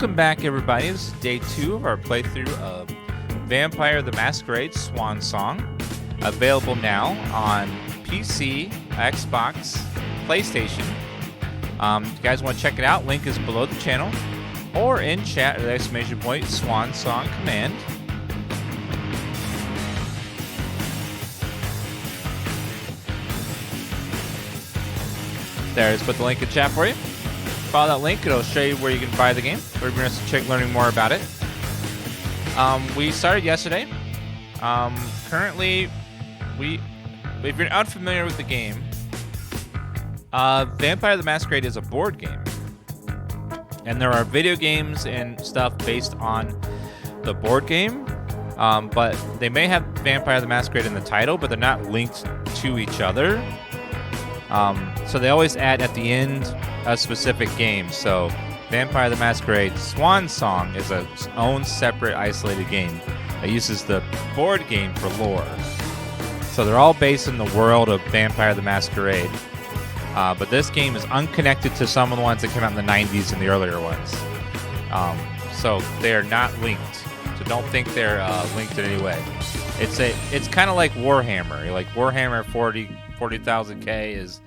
Welcome back, everybody. This is day 2 of our playthrough of Vampire the Masquerade Swansong. Available now on PC, Xbox, PlayStation. If you guys want to check it out, link is below the channel. Or in chat at exclamation point, Swansong command. There, just put the link in chat for you. Follow that link, it'll show you where you can buy the game. We're going to check learning more about it. We started yesterday. Currently, if you're unfamiliar with the game, Vampire the Masquerade is a board game. And there are video games and stuff based on the board game. But they may have Vampire the Masquerade in the title, but they're not linked to each other. So they always add at the end a specific game. So Vampire the Masquerade Swansong is its own separate isolated game that uses the board game for lore. So they're all based in the world of Vampire the Masquerade. But this game is unconnected to some of the ones that came out in the 90s and the earlier ones. So they're not linked. So don't think they're linked in any way. It's kind of like Warhammer. Like Warhammer 40,000K is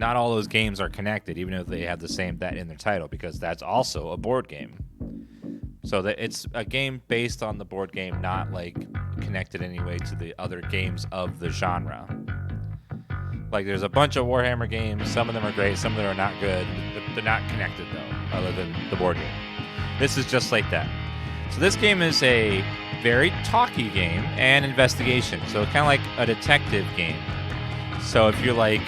not all those games are connected, even if they have the same that in their title, because that's also a board game. So that it's a game based on the board game, not like connected anyway to the other games of the genre. Like there's a bunch of Warhammer games. Some of them are great, some of them are not good. They're not connected though, other than the board game. This is just like that. So this game is a very talky game and investigation. So kind of like a detective game. So if you like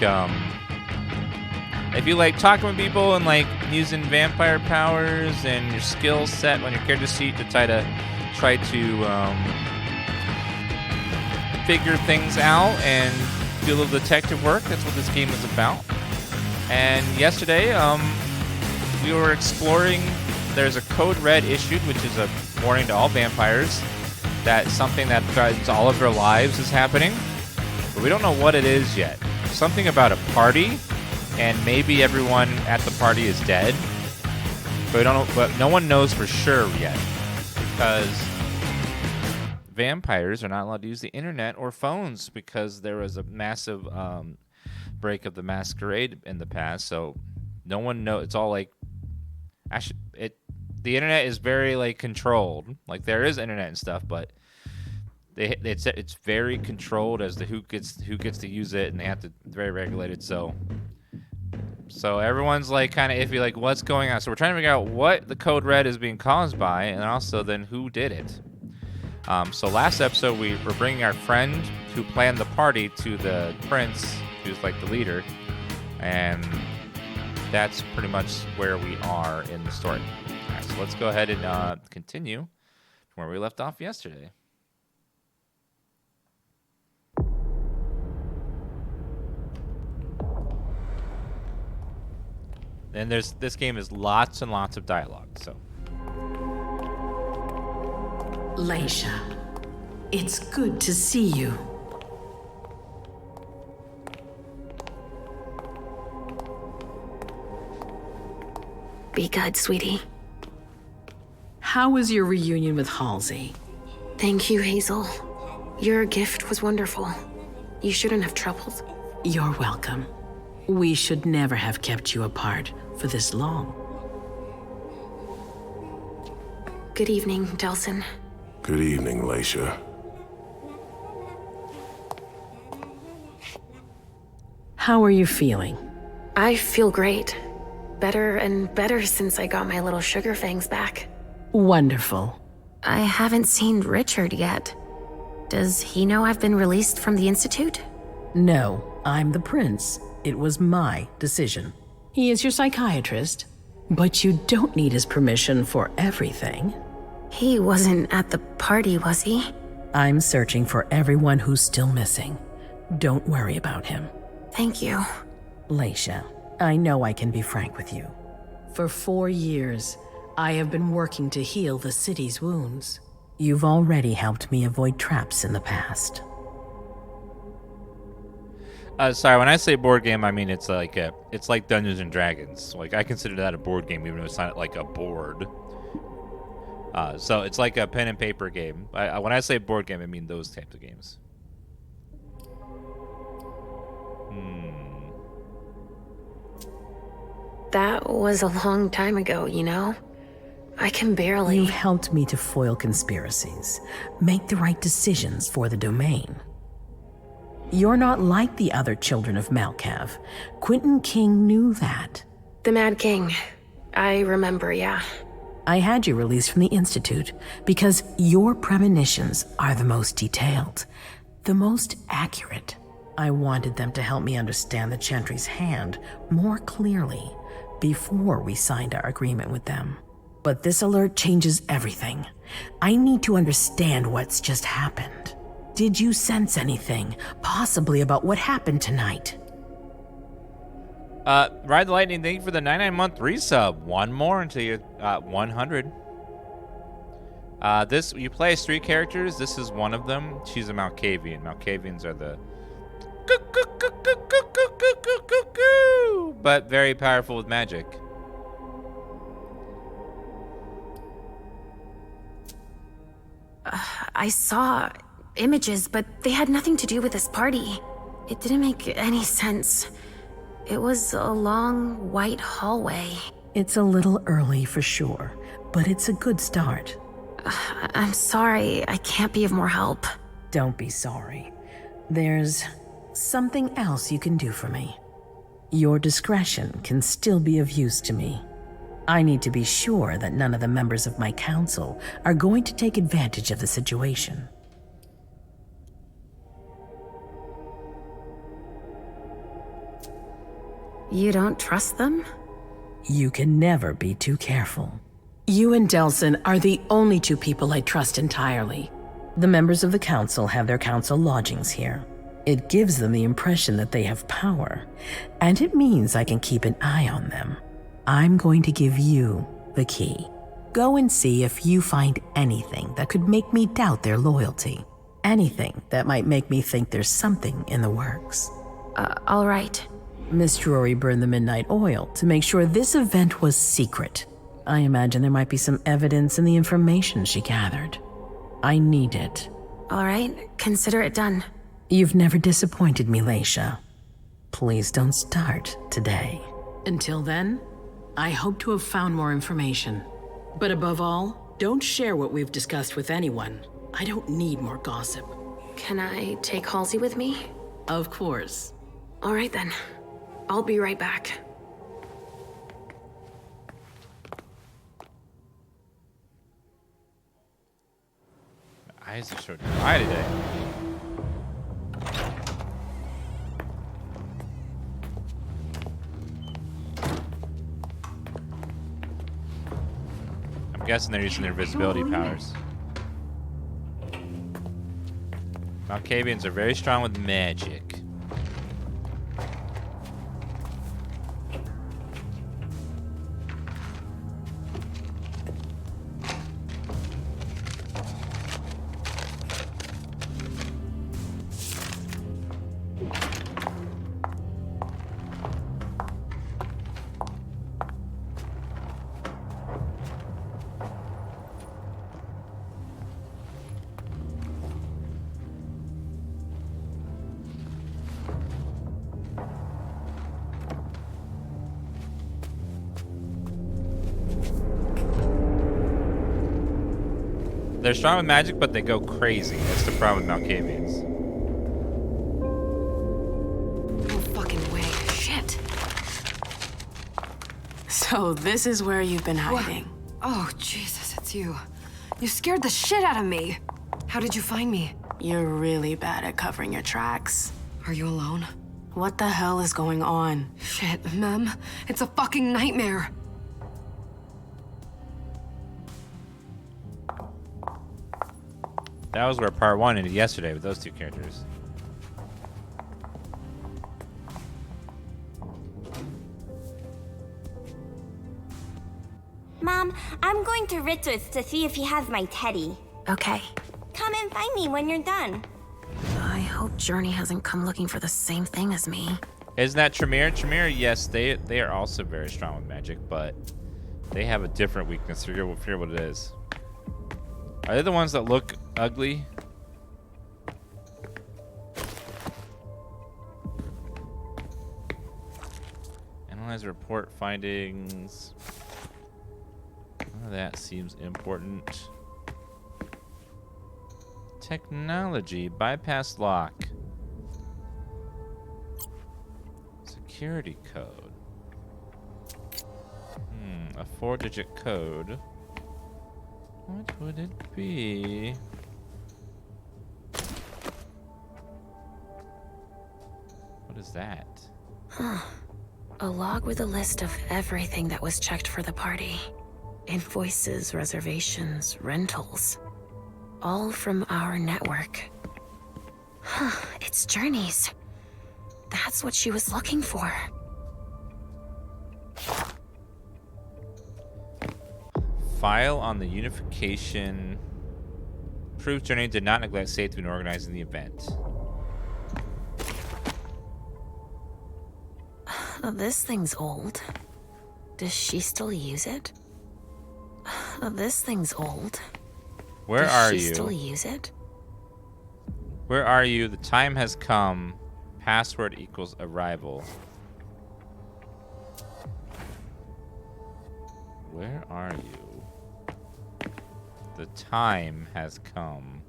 talking with people and like using vampire powers and your skill set on your character sheet to try to figure things out and do a little detective work, that's what this game is about. And yesterday, we were exploring. There's a code red issued, which is a warning to all vampires that something that threatens all of their lives is happening. But we don't know what it is yet. Something about a party, and maybe everyone at the party is dead. But we don't know. But no one knows for sure yet, because vampires are not allowed to use the internet or phones because there was a massive break of the Masquerade in the past. So no one knows. It's all like actually the internet is very like controlled. Like there is internet and stuff, but it's very controlled as to who gets to use it, and they have to very regulated. So everyone's like kind of iffy, like what's going on. So we're trying to figure out what the code red is being caused by, and also then who did it. So last episode we were bringing our friend who planned the party to the prince, who's like the leader, and that's pretty much where we are in the story. All right, so let's go ahead and continue from where we left off yesterday. And this game is lots and lots of dialogue, so. Leisha, it's good to see you. Be good, sweetie. How was your reunion with Halsey? Thank you, Hazel. Your gift was wonderful. You shouldn't have troubled. You're welcome. We should never have kept you apart for this long. Good evening, Delson. Good evening, Leisha. How are you feeling? I feel great. Better and better since I got my little sugar fangs back. Wonderful. I haven't seen Richard yet. Does he know I've been released from the Institute? No, I'm the prince. It was my decision. He is your psychiatrist, but you don't need his permission for everything. He wasn't at the party, was he? I'm searching for everyone who's still missing. Don't worry about him. Thank you. Leisha, I know I can be frank with you. For 4 years, I have been working to heal the city's wounds. You've already helped me avoid traps in the past. Sorry, when I say board game, I mean it's like Dungeons and Dragons. Like I consider that a board game, even though it's not like a board. So it's like a pen and paper game. When I say board game, I mean those types of games. That was a long time ago, you know? I can barely... You've helped me to foil conspiracies, make the right decisions for the domain. You're not like the other children of Malkav. Quentin King knew that. The Mad King. I remember, yeah. I had you released from the Institute because your premonitions are the most detailed, the most accurate. I wanted them to help me understand the Chantry's hand more clearly before we signed our agreement with them. But this alert changes everything. I need to understand what's just happened. Did you sense anything, possibly about what happened tonight? Ride the Lightning, thank you for the 99-month resub. One more until you're 100. You play as 3 characters. This is one of them. She's a Malkavian. Malkavians are the but very powerful with magic. I saw images, but they had nothing to do with this party. It didn't make any sense. It was a long, white hallway. It's a little early for sure, but it's a good start. I'm sorry, I can't be of more help. Don't be sorry. There's something else you can do for me. Your discretion can still be of use to me. I need to be sure that none of the members of my council are going to take advantage of the situation. You don't trust them? You can never be too careful. You and Delson are the only 2 people I trust entirely. The members of the council have their council lodgings here. It gives them the impression that they have power, and it means I can keep an eye on them. I'm going to give you the key. Go and see if you find anything that could make me doubt their loyalty. Anything that might make me think there's something in the works. All right. Miss Drury burned the midnight oil to make sure this event was secret. I imagine there might be some evidence in the information she gathered. I need it. All right, consider it done. You've never disappointed me, Leisha. Please don't start today. Until then, I hope to have found more information. But above all, don't share what we've discussed with anyone. I don't need more gossip. Can I take Halsey with me? Of course. All right then. I'll be right back. Eyes are showing high today. I'm guessing they're using their visibility powers. Malkavians are very strong with magic. They're strong with magic, but they go crazy. That's the problem with Malkavians. No fucking way. Shit. So this is where you've been hiding. Oh, Jesus, it's you. You scared the shit out of me. How did you find me? You're really bad at covering your tracks. Are you alone? What the hell is going on? Shit, Mem. It's a fucking nightmare. That was where part 1 ended yesterday with those 2 characters. Mom, I'm going to Richard's to see if he has my teddy. Okay. Come and find me when you're done. I hope Journey hasn't come looking for the same thing as me. Isn't that Tremere? Tremere, yes, they are also very strong with magic, but they have a different weakness. Forget what it is. Are they the ones that look ugly? Analyze report findings. None of that seems important. Technology. Bypass lock. Security code. A 4-digit code. What would it be? What is that? A log with a list of everything that was checked for the party. Invoices, reservations, rentals. All from our network. It's journeys. That's what she was looking for. File on the unification. Proof journey did not neglect safety when organizing the event. This thing's old. Does she still use it? This thing's old. Where are Does she you? still use it? Where are you? The time has come. Password equals arrival. Where are you? The time has come.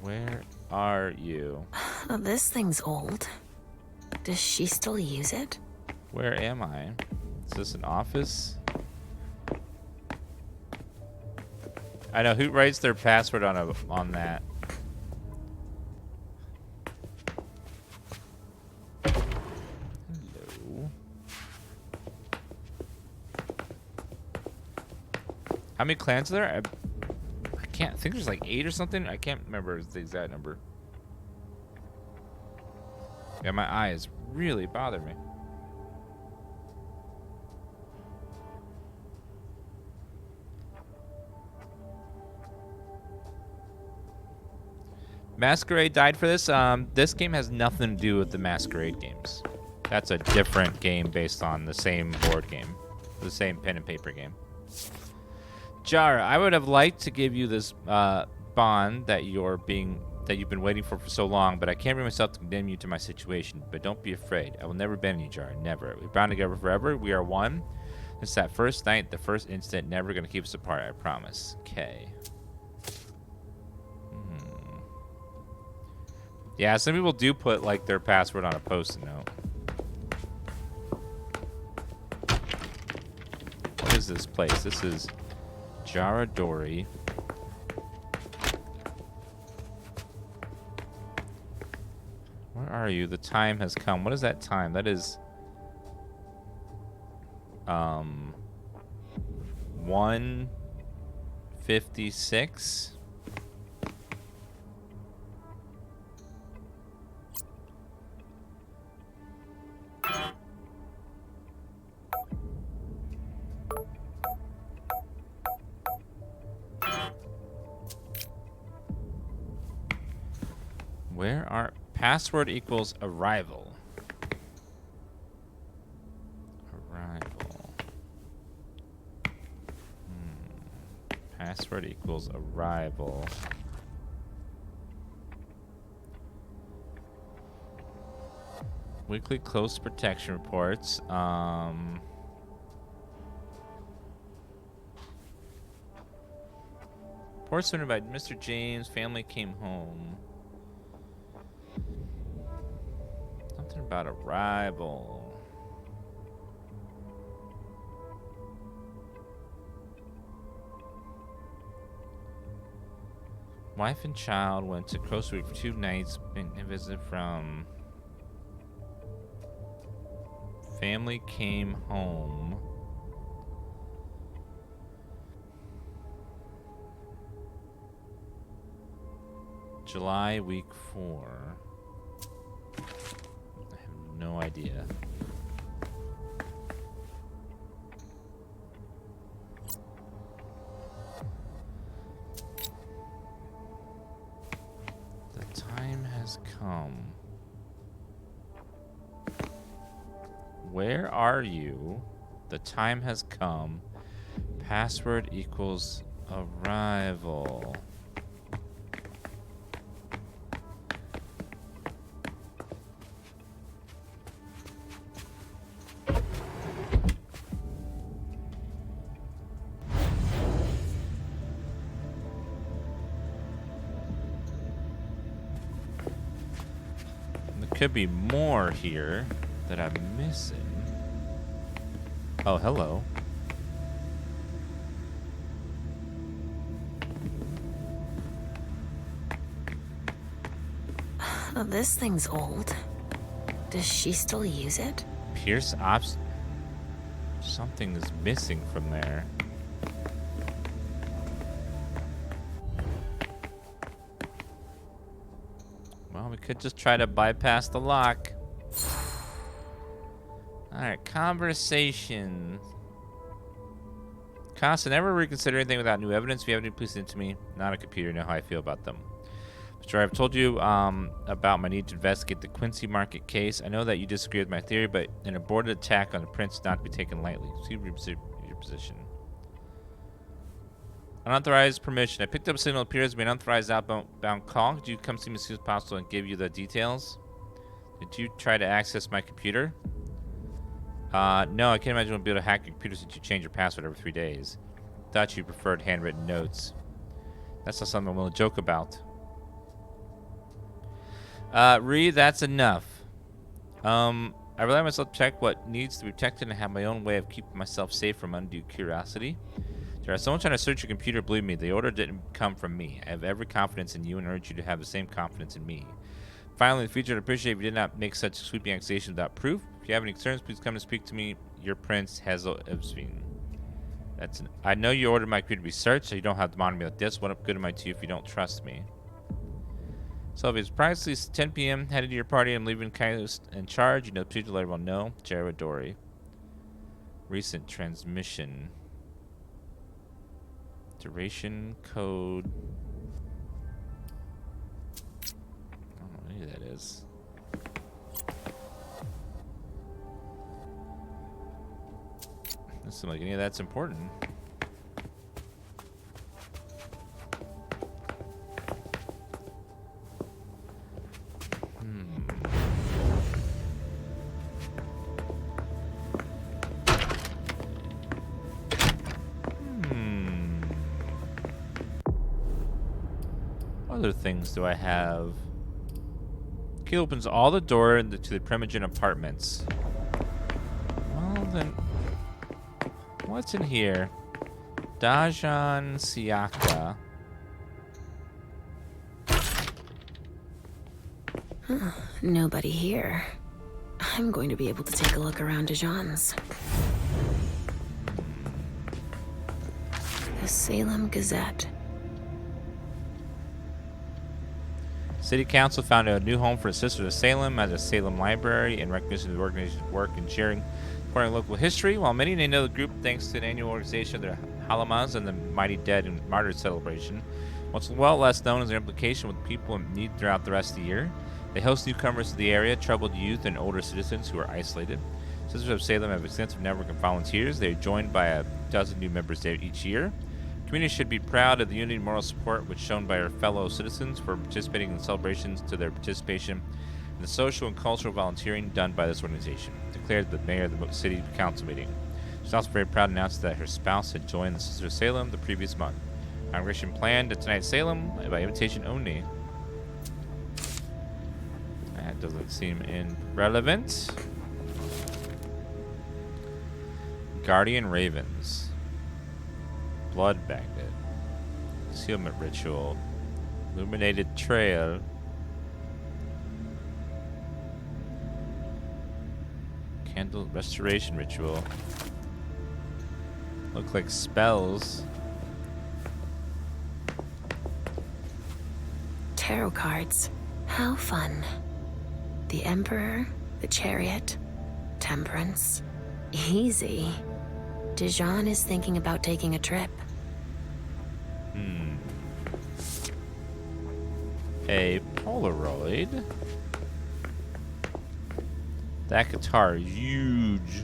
Where are you? This thing's old. Does she still use it? Where am I? Is this an office? I know who writes their password on that. Hello. How many clans are there? I can't think there's like 8 or something. I can't remember the exact number. Yeah, my eyes really bother me. Masquerade died for this. This game has nothing to do with the Masquerade games. That's a different game based on the same board game, the same pen and paper game. Jara, I would have liked to give you this bond that you've been waiting for so long, but I can't bring myself to condemn you to my situation. But don't be afraid. I will never abandon you, Jara. Never. We're bound together forever. We are one. It's that first night, the first instant, never gonna keep us apart. I promise. Okay. Yeah, some people do put like their password on a post-it note. What is this place? This is Jaradori. Where are you? The time has come. What is that time? That is 1:56. Where are password equals arrival? Arrival. Password equals arrival. Weekly close protection reports. Reports submitted by Mr. James. Family came home. Something about arrival. Wife and child went to Costa Rica for 2 nights and visited from. Family came home. July week 4. I have no idea. The time has has come. Where are you? The time has come. Password equals arrival. There could be more here that I'm missing. Oh, hello. Oh, this thing's old. Does she still use it? Pierce Ops. Something is missing from there. Well, we could just try to bypass the lock. Alright, conversation. Constant, never reconsider anything without new evidence. If you have any, please send it to me. Not a computer, know how I feel about them. Sure, I've told you about my need to investigate the Quincy Market case. I know that you disagree with my theory, but an aborted attack on the prince is not to be taken lightly. See your position. Unauthorized permission. I picked up a signal that appears to be an unauthorized outbound call. Could you come see me as soon as possible and give you the details? Did you try to access my computer? No, I can't imagine you'll be able to hack your computer since you change your password every 3 days. Thought you preferred handwritten notes. That's not something I'm willing to joke about. That's enough. I rely on myself to check what needs to be protected and have my own way of keeping myself safe from undue curiosity. There is someone trying to search your computer. Believe me, the order didn't come from me. I have every confidence in you and urge you to have the same confidence in me. Finally, in the future, I'd appreciate if you did not make such sweeping accusations without proof. If you have any concerns, please come to speak to me. Your Prince, Hazel Evsveen. I know you ordered my computer to be searched, so you don't have to monitor me like this. What good am I to you if you don't trust me? So if it's precisely 10 p.m., headed to your party and leaving Kylos in charge. You know, please let everyone know. Jared Dory. Recent transmission. Duration code. I don't know what any of that is. Doesn't seem like any of that's important. Other things do I have? Key opens all the door to the Primogen apartments. Well then, what's in here? Dajan Siaka. Nobody here. I'm going to be able to take a look around Dajan's. The Salem Gazette. City Council found a new home for Sisters of Salem as a Salem library in recognition of the organization's work in sharing important local history. While many may know the group thanks to an annual organization of their Halamas and the Mighty Dead and Martyrs celebration, what's well less known is their implication with people in need throughout the rest of the year. They host newcomers to the area, troubled youth, and older citizens who are isolated. Sisters of Salem have an extensive network of volunteers. They are joined by a dozen new members there each year. The community should be proud of the unity and moral support which shown by our fellow citizens for participating in celebrations to their participation in the social and cultural volunteering done by this organization, declared the mayor of the city council meeting. She's also very proud to announce that her spouse had joined the Sisters of Salem the previous month. Congregation planned at tonight's Salem by invitation only. That doesn't seem irrelevant. Guardian Ravens. Blood Magnet. Concealment Ritual. Illuminated Trail. Candle Restoration Ritual. Look like spells. Tarot cards. How fun. The Emperor, the Chariot, Temperance. Easy. Dajan is thinking about taking a trip. A Polaroid. That guitar is huge.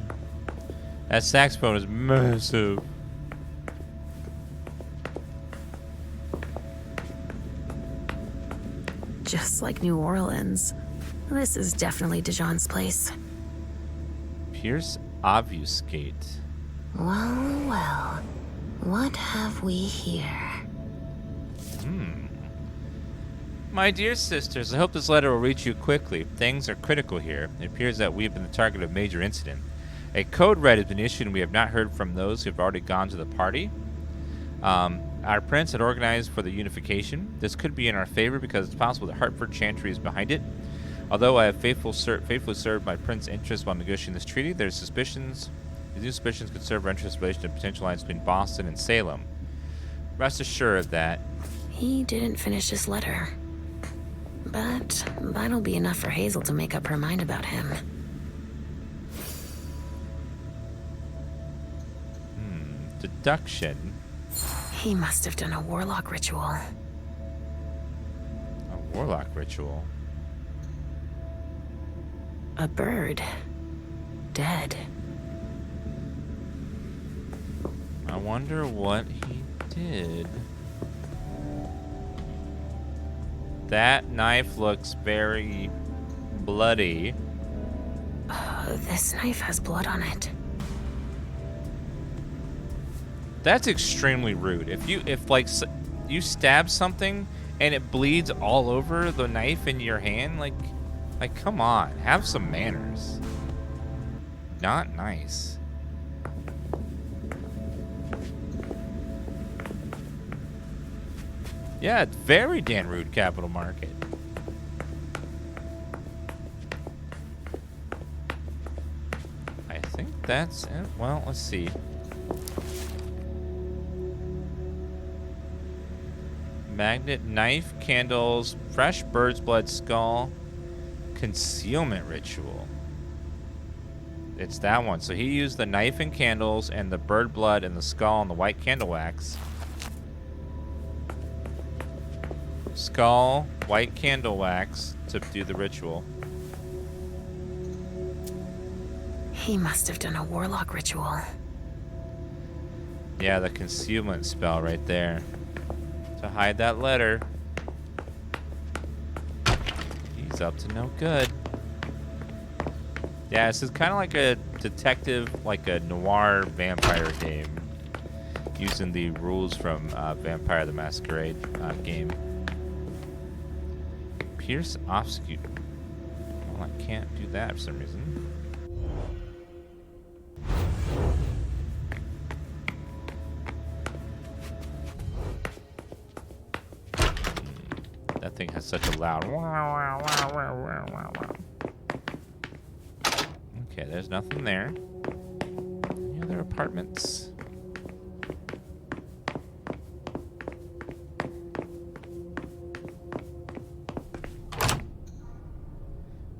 That saxophone is massive. Just like New Orleans. This is definitely Dijon's place. Pierce obfuscate. Well, well. What have we here? My dear sisters, I hope this letter will reach you quickly. Things are critical here. It appears that we have been the target of a major incident. A code red has been issued and we have not heard from those who have already gone to the party. Our prince had organized for the unification. This could be in our favor because it's possible that Hartford Chantry is behind it. Although I have faithfully served my prince's interests while negotiating this treaty, these new suspicions could serve our interest in relation to potential lines between Boston and Salem. Rest assured that... He didn't finish his letter. But that'll be enough for Hazel to make up her mind about him. Deduction. He must have done a warlock ritual. A warlock ritual. A bird. Dead. I wonder what he did. That knife looks very bloody. This knife has blood on it. That's extremely rude. If you stab something and it bleeds all over the knife in your hand, like come on, have some manners. Not nice. Yeah, it's very Dan Rude Capital Market. I think that's it. Well, let's see. Magnet, knife, candles, fresh bird's blood skull, concealment ritual. It's that one. So he used the knife and candles and the bird blood and the skull and the white candle wax. Skull, white candle wax to do the ritual. He must have done a warlock ritual. Yeah, the concealment spell right there. To hide that letter. He's up to no good. Yeah, this is kind of like a detective, like a noir vampire game. Using the rules from Vampire the Masquerade game. Pierce obfuscate. Well, I can't do that for some reason. That thing has such a loud wow, wow, wow, wow, wow, wow. Okay, there's nothing there. Any other apartments?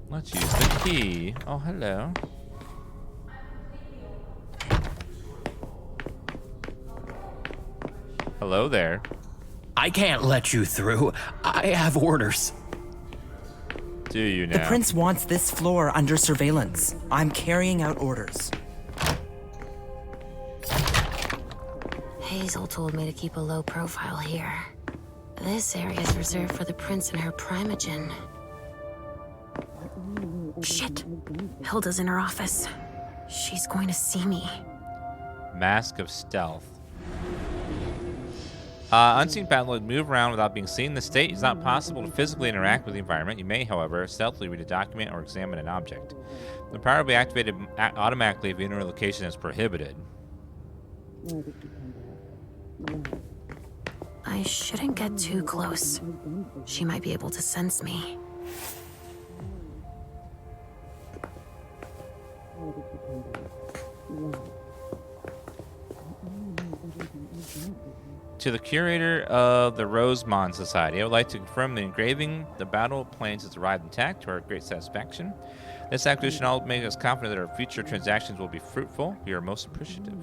Let's use the key. Oh, hello. Hello there. I can't let you through. I have orders. Do you now? The prince wants this floor under surveillance. I'm carrying out orders. Hazel told me to keep a low profile here. This area is reserved for the prince and her primogen. Shit. Hilda's in her office. She's going to see me. Mask of Stealth. Unseen battle would move around without being seen. In this state, it's not possible to physically interact with the environment. You may, however, stealthily read a document or examine an object. The power will be activated automatically if entering a location is prohibited. I shouldn't get too close. She might be able to sense me. To the curator of the Rosemont Society, I would like to confirm the engraving. The battle plans has arrived intact to our great satisfaction. This acquisition will make us confident that our future transactions will be fruitful. We are most appreciative.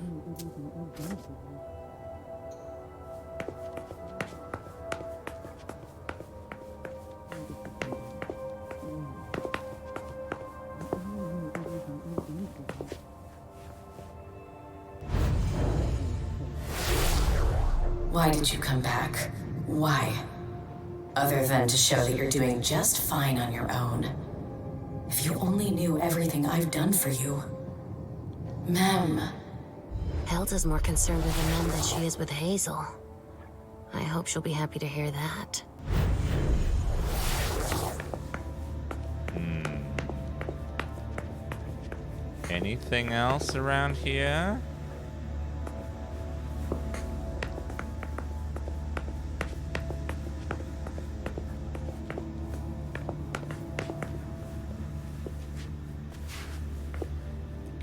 Why did you come back? Why? Other than to show that you're doing just fine on your own. If you only knew everything I've done for you. Ma'am. Hilda's more concerned with the men than she is with Hazel. I hope she'll be happy to hear that. Anything else around here?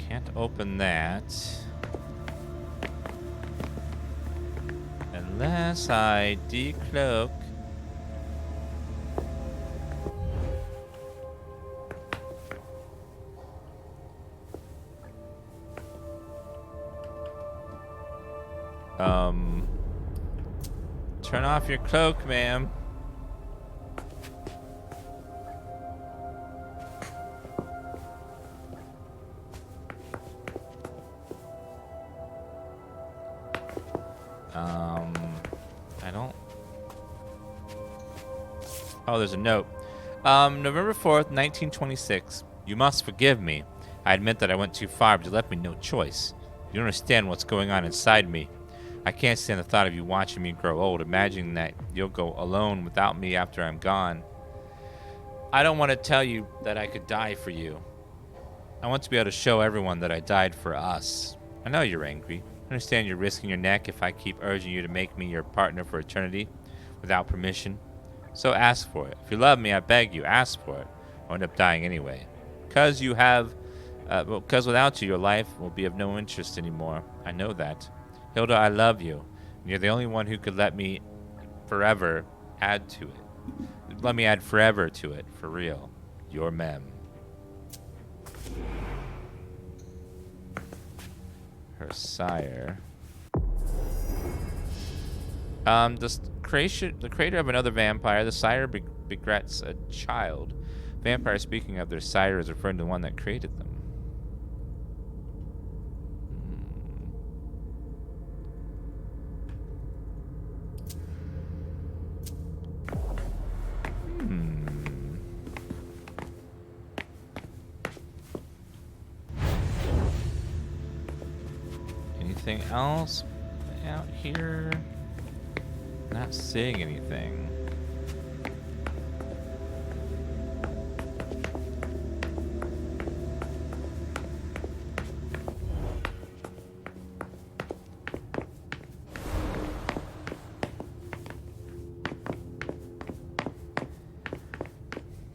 Can't open that. Unless I decloak. Turn off your cloak, ma'am. I don't... Oh, there's a note. November 4th, 1926. You must forgive me. I admit that I went too far, but you left me no choice. You don't understand what's going on inside me. I can't stand the thought of you watching me grow old, imagining that you'll go alone without me after I'm gone. I don't want to tell you that I could die for you. I want to be able to show everyone that I died for us. I know you're angry. I understand you're risking your neck if I keep urging you to make me your partner for eternity without permission. So ask for it. If you love me, I beg you, ask for it. I'll end up dying anyway. Because without you, your life will be of no interest anymore. I know that. Hilda, I love you. And you're the only one who could let me forever add to it. Let me add forever to it, for real. Your Mem. Her sire. The creator of another vampire, the sire begets a child. Vampire, speaking of their sire, is referring to the one that created them. Anything else out here? Not seeing anything.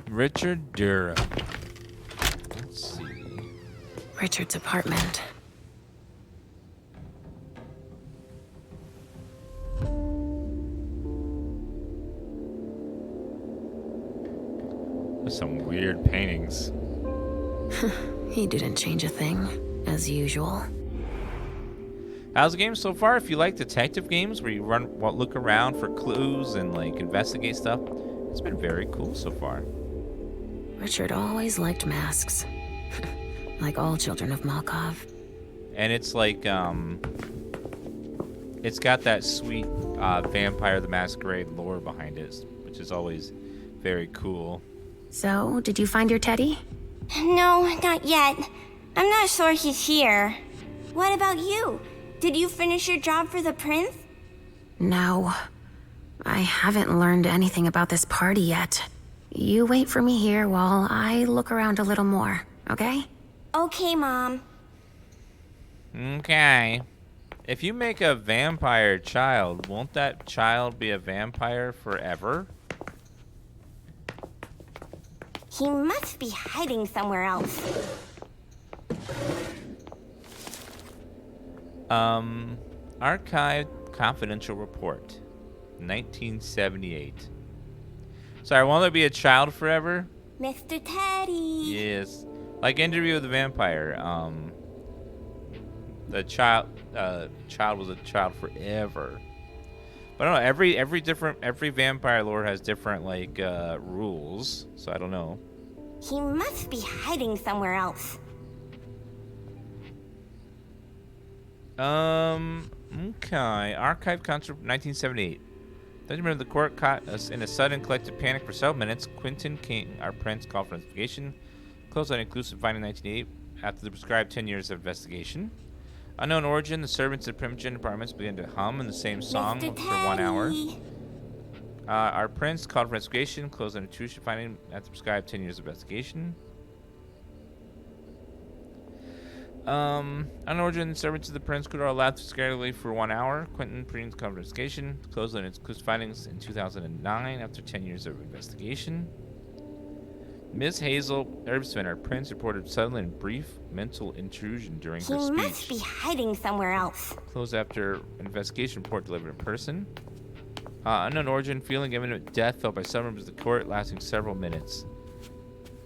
Richard Durham. Let's see. Richard's apartment. There's some weird paintings. He didn't change a thing, as usual. How's the game so far? If you like detective games where you look around for clues and like investigate stuff, it's been very cool so far. Richard always liked masks. Like all children of Malkov. And it's like, it's got that sweet Vampire the Masquerade lore behind it, which is always very cool. So, did you find your teddy? No, not yet. I'm not sure he's here. What about you? Did you finish your job for the prince? No. I haven't learned anything about this party yet. You wait for me here while I look around a little more, okay? Okay, Mom. Okay. If you make a vampire child, won't that child be a vampire forever? He must be hiding somewhere else. Archived confidential report. 1978. Sorry, won't there be a child forever? Mr. Teddy. Yes. Like Interview with the Vampire. The child was a child forever. But I don't know, every vampire lore has different like rules, so I don't know. He must be hiding somewhere else. Okay. Archive concert 1978. Don't you remember the court caught us in a sudden collective panic for several minutes? Quentin King, our prince, called for investigation. Closed on inclusive finding 1988 after the prescribed 10 years of investigation. Unknown origin, the servants of Primogen apartments began to hum in the same song Mr. for 1 hour. Teddy. Our prince called for investigation. Closed on intrusion finding after the prescribed 10 years of investigation. Unknown origin, servants of the prince could are allowed to scarcely for 1 hour. Quentin Prince called for investigation. Closed on its inclusive findings in 2009 after 10 years of investigation. Ms. Hazel Erbsman, our prince, reported sudden and brief mental intrusion during her He speech. must be hiding somewhere else. Closed after an investigation report delivered in person. Unknown origin, feeling imminent death felt by some members of the court, lasting several minutes.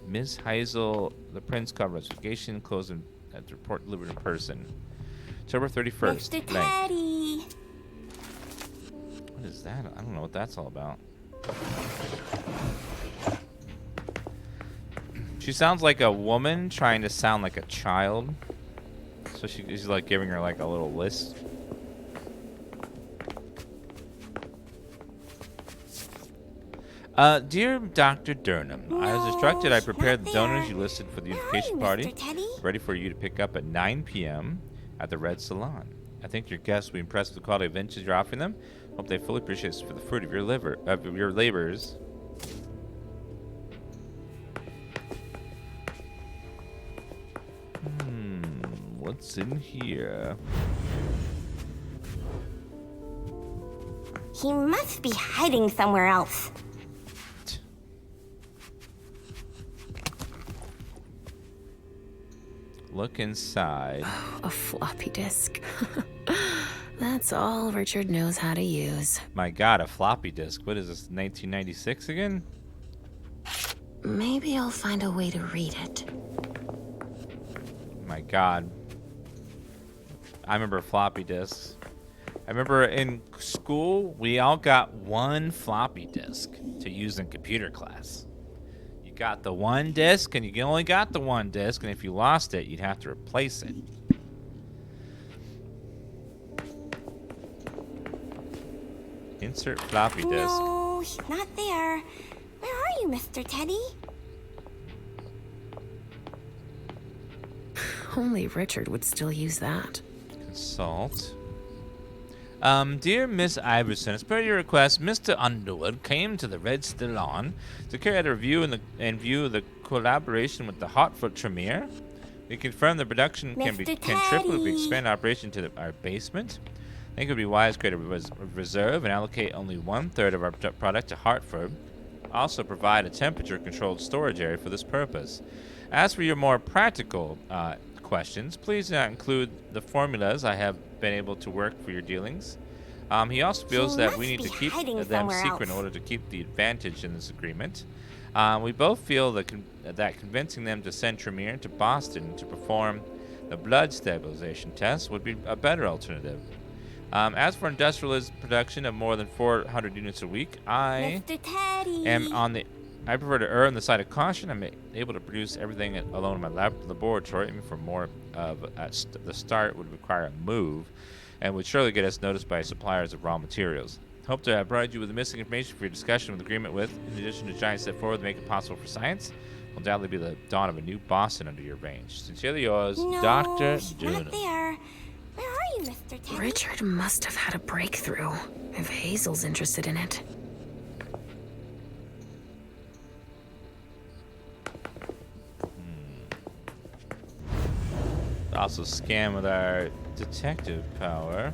Ms. Hazel, the prince, called for investigation. Closed after report delivered in person. October 31st. Mr. Length. Teddy. What is that? I don't know what that's all about. She sounds like a woman trying to sound like a child. So she's like giving her like a little list. Dear Dr. Durham, I was instructed I prepared the donors you listed for the unification party, ready for you to pick up at 9 p.m. at the Red Salon. I think your guests will be impressed with the quality of adventures you're offering them. Hope they fully appreciate this for the fruit of your labors. What's in here? He must be hiding somewhere else. Look inside. A floppy disk. That's all Richard knows how to use. My God, a floppy disk. What is this, 1996 again? Maybe I'll find a way to read it. My God. I remember floppy disks. I remember in school, we all got one floppy disk to use in computer class. You got the one disk, and you only got the one disk, and if you lost it, you'd have to replace it. Insert floppy disk. No, he's not there. Where are you, Mr. Teddy? Only Richard would still use that. Consult. Dear Miss Iverson, as per your request, Mr. Underwood came to the Red Salon to carry out a review in view of the collaboration with the Hotfoot Tremere. We confirm the production can triple if we expand operation to our basement. I think it would be wise to create a reserve and allocate only 1/3 of our product to Hartford. Also provide a temperature-controlled storage area for this purpose. As for your more practical questions, please include the formulas I have been able to work for your dealings. He also feels that we need to keep them secret in order to keep the advantage in this agreement. We both feel that convincing them to send Tremere to Boston to perform the blood stabilization test would be a better alternative. As for industrialized production of more than 400 units a week, I prefer to err on the side of caution. I'm able to produce everything alone in my laboratory. I mean, for more of the start would require a move and would surely get us noticed by suppliers of raw materials. Hope to have provided you with the missing information for your discussion with agreement with, in addition to a giant step forward to make it possible for science, will undoubtedly be the dawn of a new Boston under your range. Sincerely yours, Dr. Duna. Not there. Where are you, Mr. Teddy? Richard must have had a breakthrough, if Hazel's interested in it. Also scam with our detective power.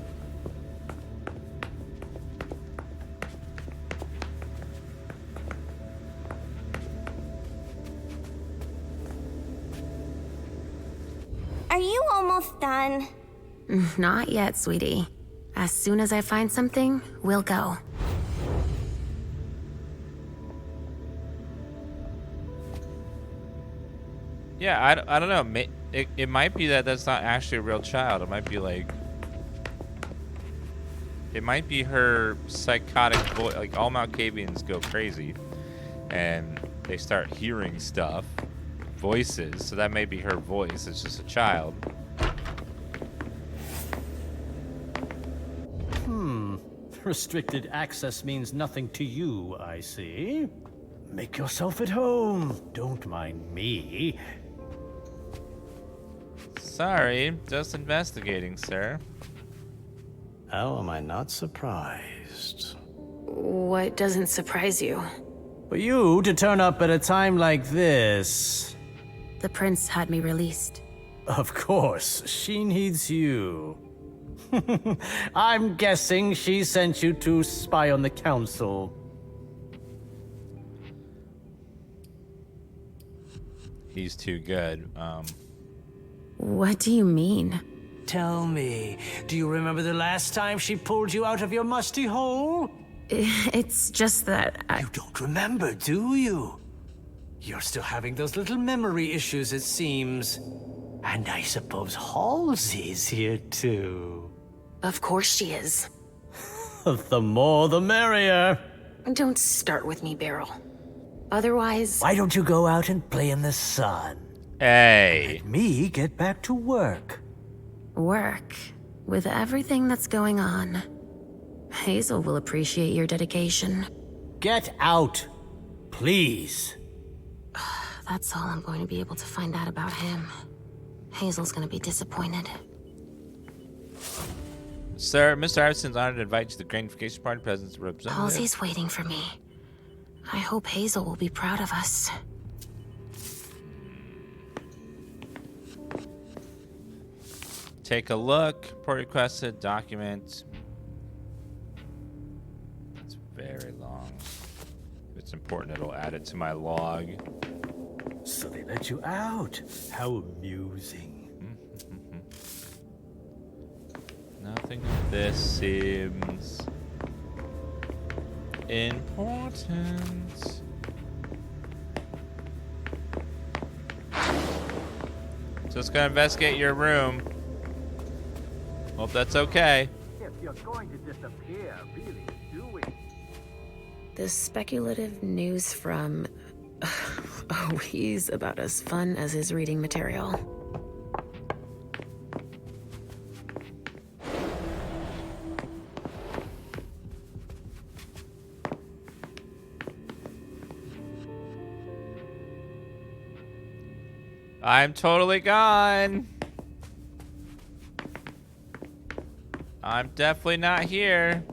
Are you almost done? Not yet, sweetie. As soon as I find something, we'll go. Yeah, I don't know. It might be that that's not actually a real child. It might be like... It might be her psychotic voice. Like, all Malkavians go crazy. And they start hearing stuff. Voices. So that may be her voice. It's just a child. Restricted access means nothing to you, I see. Make yourself at home. Don't mind me. Sorry, just investigating, sir. How am I not surprised? What doesn't surprise you? For you to turn up at a time like this. The prince had me released. Of course, she needs you. I'm guessing she sent you to spy on the council. He's too good. What do you mean? Tell me, do you remember the last time she pulled you out of your musty hole? It's just that You don't remember, do you? You're still having those little memory issues, it seems. And I suppose Halsey's here too. Of course she is. The more the merrier. Don't start with me, Beryl. Otherwise... Why don't you go out and play in the sun? Hey. Let me get back to work. Work. With everything that's going on. Hazel will appreciate your dedication. Get out, please. That's all I'm going to be able to find out about him. Hazel's gonna be disappointed. Sir, Mr. Iverson's honored to invite you to the gratification party presence representative. Halsey's waiting for me. I hope Hazel will be proud of us. Take a look. Report requested. Document. It's very long. If it's important, it'll add it to my log. So they let you out. How amusing. Nothing of this seems important. Just gonna investigate your room. Hope that's okay. If you're going to disappear, really do it. The speculative news from... Oh, he's about as fun as his reading material. I'm totally gone. I'm definitely not here.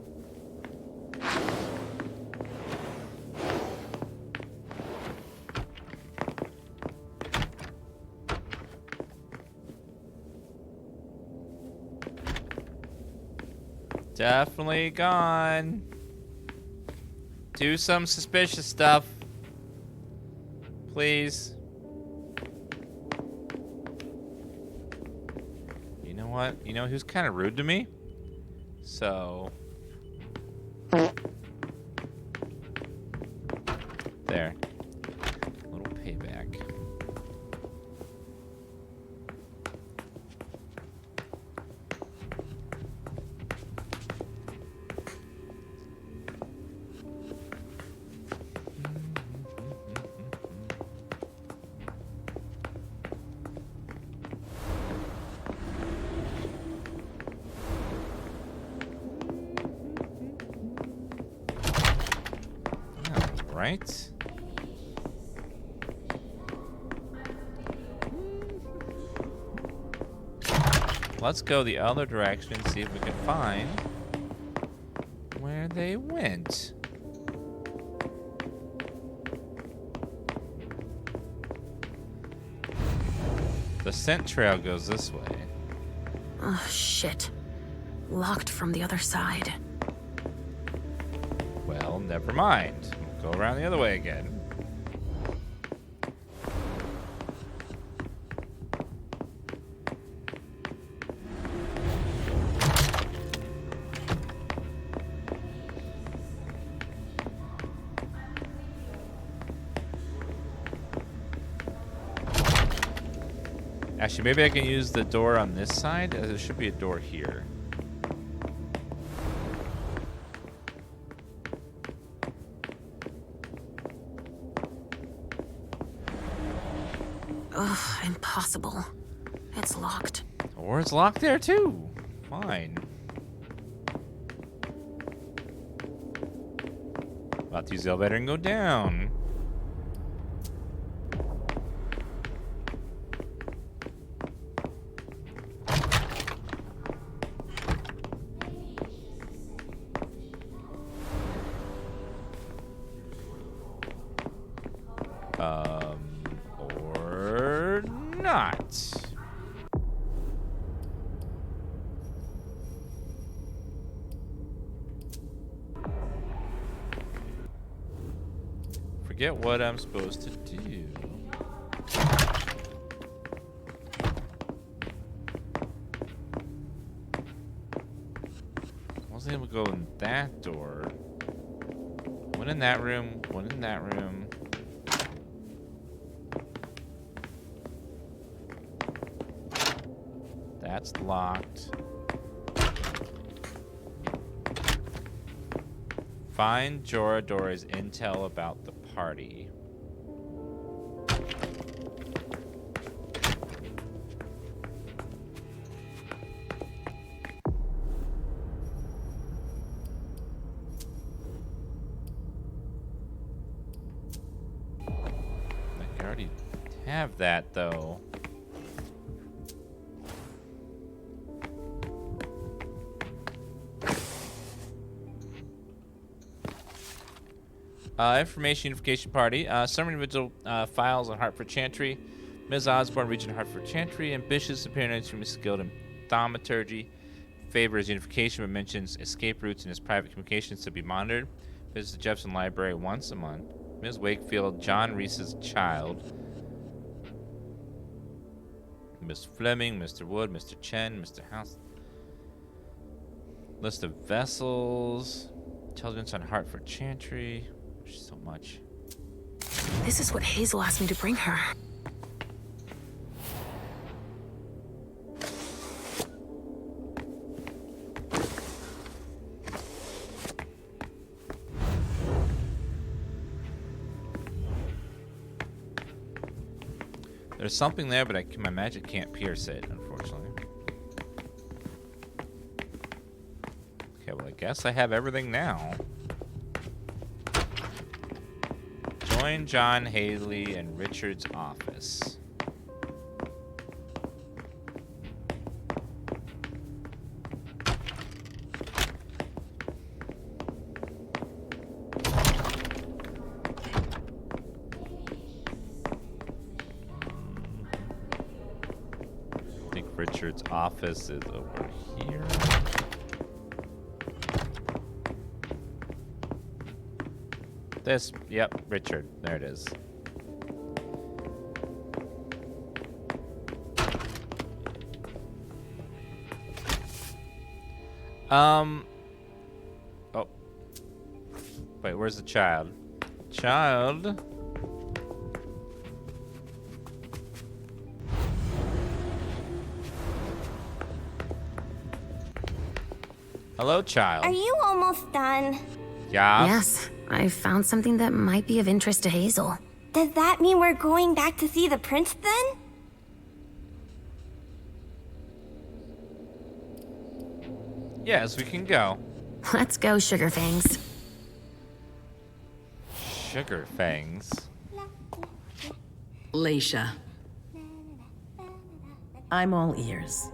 Definitely gone. Do some suspicious stuff. Please. You know what? You know who's kind of rude to me? So. There. A little payback. Right? Let's go the other direction and see if we can find where they went. The scent trail goes this way. Oh, shit. Locked from the other side. Well, never mind. We'll go around the other way again. Actually, maybe I can use the door on this side. There should be a door here. Ugh, impossible. It's locked. Or it's locked there too. Fine. to use the elevator and go down. Or not. Forget what I'm supposed to do. I wasn't able to go in that door. One in that room, one in that room. That's locked. Find Joradora's intel about the party. I already have that though. Information Unification Party. Some individual files on Hartford Chantry. Ms. Osborne, Regent Hartford Chantry. Ambitious, apparently extremely skilled in thaumaturgy. Favors unification, but mentions escape routes in his private communications to be monitored. Visits the Jefferson Library once a month. Ms. Wakefield, John Reese's child. Miss Fleming, Mr. Wood, Mr. Chen, Mr. House. List of vessels. Intelligence on Hartford Chantry. So much. This is what Hazel asked me to bring her. There's something there, but my magic can't pierce it, unfortunately. Okay, well, I guess I have everything now. Join John, Haley, and Richard's office. I think Richard's office is over here. This, yep, Richard. There it is. Oh. Wait, where's the child? Child? Hello, child. Are you almost done? Yeah. Yes, I found something that might be of interest to Hazel. Does that mean we're going back to see the prince then? Yes, we can go. Let's go, Sugarfangs. Sugar Fangs. Leisha. I'm all ears.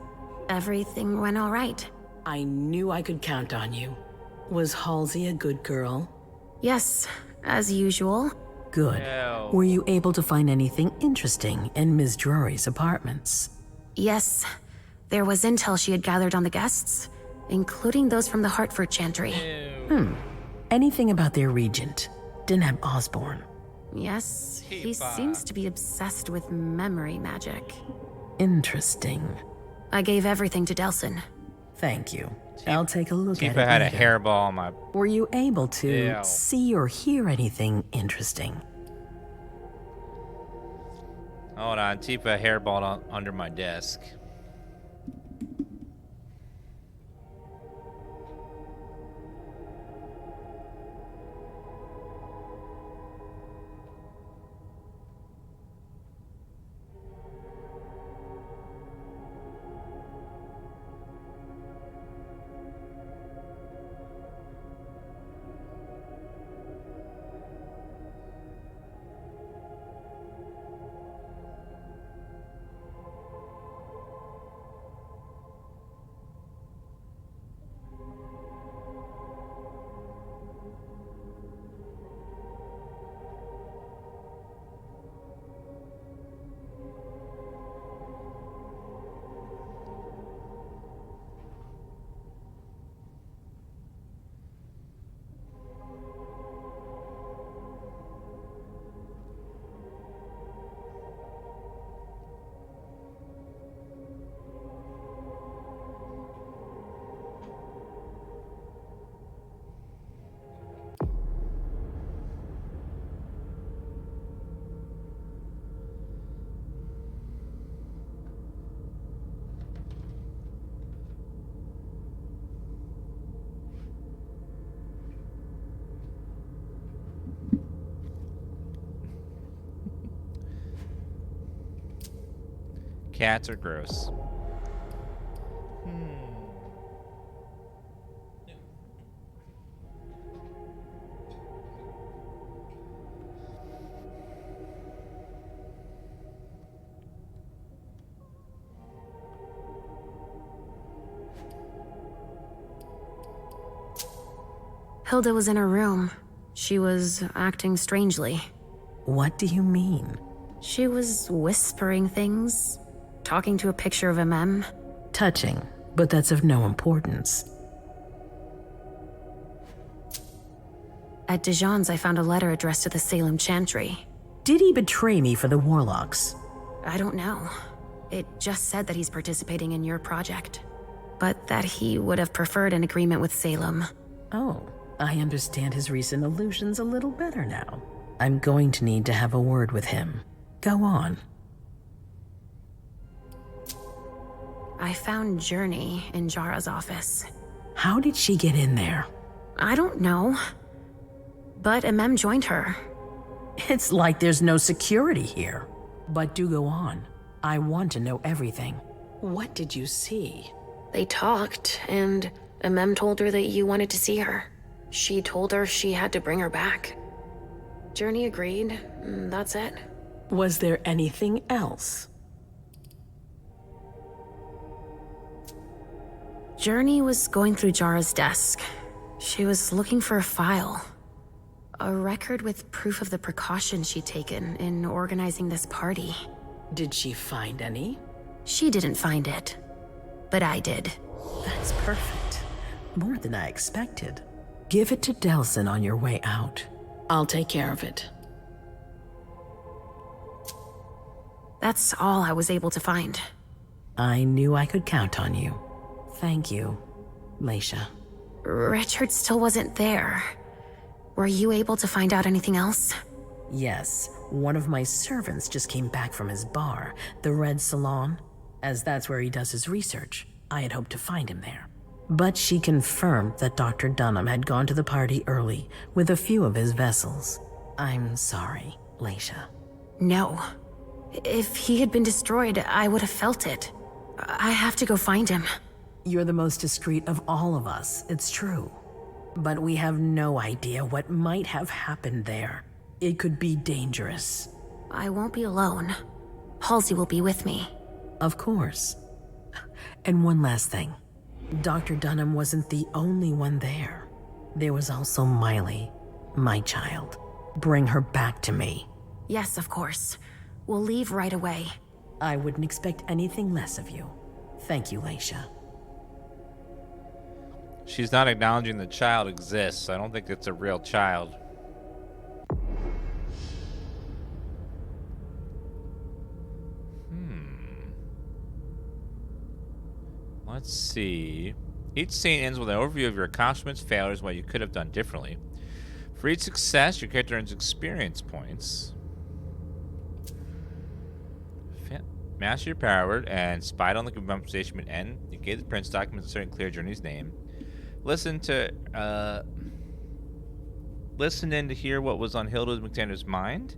Everything went all right. I knew I could count on you. Was Halsey a good girl? Yes, as usual. Good. Ew. Were you able to find anything interesting in Ms. Drury's apartments? Yes, there was intel she had gathered on the guests, including those from the Hartford Chantry. Anything about their regent, Deneb Osborne? Yes, he Tifa. seems to be obsessed with memory magic. Interesting. I gave everything to Delson. Thank you. I'll take a look at Tifa it had a later. hairball on my... Were you able to Ew. see or hear anything interesting? Hold on, Tifa hairballed under my desk. Cats are gross. Hilda was in her room. She was acting strangely. What do you mean? She was whispering things, talking to a picture of MM. Touching, but that's of no importance. At Dijon's, I found a letter addressed to the Salem Chantry. Did he betray me for the Warlocks? I don't know. It just said that he's participating in your project, but that he would have preferred an agreement with Salem. Oh, I understand his recent illusions a little better now. I'm going to need to have a word with him. Go on. I found Journey in Jara's office. How did she get in there? I don't know, but MM joined her. It's like there's no security here. But do go on. I want to know everything. What did you see? They talked, and MM told her that you wanted to see her. She told her she had to bring her back. Journey agreed. That's it. Was there anything else? Journey was going through Jara's desk. She was looking for a file. A record with proof of the precautions she'd taken in organizing this party. Did she find any? She didn't find it, but I did. That's perfect. More than I expected. Give it to Delson on your way out. I'll take care of it. That's all I was able to find. I knew I could count on you. Thank you, Leisha. Richard still wasn't there. Were you able to find out anything else? Yes, one of my servants just came back from his bar, the Red Salon. As that's where he does his research, I had hoped to find him there. But she confirmed that Dr. Dunham had gone to the party early with a few of his vessels. I'm sorry, Leisha. No. If he had been destroyed, I would have felt it. I have to go find him. You're the most discreet of all of us, it's true. But we have no idea what might have happened there. It could be dangerous. I won't be alone. Halsey will be with me. Of course. And one last thing. Dr. Dunham wasn't the only one there. There was also Miley, my child. Bring her back to me. Yes, of course. We'll leave right away. I wouldn't expect anything less of you. Thank you, Leisha. She's not acknowledging the child exists. I don't think it's a real child. Let's see. Each scene ends with an overview of your accomplishments, failures, what you could have done differently. For each success, your character earns experience points. Master your power word and spied on the conversation with N. You gave the prince documents inserting clear Journey's name. Listen in to hear what was on Hilda McTander's mind.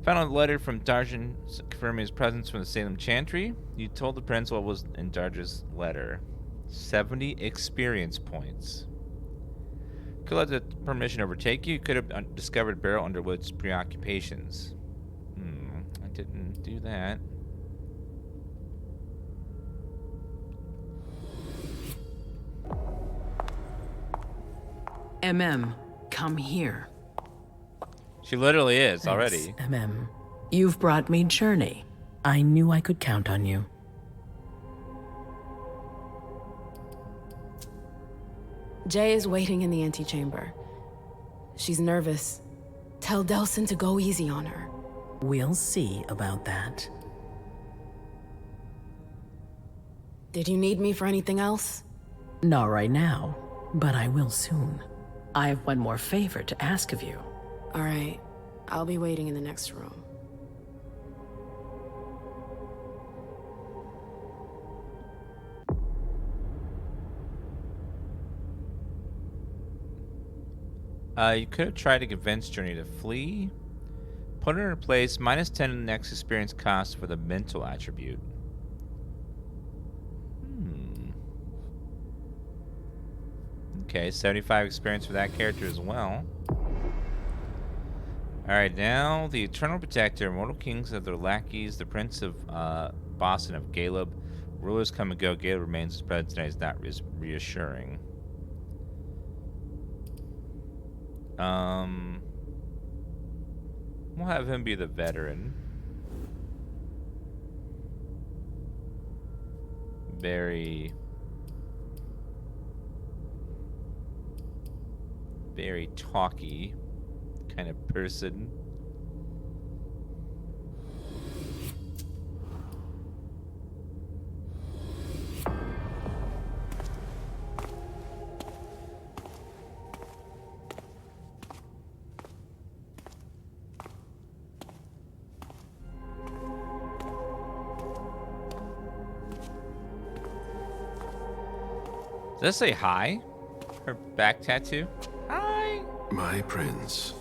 Found a letter from Darjan confirming his presence from the Salem Chantry. You told the prince what was in Darja's letter. 70 experience points. Could let the permission overtake you. You could have discovered Beryl Underwood's preoccupations. I didn't do that. Come here. She literally is. Thanks, already. You've brought me Journey. I knew I could count on you. Jay is waiting in the antechamber. She's nervous. Tell Delson to go easy on her. We'll see about that. Did you need me for anything else? Not right now, but I will soon. I have one more favor to ask of you. All right. I'll be waiting in the next room. You could have tried to convince Journey to flee. Put her in her place. -10 in the next experience cost for the mental attribute. Okay, 75 experience for that character as well. Alright, now the Eternal Protector, mortal kings of their lackeys, the Prince of Boston of Galeb. Rulers come and go. Galeb remains as president tonight is not reassuring. We'll have him be the veteran. Very talky kind of person. Does that say hi? Her back tattoo? Hi! My prince.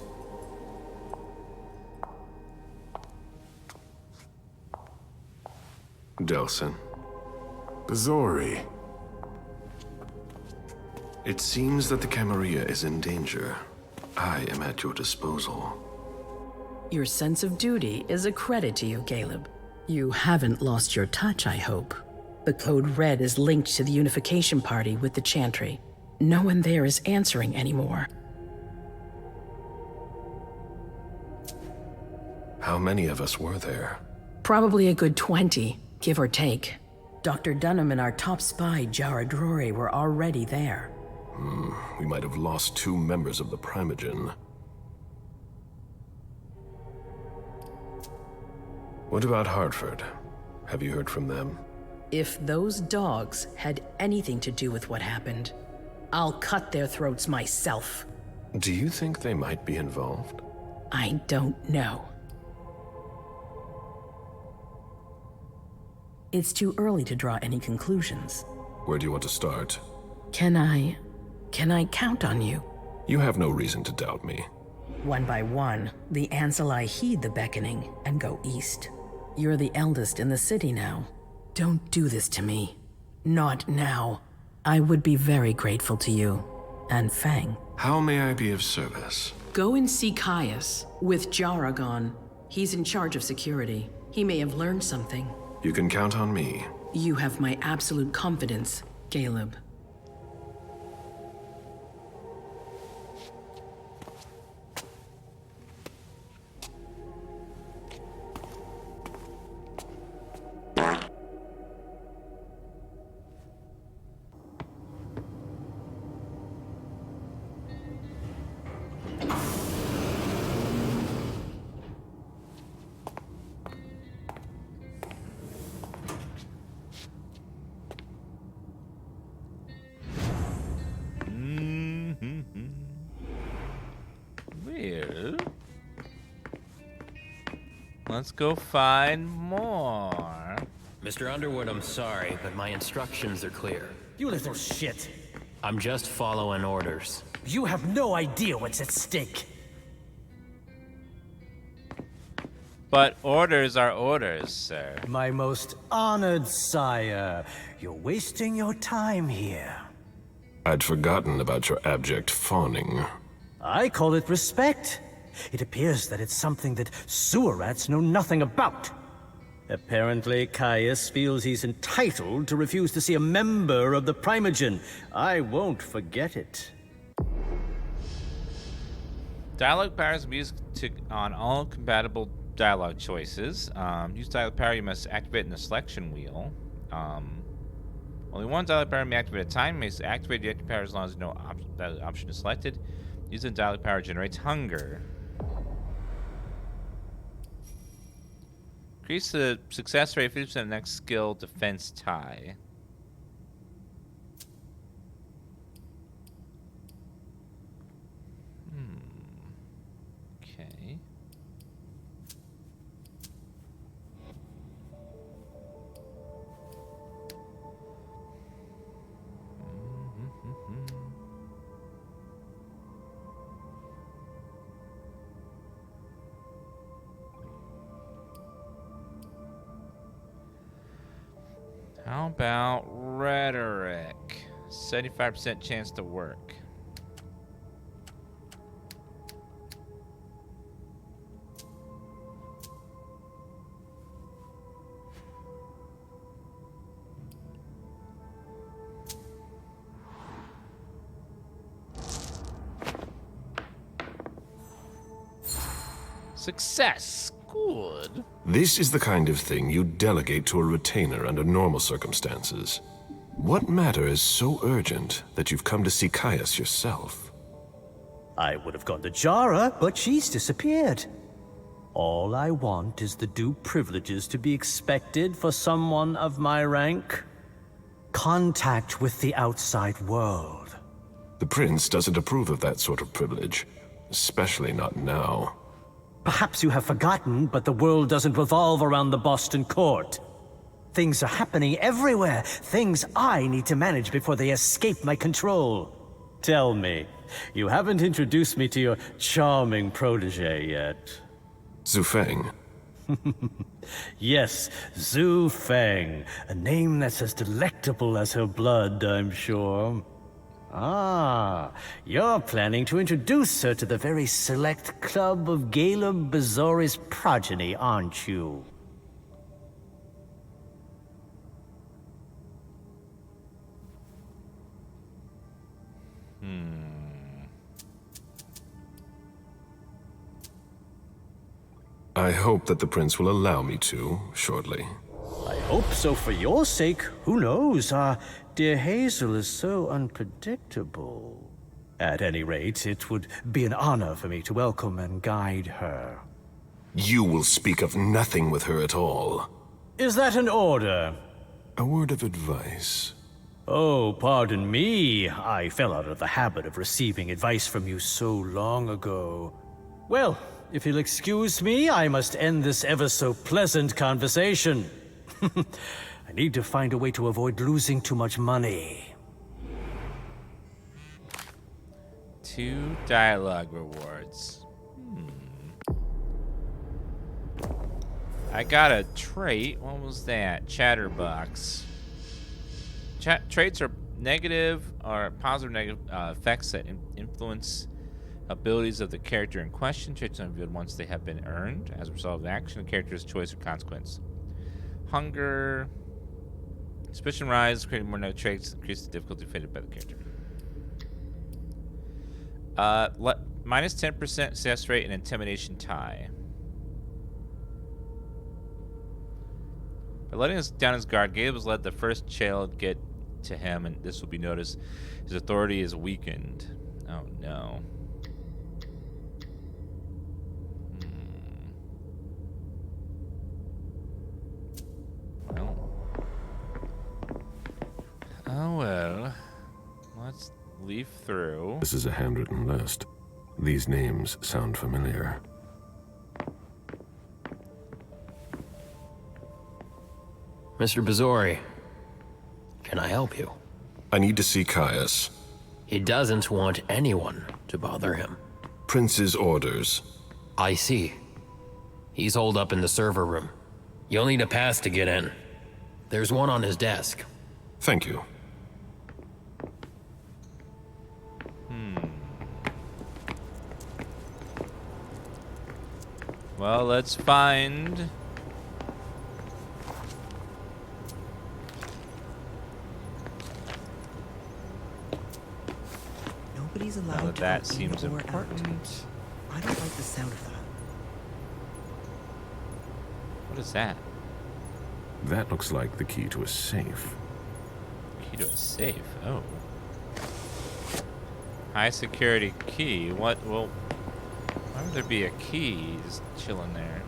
Delson. Bazori. It seems that the Camarilla is in danger. I am at your disposal. Your sense of duty is a credit to you, Caleb. You haven't lost your touch, I hope. The code red is linked to the unification party with the Chantry. No one there is answering anymore. How many of us were there? Probably a good 20, give or take. Dr. Dunham and our top spy, Jara Drury, were already there. We might have lost 2 members of the Primogen. What about Hartford? Have you heard from them? If those dogs had anything to do with what happened, I'll cut their throats myself. Do you think they might be involved? I don't know. It's too early to draw any conclusions. Where do you want to start? Can I count on you? You have no reason to doubt me. One by one, the Ancillai heed the beckoning and go east. You're the eldest in the city now. Don't do this to me. Not now. I would be very grateful to you. And Fang. How may I be of service? Go and see Caius with Jaragon. He's in charge of security. He may have learned something. You can count on me. You have my absolute confidence, Caleb. Let's go find more. Mr. Underwood, I'm sorry, but my instructions are clear. You little shit. I'm just following orders. You have no idea what's at stake. But orders are orders, sir. My most honored sire, you're wasting your time here. I'd forgotten about your abject fawning. I call it respect. It appears that it's something that sewer rats know nothing about. Apparently, Caius feels he's entitled to refuse to see a member of the Primogen. I won't forget it. Dialogue powers be used on all compatible dialogue choices. Use dialogue power, you must activate in the selection wheel. Only one dialogue power may activate at a time. You may activate the active power as long as no option is selected. Using dialogue power generates hunger. Increase the success rate 50% next skill defense tie. Okay. How about rhetoric? 75% chance to work. Success. Good. This is the kind of thing you delegate to a retainer under normal circumstances. What matter is so urgent that you've come to see Caius yourself? I would have gone to Jara, but she's disappeared. All I want is the due privileges to be expected for someone of my rank. Contact with the outside world. The prince doesn't approve of that sort of privilege, especially not now. Perhaps you have forgotten, but the world doesn't revolve around the Boston court. Things are happening everywhere. Things I need to manage before they escape my control. Tell me, you haven't introduced me to your charming protege yet. Zhu Feng. Yes, Zhu Feng. A name that's as delectable as her blood, I'm sure. Ah, you're planning to introduce her to the very select club of Galeb Bazori's progeny, aren't you? I hope that the prince will allow me to, shortly. I hope so for your sake. Who knows? Dear Hazel is so unpredictable. At any rate, it would be an honor for me to welcome and guide her. You will speak of nothing with her at all. Is that an order? A word of advice. Oh, pardon me. I fell out of the habit of receiving advice from you so long ago. Well, if you'll excuse me, I must end this ever-so-pleasant conversation. I need to find a way to avoid losing too much money. 2 dialogue rewards. I got a trait. What was that? Chatterbox. Traits are negative or positive negative effects that influence abilities of the character in question. Traits are revealed once they have been earned as a result of action, the character's choice or consequence. Hunger. Suspicion rise, creating more negative traits, increase the difficulty fated by the character. Minus 10% success rate and intimidation tie. By letting us down his guard, Gabe has let the first child get to him, and this will be noticed. His authority is weakened. Oh no. Oh well, let's leaf through. This is a handwritten list. These names sound familiar. Mr. Bazori, can I help you? I need to see Caius. He doesn't want anyone to bother him. Prince's orders. I see. He's holed up in the server room. You'll need a pass to get in. There's one on his desk. Thank you. Well, let's find... Nobody's allowed Well, to that go in seems or important. out. I don't like the sound of that. What is that? That looks like the key to a safe. Key to a safe. Oh. High security key. What? Well, why would there be a key just chilling there?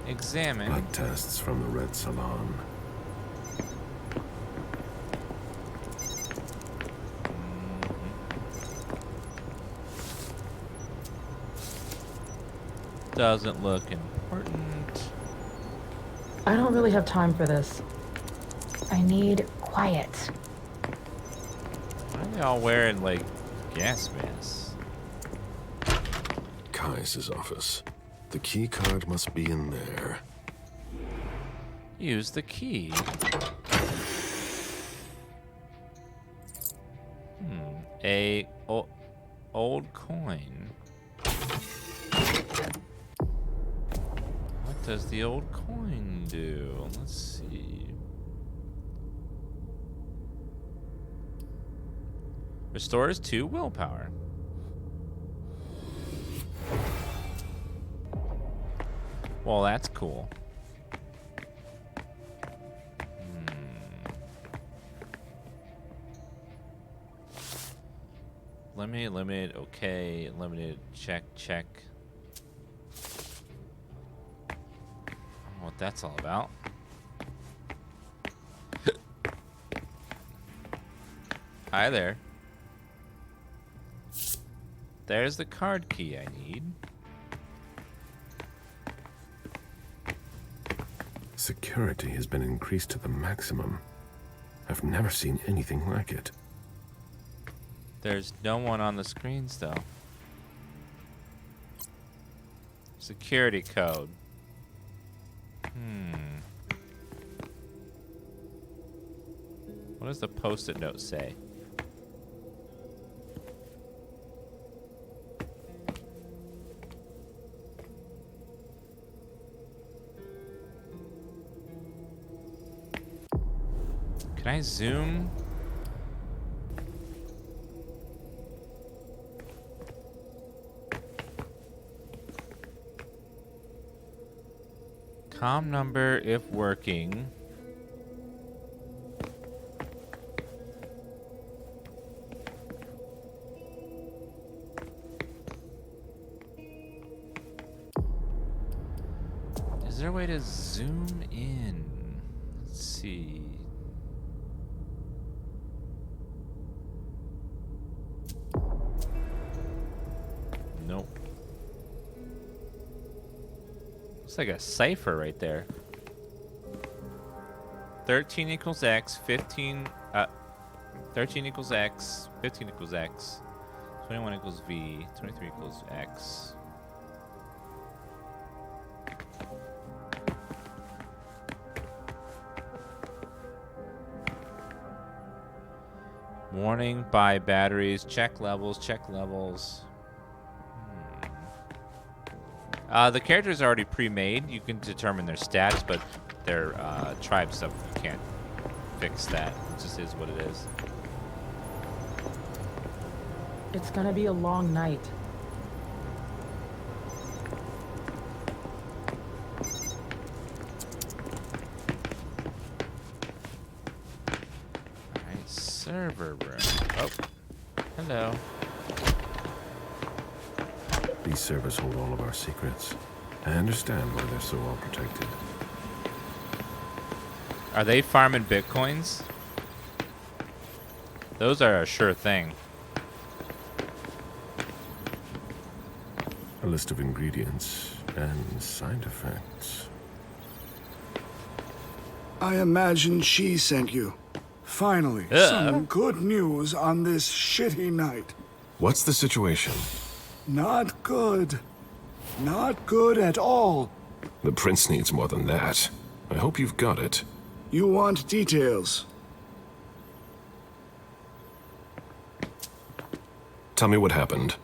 Examine. Blood tests from the Red Salon. Doesn't look important. I don't really have time for this. I need quiet. Why are they all wearing, like, gas masks? Caius' office. The key card must be in there. Use the key. A old coin. What does the old coin do? Let's see. Restores 2 willpower. Well, that's cool. Limited, okay. Limited, check. I don't know what that's all about. Hi there. There's the card key I need. Security has been increased to the maximum. I've never seen anything like it. There's no one on the screens, though. Security code. What does the post-it note say? Can I zoom? Com number if working. Is there a way to zoom in? Let's see. Nope. Looks like a cipher right there. 13 equals X, 15, 13 equals X, 15 equals X, 21 equals V, 23 equals X. Warning, buy batteries, check levels, The characters are already pre-made. You can determine their stats, but their tribe stuff, you can't fix that. It just is what it is. It's gonna be a long night. Alright, server room. Oh, hello. These servers hold all of our secrets. I understand why they're so well protected. Are they farming bitcoins? Those are a sure thing. A list of ingredients and side effects. I imagine she sent you. Finally, some good news on this shitty night. What's the situation? Not good. Not good at all. The prince needs more than that. I hope you've got it. You want details? Tell me what happened.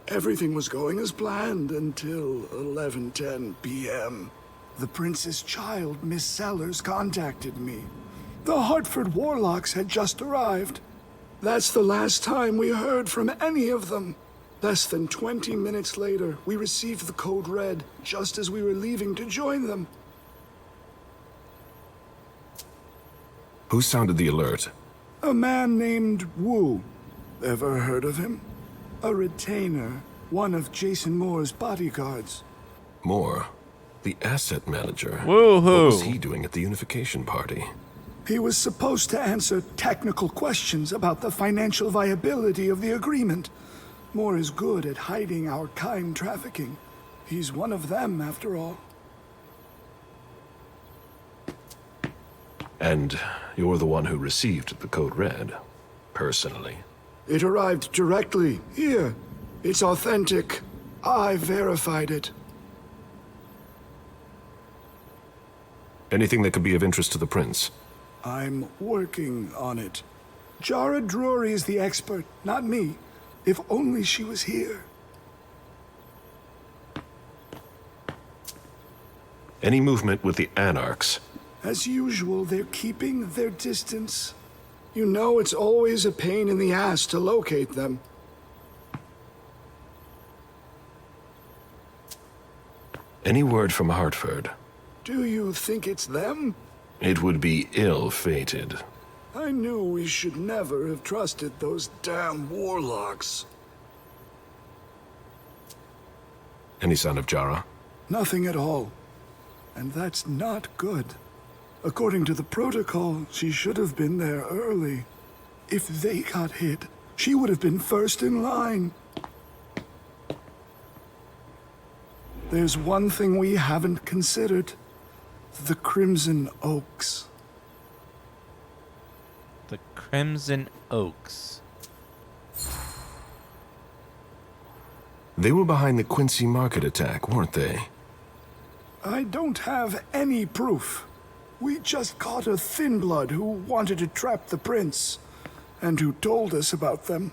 Everything was going as planned until 11:10 p.m. The prince's child, Miss Sellers, contacted me. The Hartford Warlocks had just arrived. That's the last time we heard from any of them. Less than 20 minutes later, we received the code red, just as we were leaving to join them. Who sounded the alert? A man named Wu. Ever heard of him? A retainer, one of Jason Moore's bodyguards. Moore? The asset manager? Woohoo! What was he doing at the unification party? He was supposed to answer technical questions about the financial viability of the agreement. Moore is good at hiding our kind trafficking. He's one of them, after all. And you're the one who received the code red, personally? It arrived directly, here. It's authentic. I verified it. Anything that could be of interest to the prince? I'm working on it. Jara Drury is the expert, not me. If only she was here. Any movement with the Anarchs? As usual, they're keeping their distance. You know it's always a pain in the ass to locate them. Any word from Hartford? Do you think it's them? It would be ill-fated. I knew we should never have trusted those damn warlocks. Any sign of Jara? Nothing at all. And that's not good. According to the protocol, she should have been there early. If they got hit, she would have been first in line. There's one thing we haven't considered. The Crimson Oaks. The Crimson Oaks. They were behind the Quincy Market attack, weren't they? I don't have any proof. We just caught a thin blood who wanted to trap the prince, and who told us about them.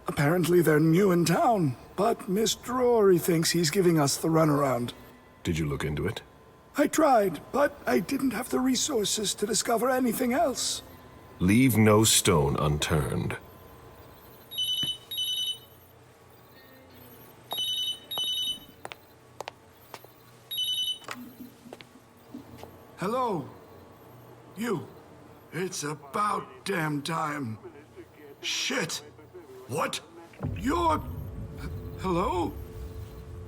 Apparently they're new in town, but Miss Drury thinks he's giving us the runaround. Did you look into it? I tried, but I didn't have the resources to discover anything else. Leave no stone unturned. Hello? You. It's about damn time. Shit. What? You're... Hello?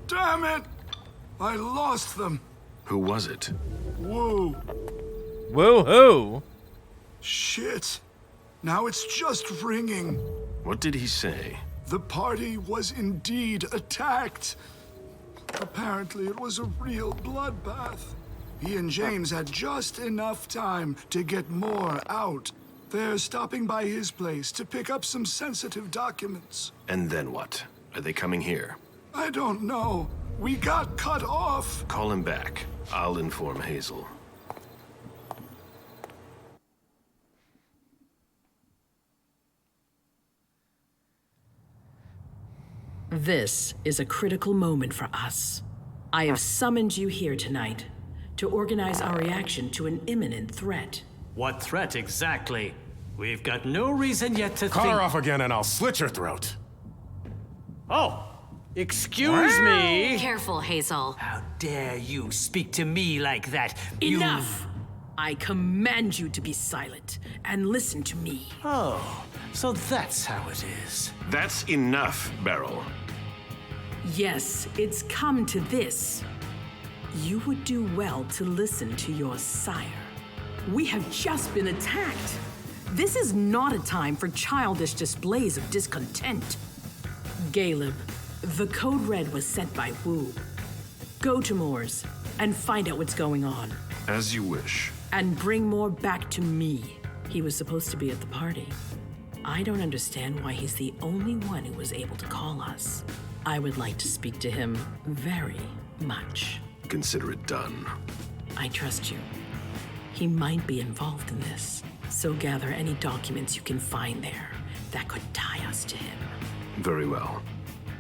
Damn it! I lost them. Who was it? Woo. Woo-hoo! Shit. Now it's just ringing. What did he say? The party was indeed attacked. Apparently it was a real bloodbath. He and James had just enough time to get more out. They're stopping by his place to pick up some sensitive documents. And then what? Are they coming here? I don't know. We got cut off. Call him back. I'll inform Hazel. This is a critical moment for us. I have summoned you here tonight to organize our reaction to an imminent threat. What threat exactly? We've got no reason yet to Cut think... her off again and I'll slit your throat. Oh, excuse me. Careful, Hazel. How dare you speak to me like that? Enough! I command you to be silent and listen to me. Oh, so that's how it is. That's enough, Beryl. Yes, it's come to this. You would do well to listen to your sire. We have just been attacked. This is not a time for childish displays of discontent. Caleb, the code red was sent by Wu. Go to Moore's and find out what's going on. As you wish. And bring Moore back to me. He was supposed to be at the party. I don't understand why he's the only one who was able to call us. I would like to speak to him very much. Consider it done. I trust you. He might be involved in this, so gather any documents you can find there that could tie us to him. Very well.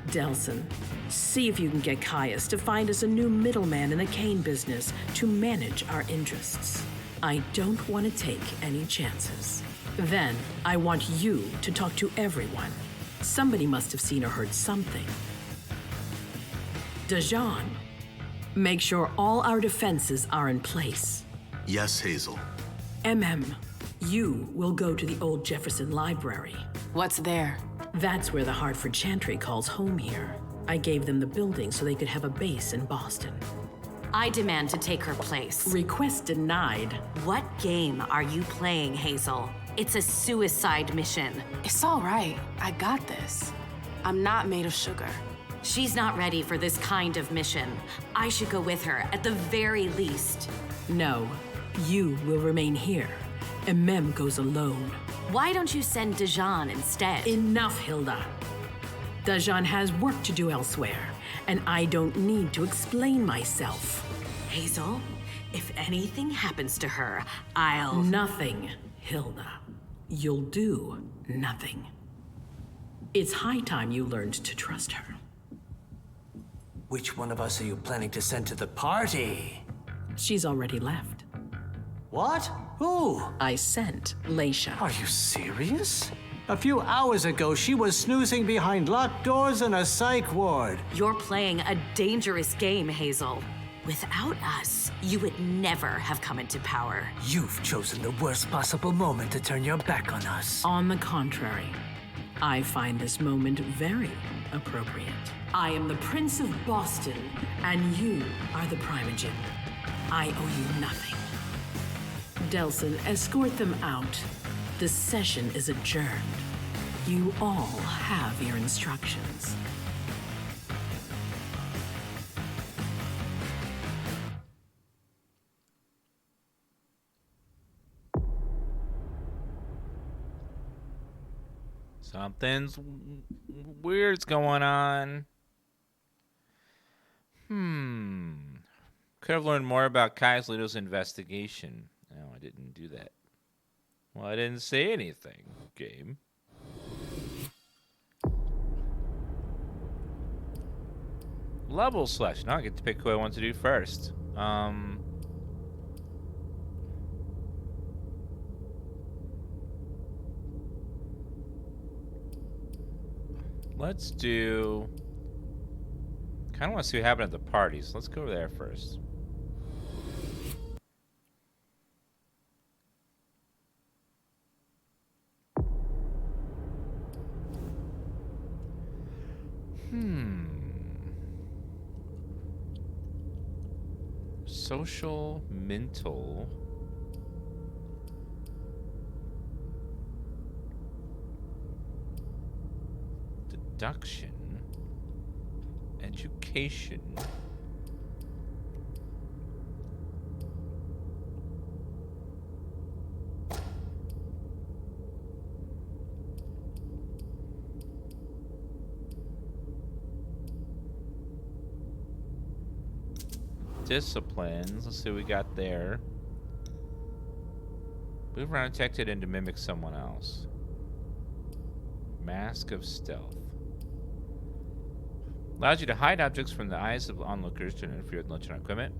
Delson, see if you can get Caius to find us a new middleman in the cane business to manage our interests. I don't want to take any chances. Then, I want you to talk to everyone. Somebody must have seen or heard something. Dajan, make sure all our defenses are in place. Yes, Hazel. You will go to the old Jefferson Library. What's there? That's where the Hartford Chantry calls home here. I gave them the building so they could have a base in Boston. I demand to take her place. Request denied. What game are you playing, Hazel? It's a suicide mission. It's all right. I got this. I'm not made of sugar. She's not ready for this kind of mission. I should go with her, at the very least. No, you will remain here. Mem goes alone. Why don't you send Dajan instead? Enough, Hilda. Dajan has work to do elsewhere, and I don't need to explain myself. Hazel, if anything happens to her, I'll... Nothing, Hilda. You'll do nothing. It's high time you learned to trust her. Which one of us are you planning to send to the party? She's already left. What? Who? I sent Leisha. Are you serious? A few hours ago, she was snoozing behind locked doors in a psych ward. You're playing a dangerous game, Hazel. Without us, you would never have come into power. You've chosen the worst possible moment to turn your back on us. On the contrary, I find this moment very appropriate. I am the Prince of Boston, and you are the Primogen. I owe you nothing. Delsin, escort them out. The session is adjourned. You all have your instructions. Something's weird's going on. Could have learned more about Caius Leto's investigation. No, I didn't do that. Well, I didn't say anything, game. Level selection. Now I get to pick who I want to do first. Let's do... kind of want to see what happened at the party, so let's go over there first. Social, mental... deduction, education, disciplines. Let's see what we got there. Move around detected and to mimic someone else. Mask of stealth. Allows you to hide objects from the eyes of onlookers to interfere with lunch and equipment.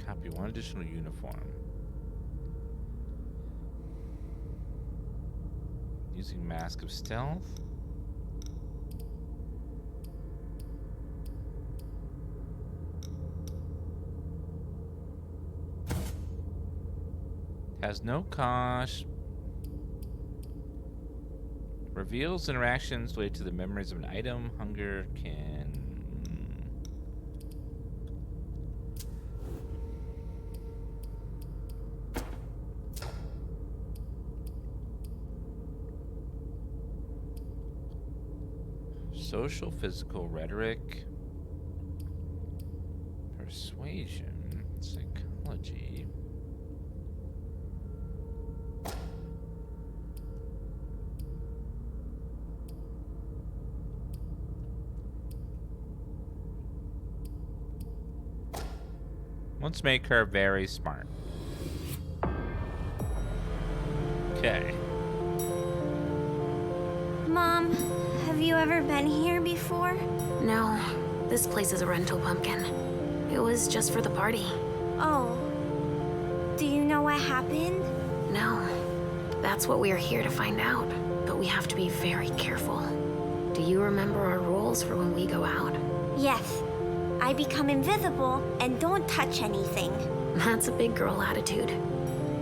Copy one additional uniform. Using Mask of Stealth. Has no cost. Reveals interactions related to the memories of an item. Hunger can... Social, physical, rhetoric. Persuasion. Psychology. Let's make her very smart. Okay. Mom, have you ever been here before? No, this place is a rental pumpkin. It was just for the party. Oh. Do you know what happened? No. That's what we are here to find out. But we have to be very careful. Do you remember our rules for when we go out? Yes. I become invisible and don't touch anything. That's a big girl attitude.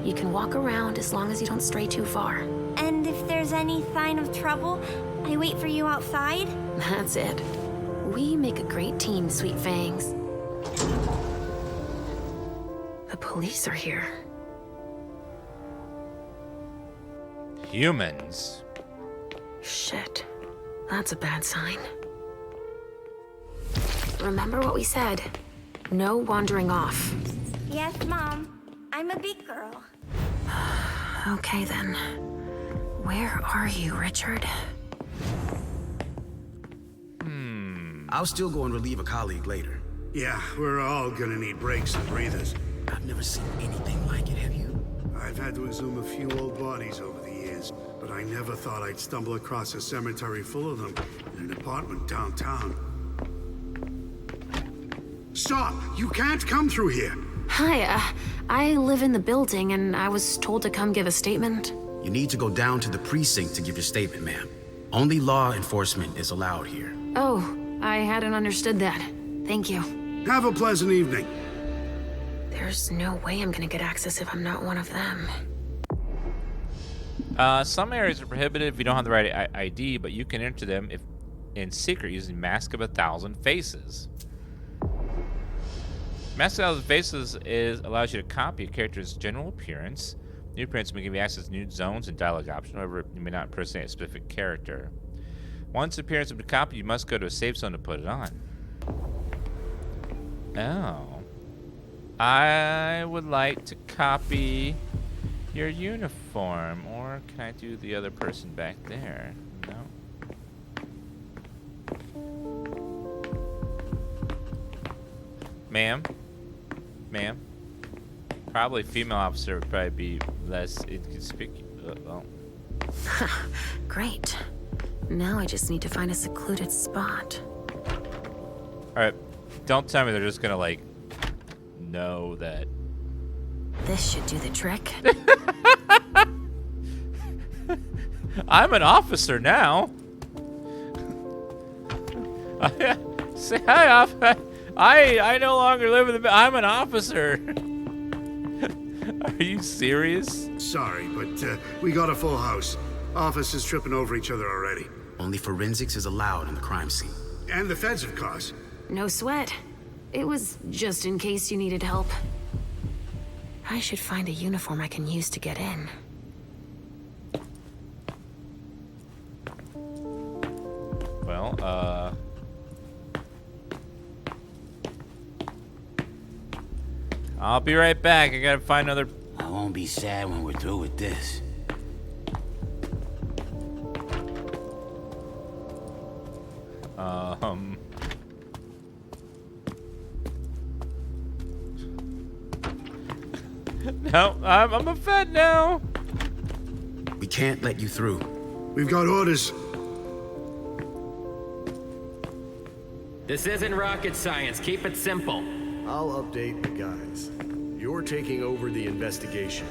You can walk around as long as you don't stray too far. And if there's any sign of trouble, I wait for you outside? That's it. We make a great team, Sweet Fangs. The police are here. Humans. Shit. That's a bad sign. Remember what we said. No wandering off. Yes, Mom. I'm a big girl. Okay, then. Where are you, Richard? I'll still go and relieve a colleague later. Yeah, we're all gonna need breaks and breathers. I've never seen anything like it, have you? I've had to exhume a few old bodies over the years, but I never thought I'd stumble across a cemetery full of them in an apartment downtown. Stop! You can't come through here! Hi, I live in the building and I was told to come give a statement. You need to go down to the precinct to give your statement, ma'am. Only law enforcement is allowed here. Oh, I hadn't understood that. Thank you. Have a pleasant evening. There's no way I'm gonna get access if I'm not one of them. Some areas are prohibited if you don't have the right ID, but you can enter them if in secret using Mask of 1,000 Faces. Mask of 1,000 Faces allows you to copy a character's general appearance. New appearance may give you access to new zones and dialogue options. However, you may not impersonate a specific character. Once appearance has been copied, you must go to a safe zone to put it on. Oh. I would like to copy your uniform, or can I do the other person back there? No. Ma'am? Ma'am? Probably female officer would probably be less inconspicuous. Well. Great. Now I just need to find a secluded spot. Alright. Don't tell me they're just gonna, like, know that. This should do the trick. I'm an officer now. Say hi, officer. I no longer live in the. I'm an officer. Are you serious? Sorry, but we got a full house. Officers tripping over each other already. Only forensics is allowed in the crime scene. And the feds, of course. No sweat. It was just in case you needed help. I should find a uniform I can use to get in. Well, I'll be right back. I gotta find another. I won't be sad when we're through with this. No, I'm a Fed now. We can't let you through. We've got orders. This isn't rocket science. Keep it simple. I'll update the guys. You're taking over the investigation,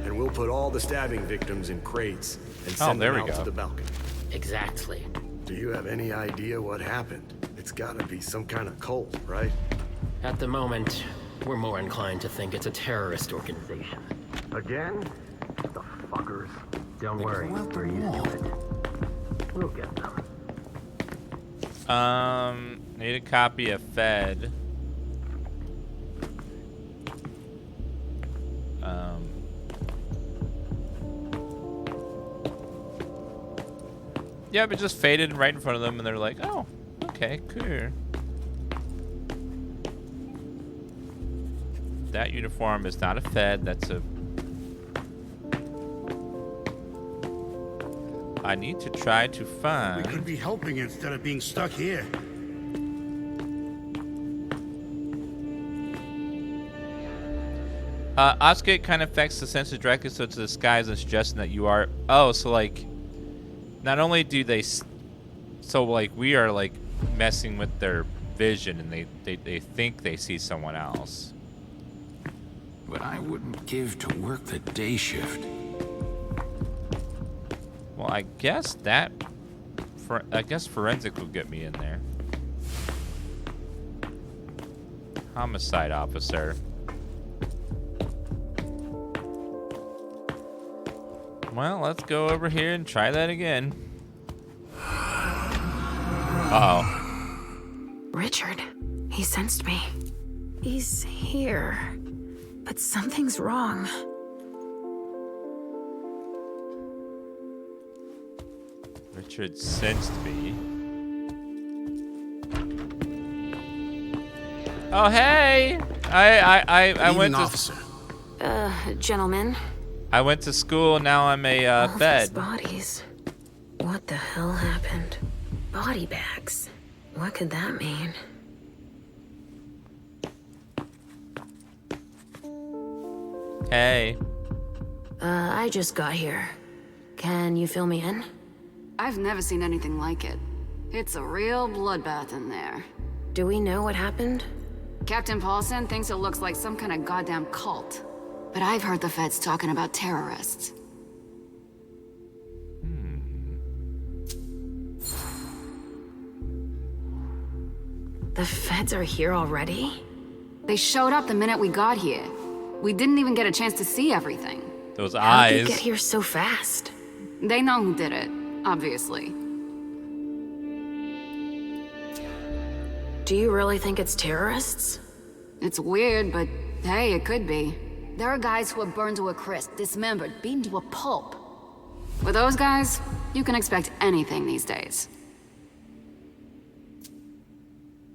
and we'll put all the stabbing victims in crates and send them out to the balcony. Exactly. Do you have any idea what happened? It's gotta be some kind of cult, right? At the moment, we're more inclined to think it's a terrorist organization. Again? The fuckers. Don't worry, we're used to it. We'll get them. Need a copy of Fed. Yeah, but just faded right in front of them, and they're like, "Oh, okay, cool." That uniform is not a Fed. That's a. I need to try to find. We could be helping instead of being stuck here. Oscate kind of affects the senses directly, so it's a disguise and suggesting that you are. Oh, so like, not only do they, so like we are like messing with their vision, and they think they see someone else. But I wouldn't give to work the day shift. Well, I guess that, I guess forensic will get me in there. Homicide officer. Well, let's go over here and try that again. Uh-oh. Richard, he sensed me. He's here, but something's wrong. Richard sensed me. Oh, hey! I went to... officer. Gentlemen. I went to school, now I'm a All Fed. these bodies. What the hell happened? Body bags. What could that mean? Hey. I just got here. Can you fill me in? I've never seen anything like it. It's a real bloodbath in there. Do we know what happened? Captain Paulson thinks it looks like some kind of goddamn cult. But I've heard the feds talking about terrorists. The feds are here already? They showed up the minute we got here. We didn't even get a chance to see everything. Those How'd eyes. they get here so fast? They know who did it, obviously. Do you really think it's terrorists? It's weird, but hey, it could be. There are guys who are burned to a crisp, dismembered, beaten to a pulp. With those guys, you can expect anything these days.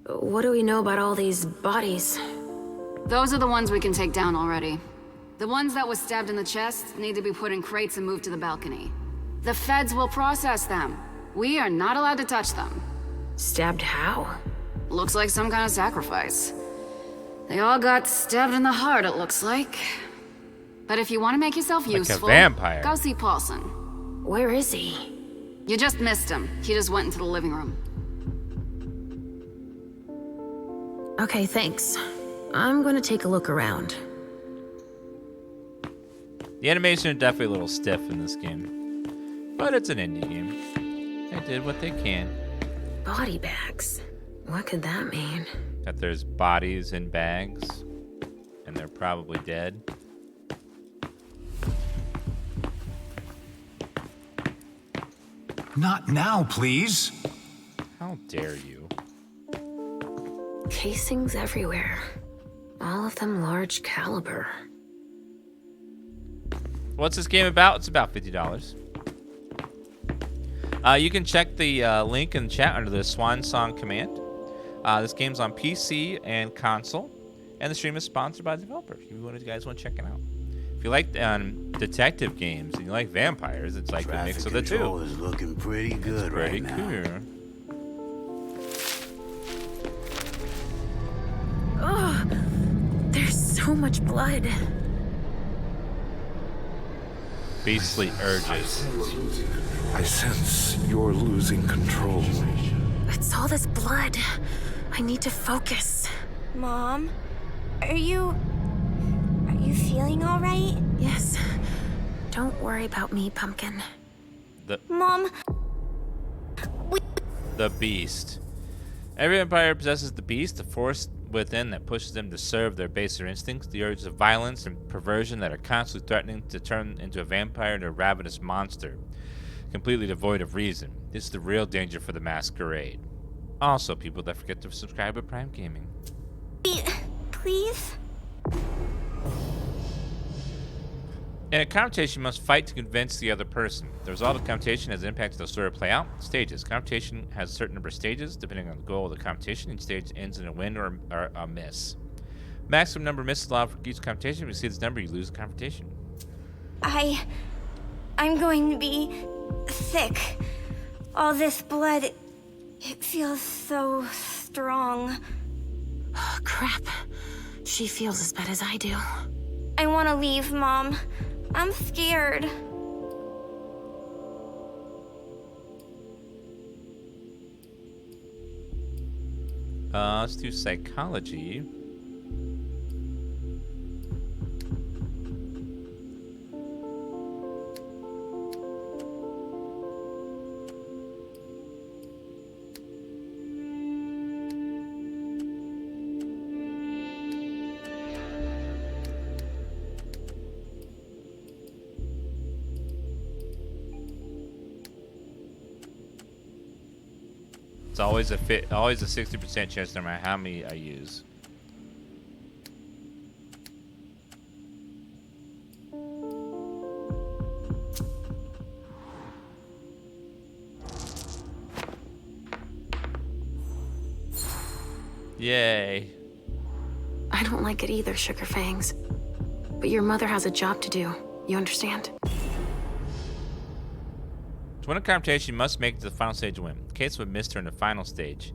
What do we know about all these bodies? Those are the ones we can take down already. The ones that were stabbed in the chest need to be put in crates and moved to the balcony. The feds will process them. We are not allowed to touch them. Stabbed how? Looks like some kind of sacrifice. They all got stabbed in the heart, it looks like. But if you want to make yourself useful, a vampire. go see Paulson. Where is he? You just missed him. He just went into the living room. Okay, thanks. I'm gonna take a look around. The animation is definitely a little stiff in this game, but it's an indie game. They did what they can. Body bags. What could that mean? That there's bodies in bags, and they're probably dead. Not now, please. How dare you? Casings everywhere. All of them large caliber. What's this game about? It's about $50. You can check the link in the chat under the Swansong command. This game's on PC and console, and the stream is sponsored by the developer. If you guys want to check it out. If you like detective games and you like vampires, it's like a mix of the two. Traffic control is looking pretty good right now. Cool. Oh, there's so much blood. Beastly urges. I sense you're losing control. It's all this blood. I need to focus. Mom, are you feeling all right? Yes. Don't worry about me, Pumpkin. Mom. The beast. Every vampire possesses the beast, the force within that pushes them to serve their baser instincts, the urges of violence and perversion that are constantly threatening to turn into a vampire into a ravenous monster, completely devoid of reason. This is the real danger for the Masquerade. Also, people that forget to subscribe to Prime Gaming. Please? In a confrontation, you must fight to convince the other person. The result of confrontation has an impact on the story play out. Stages. Confrontation has a certain number of stages. Depending on the goal of the confrontation, each stage ends in a win or a miss. Maximum number of misses allowed for each confrontation. If you see this number, you lose the confrontation. I'm going to be sick. All this blood, it feels so strong. Oh, crap. She feels as bad as I do. I want to leave, Mom. I'm scared. Let's do psychology. It's always a 60% chance no matter how many I use. Yay. I don't like it either, Sugar Fangs. But your mother has a job to do. You understand? To win a confrontation, you must make it to the final stage to win. In case of a miss during the final stage,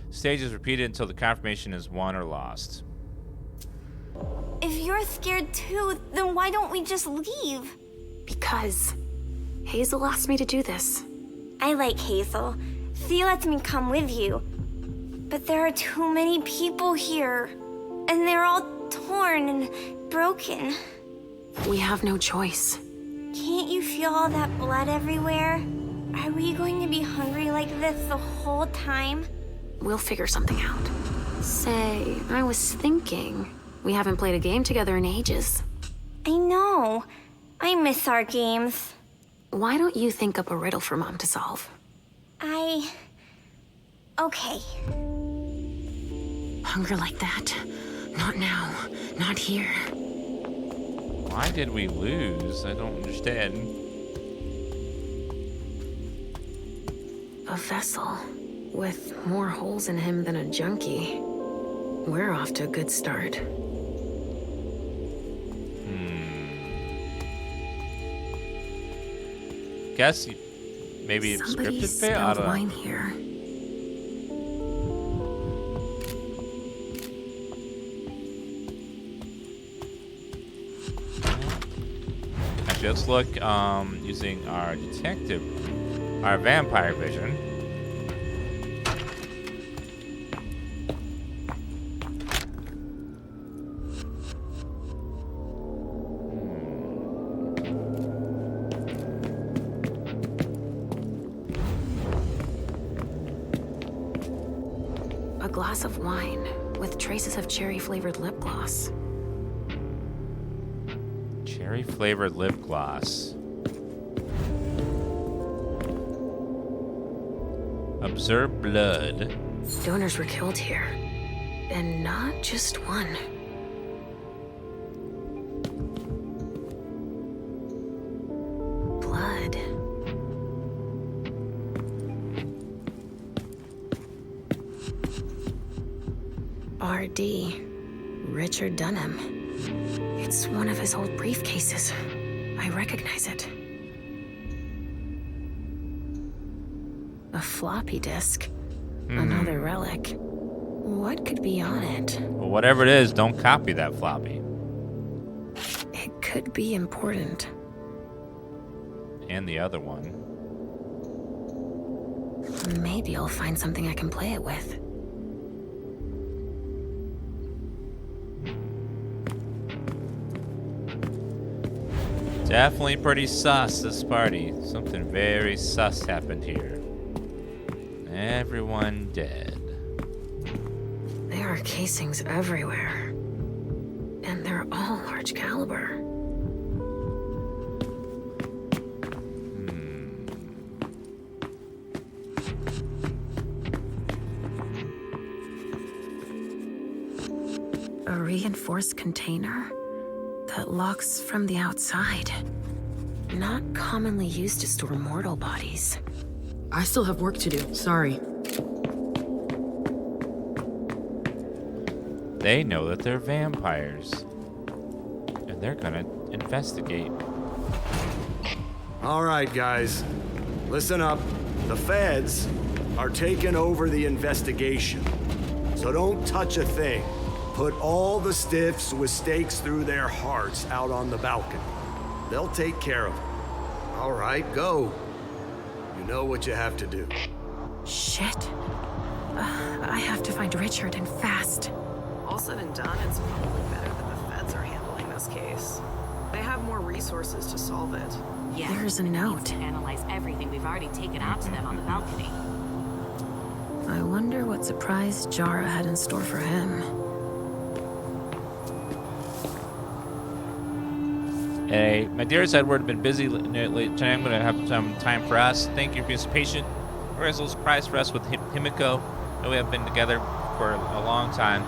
the stage is repeated until the confirmation is won or lost. If you're scared too, then why don't we just leave? Because Hazel asked me to do this. I like Hazel. She lets me come with you. But there are too many people here. And they're all torn and broken. We have no choice. Can't you feel all that blood everywhere? Are we going to be hungry like this the whole time? We'll figure something out. Say, I was thinking, we haven't played a game together in ages. I know. I miss our games. Why don't you think up a riddle for Mom to solve? Okay. Hunger like that? Not now. Not here. Why did we lose? I don't understand. A vessel with more holes in him than a junkie. We're off to a good start. Guess maybe it's Somebody scripted fail. I spilled don't know. wine here. Actually, let's look using our our vampire vision. A glass of wine with traces of cherry-flavored lip gloss. Cherry-flavored lip gloss. Observe blood. Donors were killed here. And not just one. Blood. R.D. Richard Dunham. It's one of his old briefcases. I recognize it. A floppy disk. Another relic. What could be on it? Well, whatever it is, don't copy that floppy. It could be important. And the other one. Maybe I'll find something I can play it with. Definitely pretty sus, this party. Something very sus happened here. Everyone dead. There are casings everywhere. And they're all large caliber. A reinforced container that locks from the outside. Not commonly used to store mortal bodies. I still have work to do. Sorry. They know that they're vampires. And they're gonna investigate. All right, guys. Listen up. The feds are taking over the investigation. So don't touch a thing. Put all the stiffs with stakes through their hearts out on the balcony. They'll take care of it. All right, go. You know what you have to do. Shit. I have to find Richard and fast. All said and done, it's probably better that the feds are handling this case. They have more resources to solve it. Yeah. There's a note. To analyze everything we've already taken out to them on the balcony. I wonder what surprise Jara had in store for him. Hey, my dearest Edward, been busy late tonight. I'm going to have some time for us. Thank you for being so patient. There's a little surprise for us with Himiko. I know we haven't been together for a long time.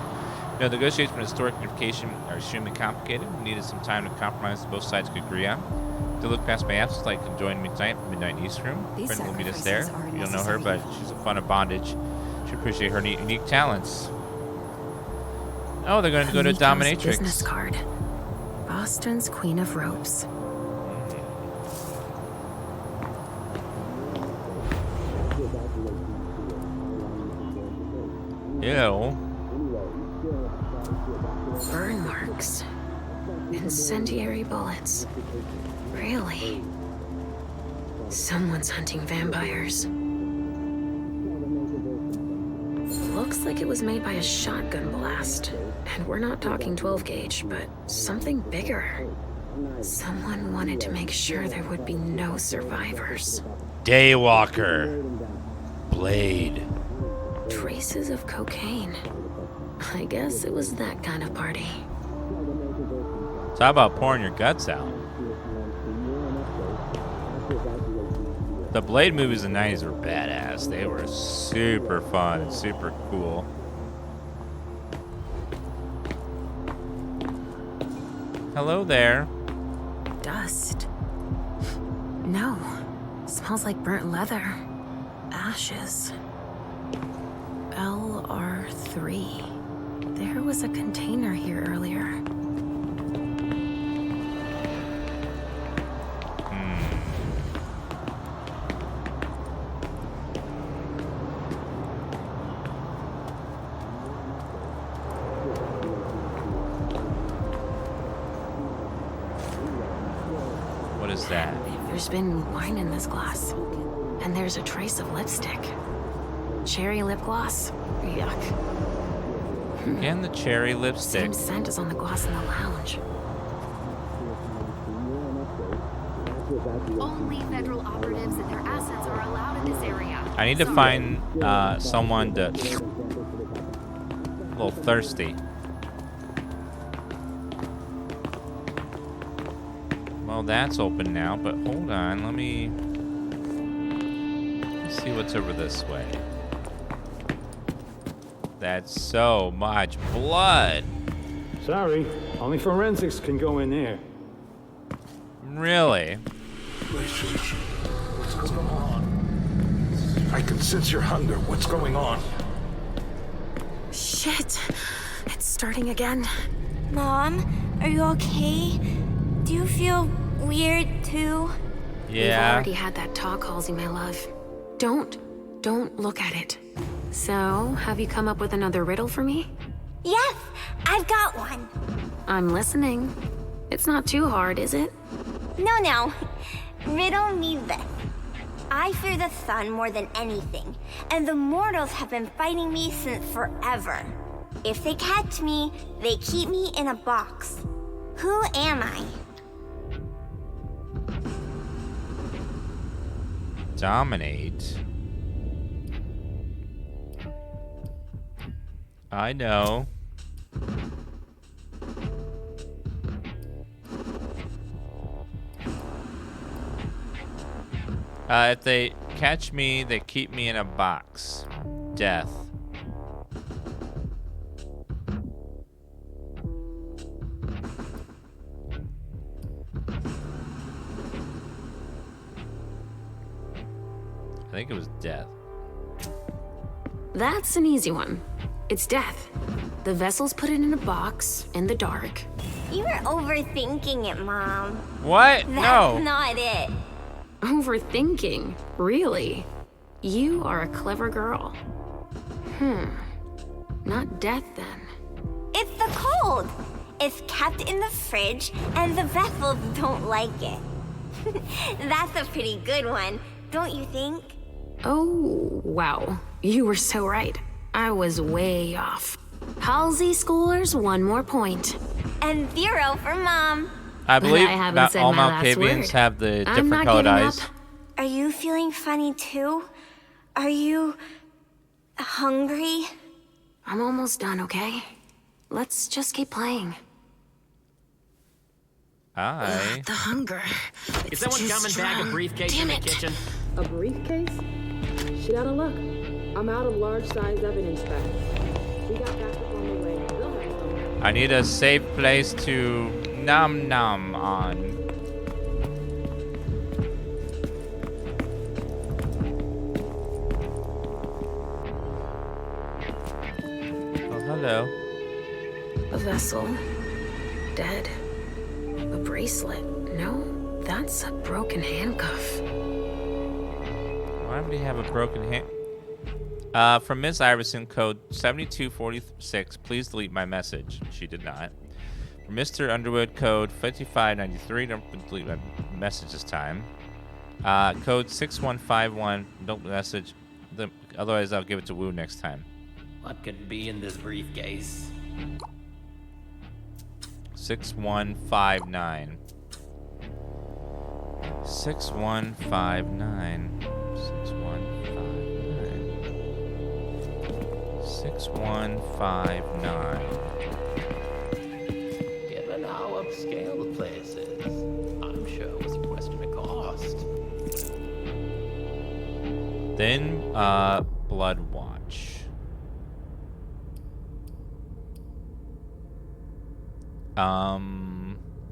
You know, the negotiations for historic unification are extremely complicated. We needed some time to compromise that both sides could agree on. To look past my absence, like to join me tonight at Midnight East Room. Friend will meet us there. You don't know her, but she's a fun of bondage. Should appreciate her unique talents. Oh, they're going to go to Dominatrix. Business card. Boston's Queen of Ropes. Ew. Burn marks. Incendiary bullets. Really? Someone's hunting vampires. Looks like it was made by a shotgun blast. And we're not talking 12 gauge, but something bigger. Someone wanted to make sure there would be no survivors. Daywalker. Blade. Traces of cocaine. I guess it was that kind of party. So how about pouring your guts out? The Blade movies in the 90s were badass. They were super fun and super cool. Hello there. Dust. No. Smells like burnt leather. Ashes. LR3. There was a container here earlier. What is that? There's been wine in this glass. And there's a trace of lipstick. Cherry lip gloss. Yuck. And the cherry lipstick. Same scent as on the gloss in the lounge. Only federal operatives and their assets are allowed in this area. I need to find someone to... A little thirsty. Well, that's open now, but hold on. Let me see what's over this way. That's so much blood. Sorry, only forensics can go in there. Really? What's going on? I can sense your hunger. What's going on? Shit. It's starting again. Mom, are you okay? Do you feel weird too? We've already had that talk, Halsey, my love. Don't look at it. So, have you come up with another riddle for me? Yes, I've got one. I'm listening. It's not too hard, is it? No. Riddle me this. I fear the sun more than anything, and the mortals have been fighting me since forever. If they catch me, they keep me in a box. Who am I? Dominate. I know. If they catch me, they keep me in a box. Death. I think it was death. That's an easy one. It's death. The vessel's put it in a box in the dark. You're overthinking it, Mom. What? That's not it. Overthinking? Really? You are a clever girl. Not death, then. It's the cold. It's kept in the fridge, and the vessels don't like it. That's a pretty good one, don't you think? Oh, wow. You were so right. I was way off. Halsey scores 1 more point. And 0 for Mom. I believe haven't said all my last Malkavians word. have the I'm different not colored giving eyes. up. Are you feeling funny too? Are you hungry? I'm almost done, okay? Let's just keep playing. Aye. The hunger. Is someone come and bag a briefcase in the kitchen? A briefcase? Shit out of luck. I'm out of large-sized evidence bags. We got backup on the way. They'll have some. I need a safe place to nom on. Oh, hello. A vessel. Dead. A bracelet. No, that's a broken handcuff. Why would he have a broken hand? From Ms. Iverson, code 7246. Please delete my message. She did not. Mr. Underwood, code 5593. Don't delete my message this time. Code 6151. Don't message. Otherwise, I'll give it to Wu next time. What could be in this briefcase? 6159. 6159. 6159. Given how upscale the place is, I'm sure it was a question of cost. Then, Blood Watch.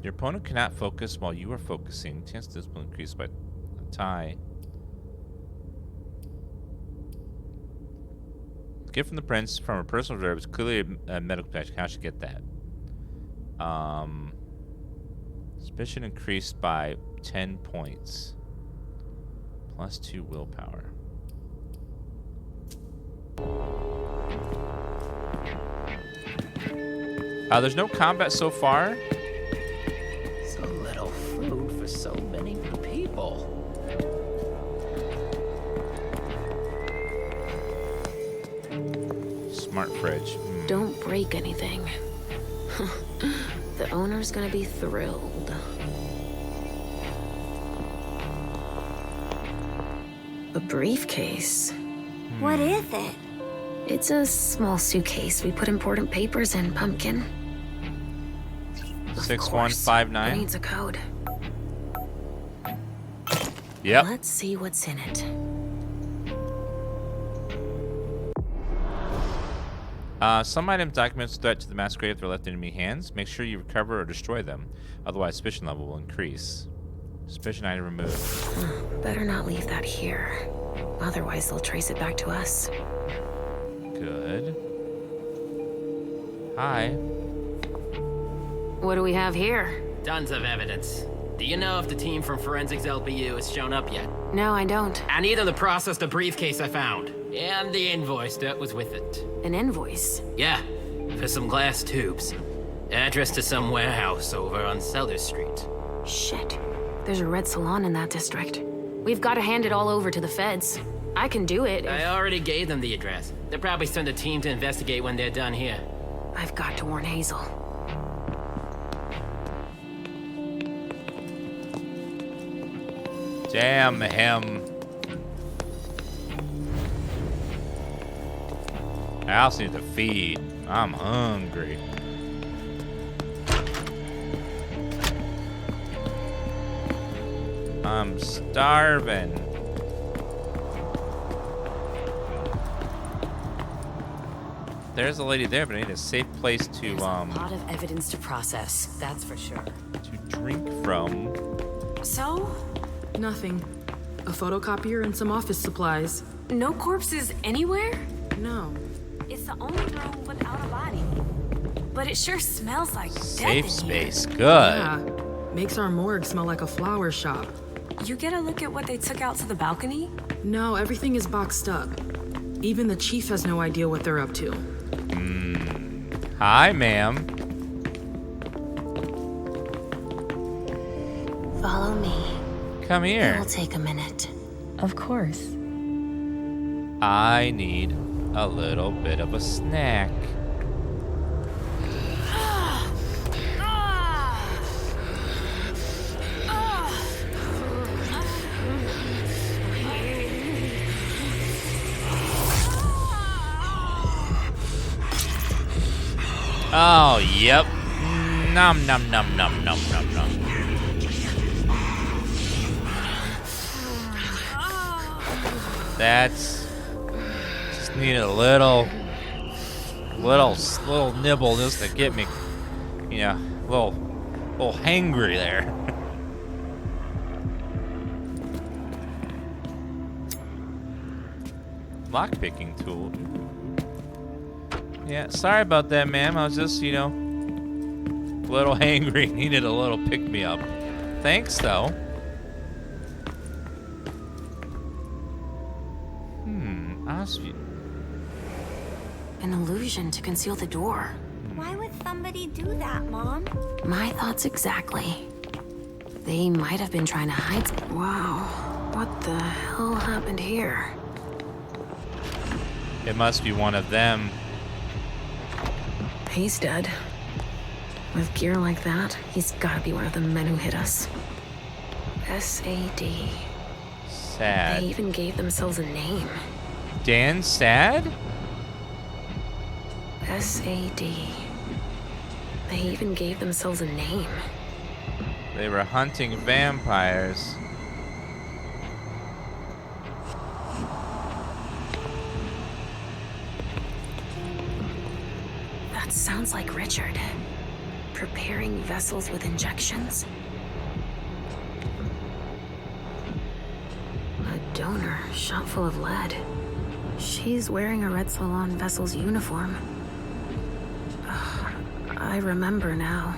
Your opponent cannot focus while you are focusing. Chance to discipline increased by a tie. Gift from the prince from a personal reserve is clearly a medical protection. How should get that? Suspicion increased by 10 points. +2 willpower. There's no combat so far. So little food for so many people. Smart fridge. Don't break anything. The owner's gonna be thrilled. A briefcase. What is it? It's a small suitcase. We put important papers in, Pumpkin. 6159. It needs a code. Yep. Let's see what's in it. Some items documents threat to the Masquerade if they're left in enemy hands. Make sure you recover or destroy them. Otherwise, suspicion level will increase. Suspicion item removed. Better not leave that here. Otherwise, they'll trace it back to us. Good. Hi. What do we have here? Tons of evidence. Do you know if the team from Forensics LPU has shown up yet? No, I don't. I need them to process the briefcase I found. And the invoice that was with it. An invoice? Yeah, for some glass tubes. Address to some warehouse over on Sellers Street. Shit. There's a red salon in that district. We've got to hand it all over to the feds. I can do it. I already gave them the address. They'll probably send a team to investigate when they're done here. I've got to warn Hazel. Damn him. I also need to feed. I'm hungry. I'm starving. There's a lady there, but I need a safe place to There's a lot of evidence to process, that's for sure. to drink from. So? Nothing. A photocopier and some office supplies. No corpses anywhere? No. It's the only room without a body. But it sure smells like Safe death in here. space. Good. Yeah. Makes our morgue smell like a flower shop. You get a look at what they took out to the balcony? No, everything is boxed up. Even the chief has no idea what they're up to. Hi, ma'am. Follow me. Come here. It'll take a minute. Of course. I need a little bit of a snack. Oh, yep. Nom nom nom nom nom nom nom. That's just need a little nibble just to get me, you know, a little hangry there. Lockpicking tool. Yeah, sorry about that, ma'am. I was just, you know, a little hangry. Needed a little pick-me-up. Thanks, though. An illusion to conceal the door. Why would somebody do that, Mom? My thoughts exactly. They might have been trying to hide. Wow, what the hell happened here? It must be one of them. He's dead. With gear like that, he's gotta be one of the men who hit us. S.A.D. Sad. They even gave themselves a name. Dan Sad? S.A.D. They even gave themselves a name. They were hunting vampires. That sounds like Richard. Preparing vessels with injections. A donor shot full of lead. She's wearing a Red Salon vessel's uniform. Ugh, I remember now.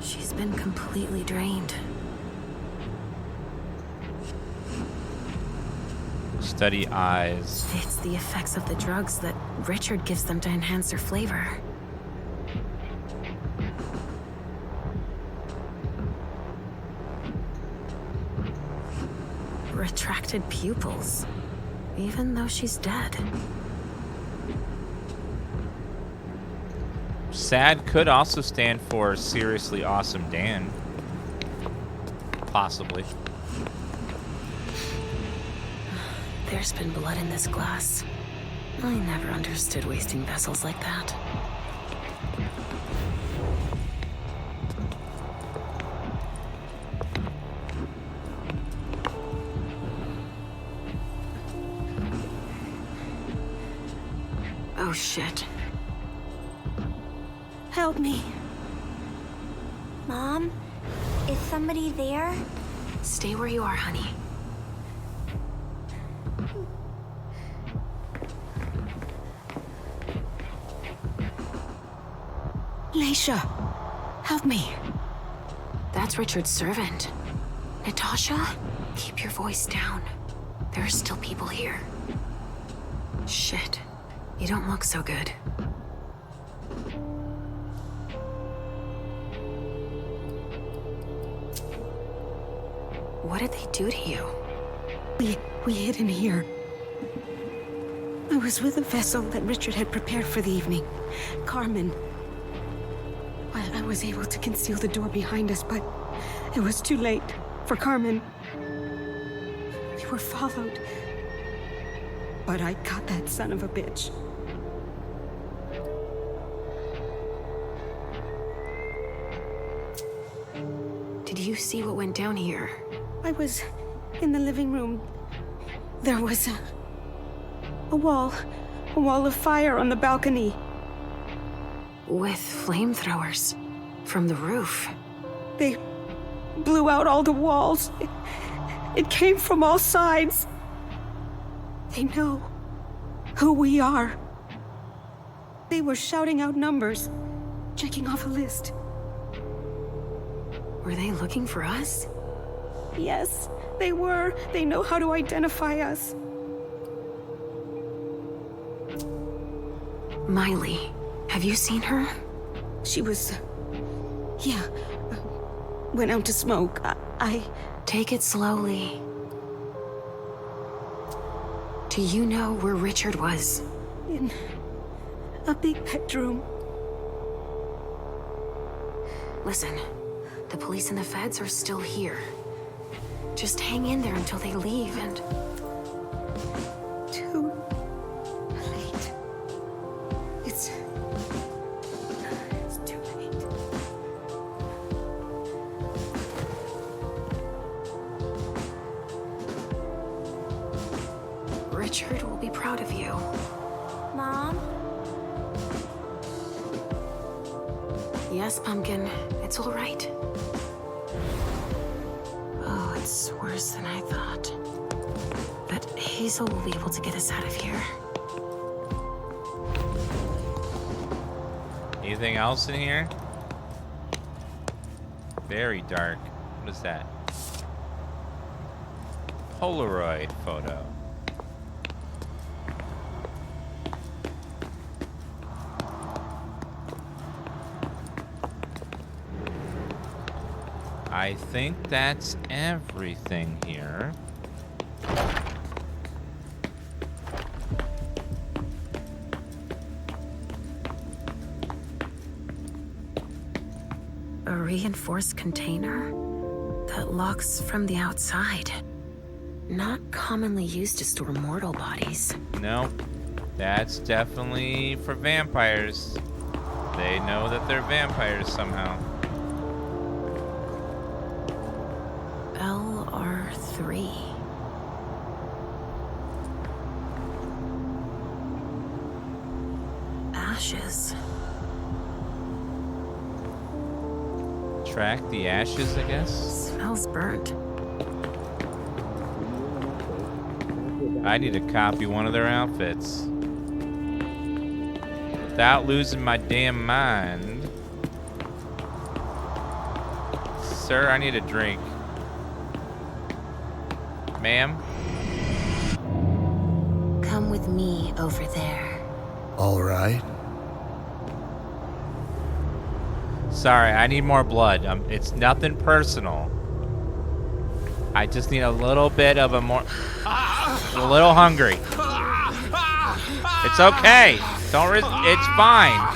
She's been completely drained. Study eyes. It's the effects of the drugs that Richard gives them to enhance their flavor. Retracted pupils, even though she's dead. SAD could also stand for Seriously Awesome Dan. Possibly. There's been blood in this glass. I never understood wasting vessels like that. Oh shit. Help me. Mom? Is somebody there? Stay where you are, honey. Leisha, help me. That's Richard's servant. Natasha, keep your voice down. There are still people here. Shit. You don't look so good. What did they do to you? We hid in here. I was with a vessel that Richard had prepared for the evening. Carmen. I was able to conceal the door behind us, but it was too late for Carmen. We were followed. But I got that son of a bitch. Did you see what went down here? I was in the living room. There was a wall of fire on the balcony. With flamethrowers from the roof. They blew out all the walls. It came from all sides. They know who we are. They were shouting out numbers, checking off a list. Were they looking for us? Yes, they were. They know how to identify us. Miley, have you seen her? She was... yeah, went out to smoke. I... Take it slowly. Do you know where Richard was? In a big bedroom. Listen, the police and the feds are still here. Just hang in there until they leave and... Too late. It's too late. Richard will be proud of you. Mom? Yes, Pumpkin. It's all right. Oh, it's worse than I thought. But Hazel will be able to get us out of here. Anything else in here? Very dark. What is that? Polaroid photo. I think that's everything here. A reinforced container that locks from the outside. Not commonly used to store mortal bodies. No, that's definitely for vampires. They know that they're vampires somehow. LR3. Ashes. Track the ashes, I guess? Smells burnt. I need to copy one of their outfits. Without losing my damn mind. Sir, I need a drink. Ma'am? Come with me over there. All right. Sorry, I need more blood. It's nothing personal. I just need a little bit of a more... a little hungry. It's okay. Don't it's fine.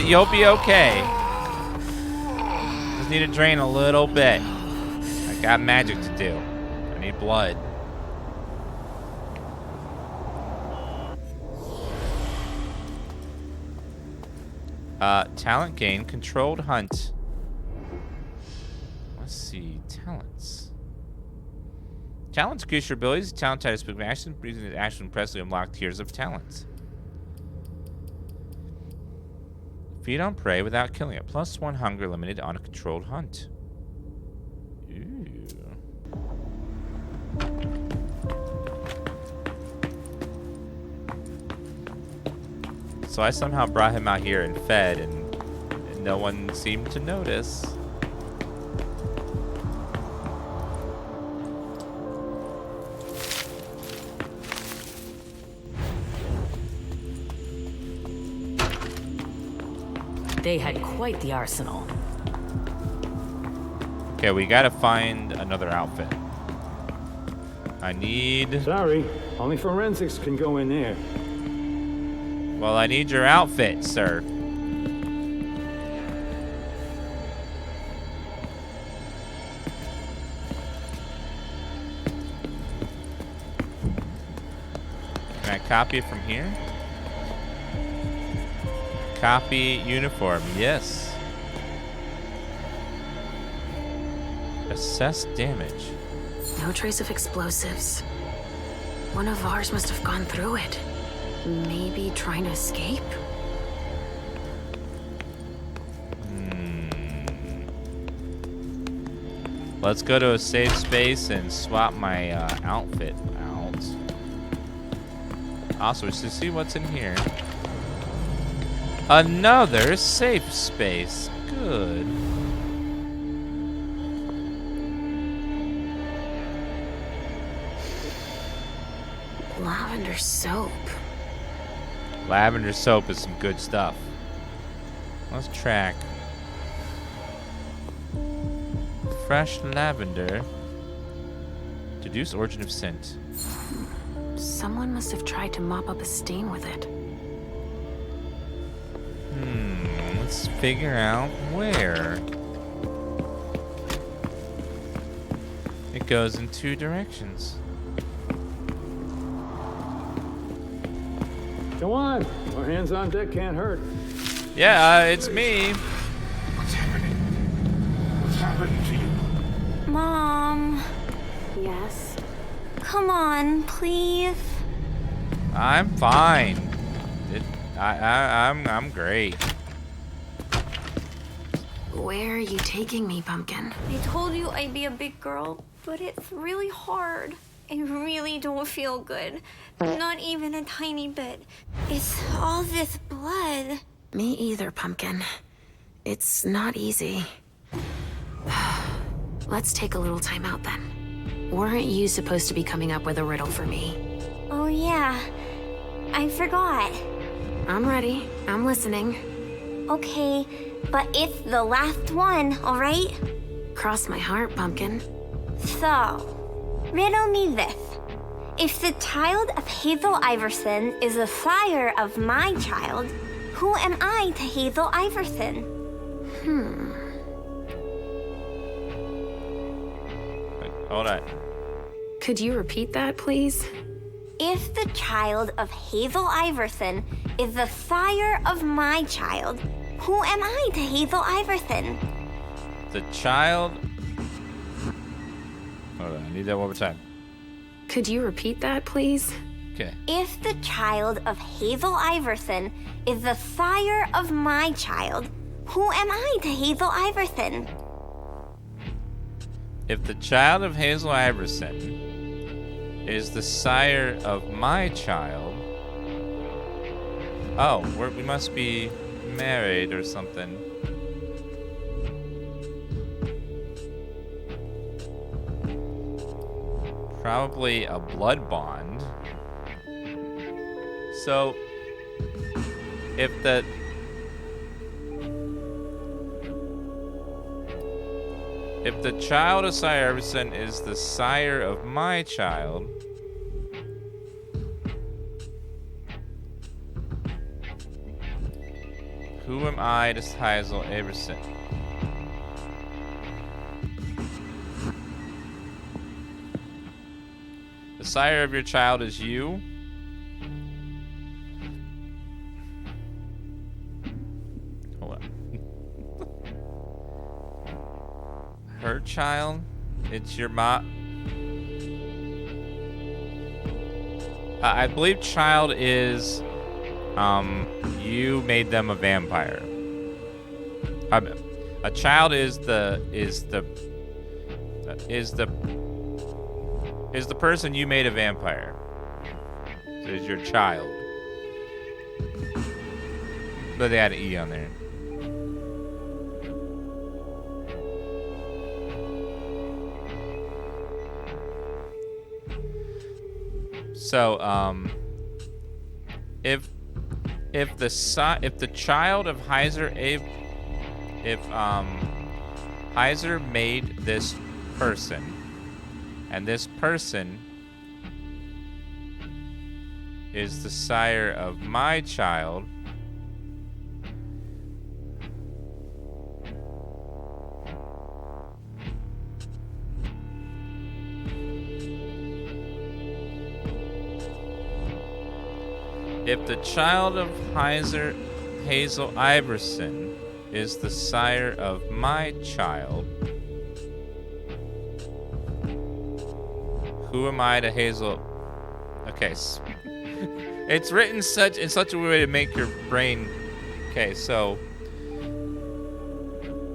You'll be okay. Just need to drain a little bit. I got magic to do. I need blood. Talent gain, controlled hunt. Let's see, talents. Talents increase your abilities. Talent type speak action. Using the action pressly unlock tiers of talents. Feed on prey without killing it. +1 hunger limited on a controlled hunt. Ooh. So I somehow brought him out here and fed, and no one seemed to notice. They had quite the arsenal. Okay, we gotta find another outfit. I need... Sorry, only forensics can go in there. Well, I need your outfit, sir. Can I copy it from here? Copy uniform, yes. Assess damage. No trace of explosives. One of ours must have gone through it. Maybe trying to escape? Let's go to a safe space and swap my outfit out. Also, just to see what's in here. Another safe space. Good. Lavender soap. Lavender soap is some good stuff. Let's track. Fresh lavender. Deduce origin of scent. Someone must have tried to mop up a stain with it. Let's figure out where. It goes in 2 directions. Go on. More hands on deck can't hurt. Yeah, it's me. What's happening? What's happening to you? Mom. Yes? Come on, please. I'm fine. I'm great. Where are you taking me, Pumpkin? I told you I'd be a big girl, but it's really hard. I really don't feel good. Not even a tiny bit. It's all this blood. Me either, Pumpkin. It's not easy. Let's take a little time out then. weren't you supposed to be coming up with a riddle for me? Oh yeah, I forgot. I'm ready. I'm listening. Okay, but it's the last one, alright? Cross my heart, Pumpkin. So, riddle me this. If the child of Hazel Iverson is the sire of my child, who am I to Hazel Iverson? Hold on. Could you repeat that, please? If the child of Hazel Iverson is the sire of my child, who am I to Hazel Iverson? The child... Hold on, I need that one more time. Could you repeat that, please? Okay. If the child of Hazel Iverson is the sire of my child, who am I to Hazel Iverson? If the child of Hazel Iverson is the sire of my child... Oh, we must be married or something. Probably a blood bond. So, if the... If the child of Sire Iverson is the sire of my child... Who am I to Hazel Iverson? The sire of your child is you? Hold on. Her child? It's your mom? I believe child is... you made them a vampire. A child is the person you made a vampire. So is your child. But they had an E on there. So if the child of Heiser if Heiser made this person, and this person is the sire of my child, if the child of Hazel Iverson is the sire of my child, who am I to Hazel? Okay, it's written in such a way to make your brain. Okay, so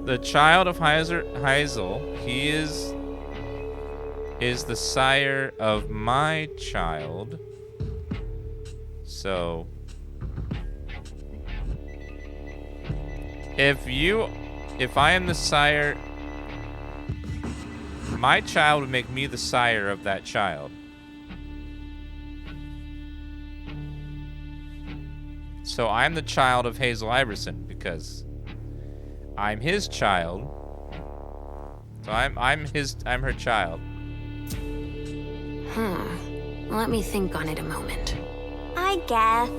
the child of Hazel, he is the sire of my child. So if I am the sire, my child would make me the sire of that child. So I'm the child of Hazel Iverson because I'm his child. So I'm her child. Let me think on it a moment. I guess.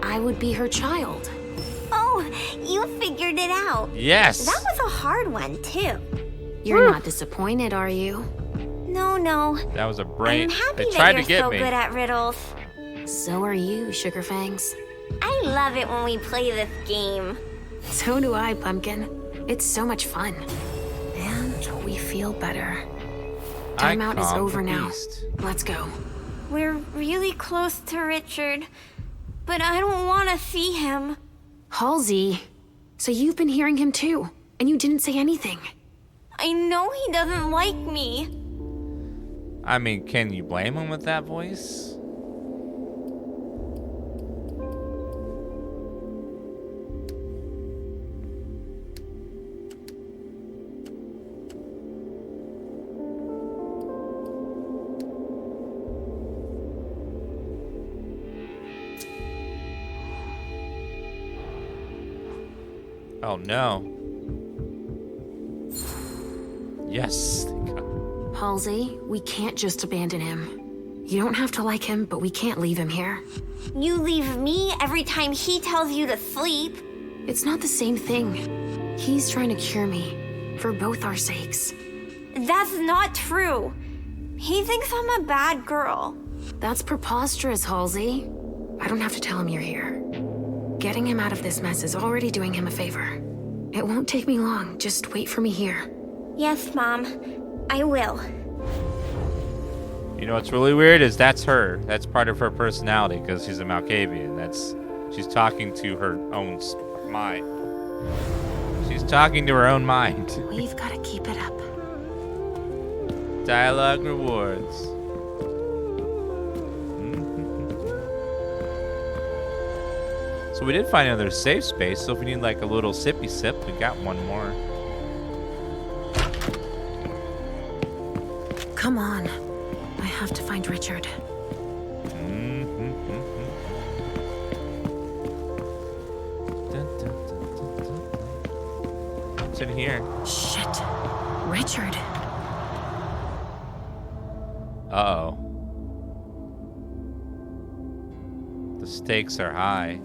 I would be her child. Oh, you figured it out. Yes. That was a hard one, too. You're not disappointed, are you? No. That was a brain. I'm happy They tried that to get you're so me. good at riddles. So are you, Sugarfangs. I love it when we play this game. So do I, Pumpkin. It's so much fun. And we feel better. Timeout is over now. Let's go. We're really close to Richard, but I don't want to see him. Halsey, so you've been hearing him too, and you didn't say anything. I know he doesn't like me. I mean, can you blame him with that voice? Oh no. Yes. Halsey, we can't just abandon him. You don't have to like him, but we can't leave him here. You leave me every time he tells you to sleep. It's not the same thing. He's trying to cure me, for both our sakes. That's not true. He thinks I'm a bad girl. That's preposterous, Halsey. I don't have to tell him you're here. Getting him out of this mess is already doing him a favor. It won't take me long. Just wait for me here. Yes, Mom. I will. You know what's really weird is that's her. That's part of her personality because she's a Malkavian. She's talking to her own mind. She's talking to her own mind. We've got to keep it up. Dialogue rewards. So we did find another safe space, so if we need like a little sippy sip, we got one more. Come on. I have to find Richard. What's in here? Shit. Richard. Uh-oh. The stakes are high.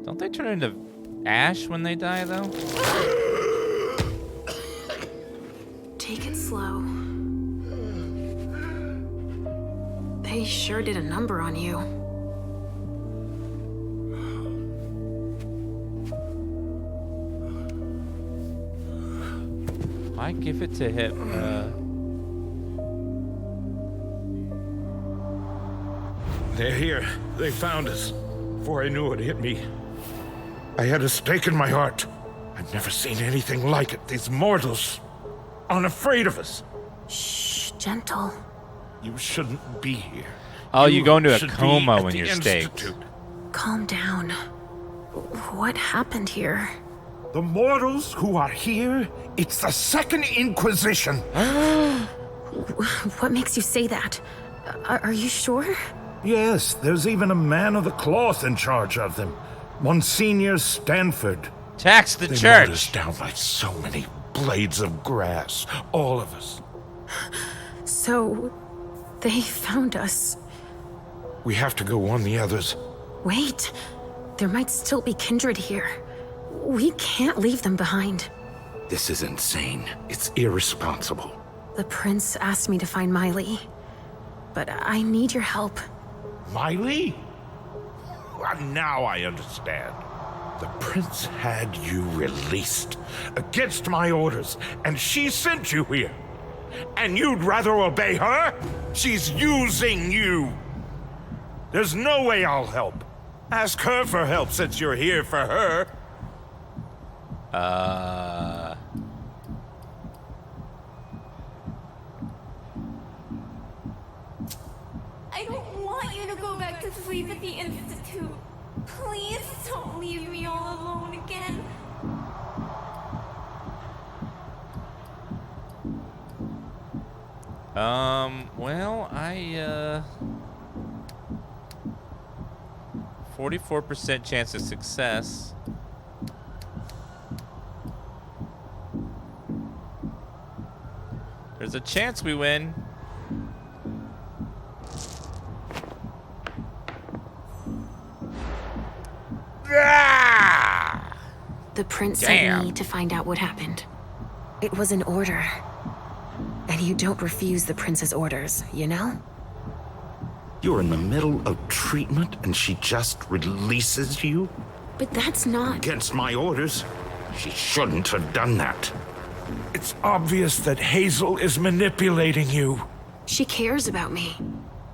Don't they turn into ash when they die, though? Take it slow. They sure did a number on you. Why give it to him? They're here. They found us. Before I knew it hit me. I had a stake in my heart. I've never seen anything like it. These mortals aren't afraid of us. Shh, gentle. You shouldn't be here. Oh, you go into a should coma be at when the you're staked. Institute. Calm down. What happened here? The mortals who are here, it's the Second Inquisition. What makes you say that? Are you sure? Yes, there's even a man of the cloth in charge of them. Monsignor Stanford. Tax the They church. mowed us down like so many blades of grass. All of us. So, they found us. We have to go warn the others. Wait. There might still be kindred here. We can't leave them behind. This is insane. It's irresponsible. The prince asked me to find Miley. But I need your help. Miley? Well, now I understand. The prince had you released against my orders, and she sent you here. And you'd rather obey her? She's using you. There's no way I'll help. Ask her for help since you're here for her. I don't want you to go back to sleep at the Institute. Please don't leave me all alone again. Well, 44% chance of success. There's a chance we win. The prince Damn. sent me to find out what happened. It was an order. And you don't refuse the prince's orders, you know? You're in the middle of treatment and she just releases you? But that's not... Against my orders? She shouldn't have done that. It's obvious that Hazel is manipulating you. She cares about me.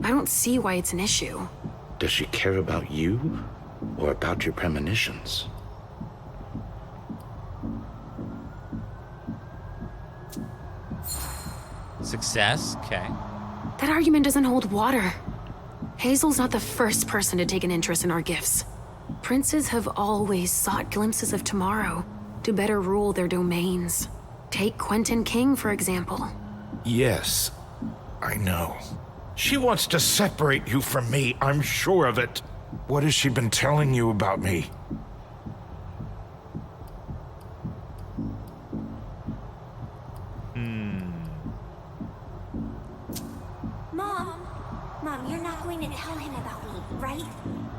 I don't see why it's an issue. Does she care about you or about your premonitions? Success? Okay. That argument doesn't hold water. Hazel's not the first person to take an interest in our gifts. Princes have always sought glimpses of tomorrow to better rule their domains. Take Quentin King, for example. Yes, I know. She wants to separate you from me, I'm sure of it. What has she been telling you about me? Mom, you're not going to tell him about me, right?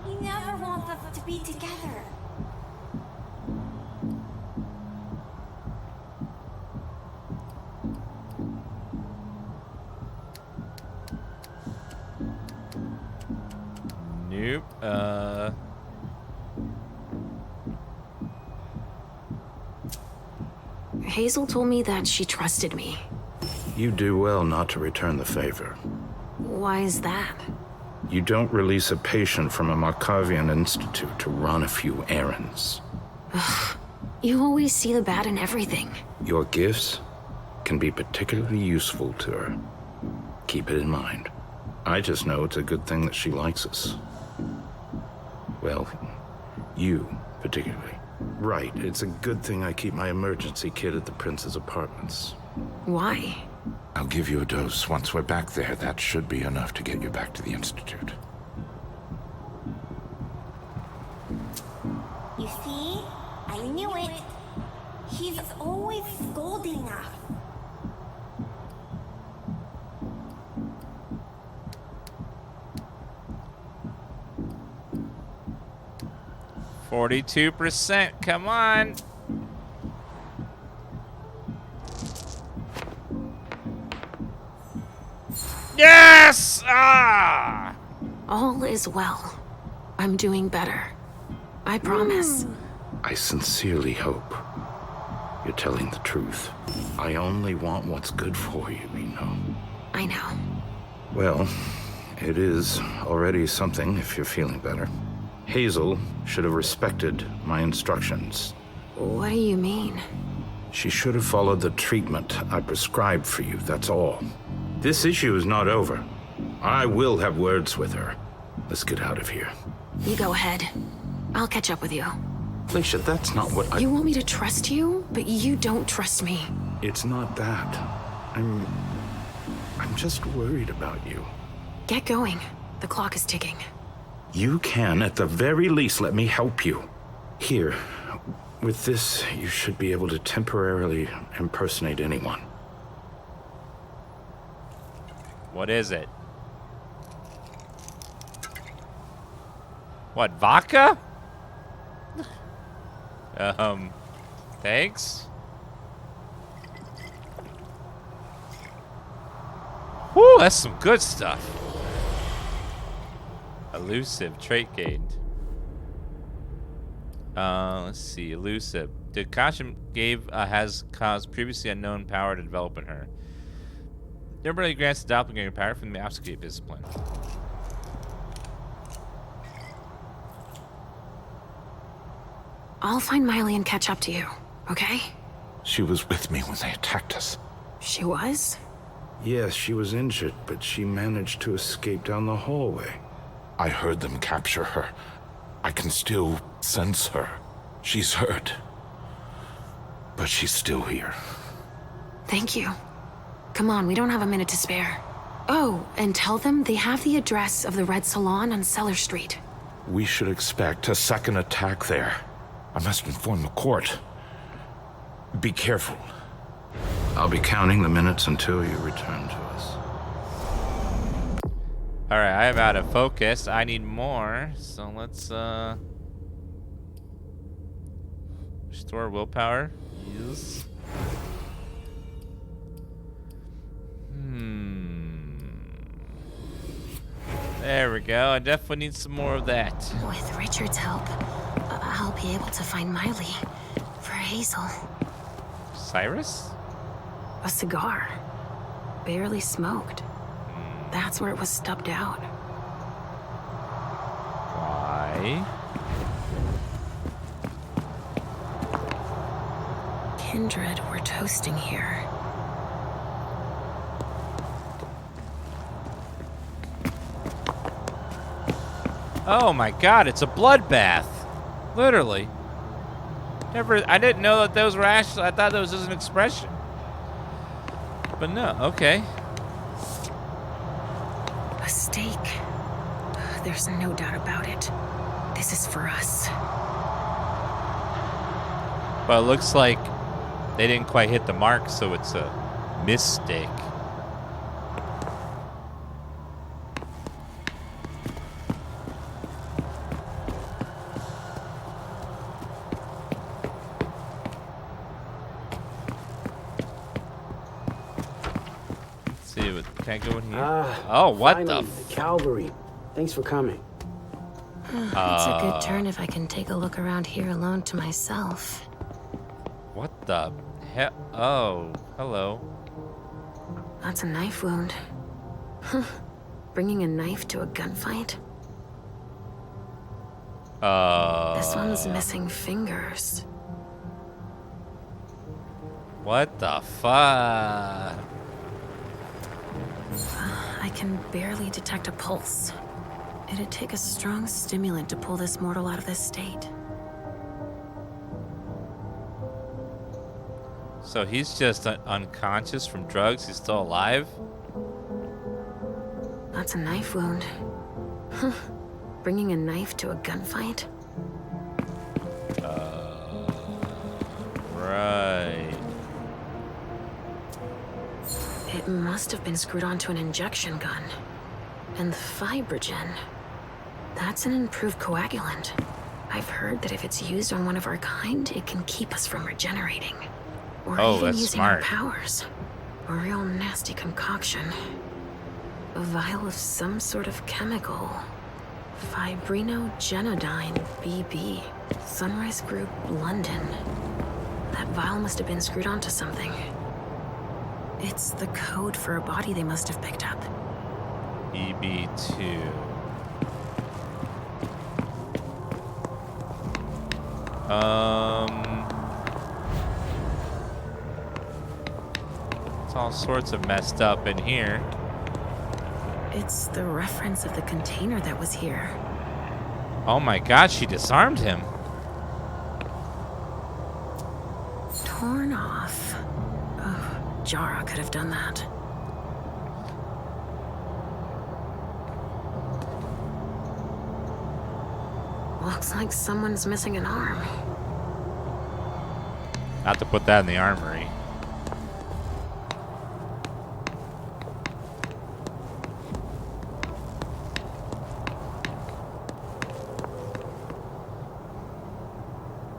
He never wants us to be together. Nope. Hazel told me that she trusted me. You do well not to return the favor. Why is that? You don't release a patient from a Markavian institute to run a few errands. Ugh. You always see the bad in everything. Your gifts can be particularly useful to her. Keep it in mind. I just know it's a good thing that she likes us. Well, you particularly. Right, it's a good thing I keep my emergency kit at the prince's apartments. Why? I'll give you a dose once we're back there. That should be enough to get you back to the Institute. You see? I knew it. He's always scolding us. %, come on. Yes! Ah! All is well. I'm doing better. I promise. I sincerely hope you're telling the truth. I only want what's good for you, you know. I know. Well, it is already something if you're feeling better. Hazel should have respected my instructions. What do you mean? She should have followed the treatment I prescribed for you, that's all. This issue is not over. I will have words with her. Let's get out of here. You go ahead. I'll catch up with you. Felicia, that's not what I... You want me to trust you, but you don't trust me. It's not that. I'm just worried about you. Get going. The clock is ticking. You can, at the very least, let me help you. Here, with this, you should be able to temporarily impersonate anyone. What is it? What, vodka? Thanks. Woo, that's some good stuff. Elusive trait gained. Let's see, elusive. The costume has caused previously unknown power to develop in her. Everybody grants the doppelganger power from the Masquerade discipline. I'll find Miley and catch up to you, okay? She was with me when they attacked us. She was? Yes, she was injured, but she managed to escape down the hallway. I heard them capture her. I can still sense her. She's hurt. But she's still here. Thank you. Come on, we don't have a minute to spare. Oh, and tell them they have the address of the Red Salon on Cellar Street. We should expect a second attack there. I must inform the court. Be careful. I'll be counting the minutes until you return to us. Alright, I am out of focus. I need more. So let's restore willpower. Yes. There we go. I definitely need some more of that. With Richard's help, I'll be able to find Miley for Hazel. Cyrus? A cigar. Barely smoked. That's where it was stubbed out. Why? Kindred were toasting here. Oh my god, it's a bloodbath. Literally. I didn't know that those were actually, I thought that was just an expression. But no, okay. A stake. There's no doubt about it. This is for us. But it looks like they didn't quite hit the mark, so it's a mistake. Can I go in here? Oh, what finally, the cavalry. Thanks for coming. It's a good turn if I can take a look around here alone to myself. What the hell? Oh, hello. That's a knife wound. Bringing a knife to a gunfight? This one's missing fingers. What the fuck? I can barely detect a pulse. It'd take a strong stimulant to pull this mortal out of this state. So he's just unconscious from drugs? He's still alive? That's a knife wound. Bringing a knife to a gunfight? Right. It must have been screwed onto an injection gun. And the fibrogen. That's an improved coagulant. I've heard that if it's used on one of our kind, it can keep us from regenerating. Or even that's using smart. our powers. A real nasty concoction. A vial of some sort of chemical. Fibrinogenodine BB. Sunrise Group, London. That vial must have been screwed onto something. It's the code for a body they must have picked up. EB2. It's all sorts of messed up in here. It's the reference of the container that was here. Oh my god, she disarmed him. Torn off. Oh, Jara could have done that. Looks like someone's missing an arm. Not to put that in the armory.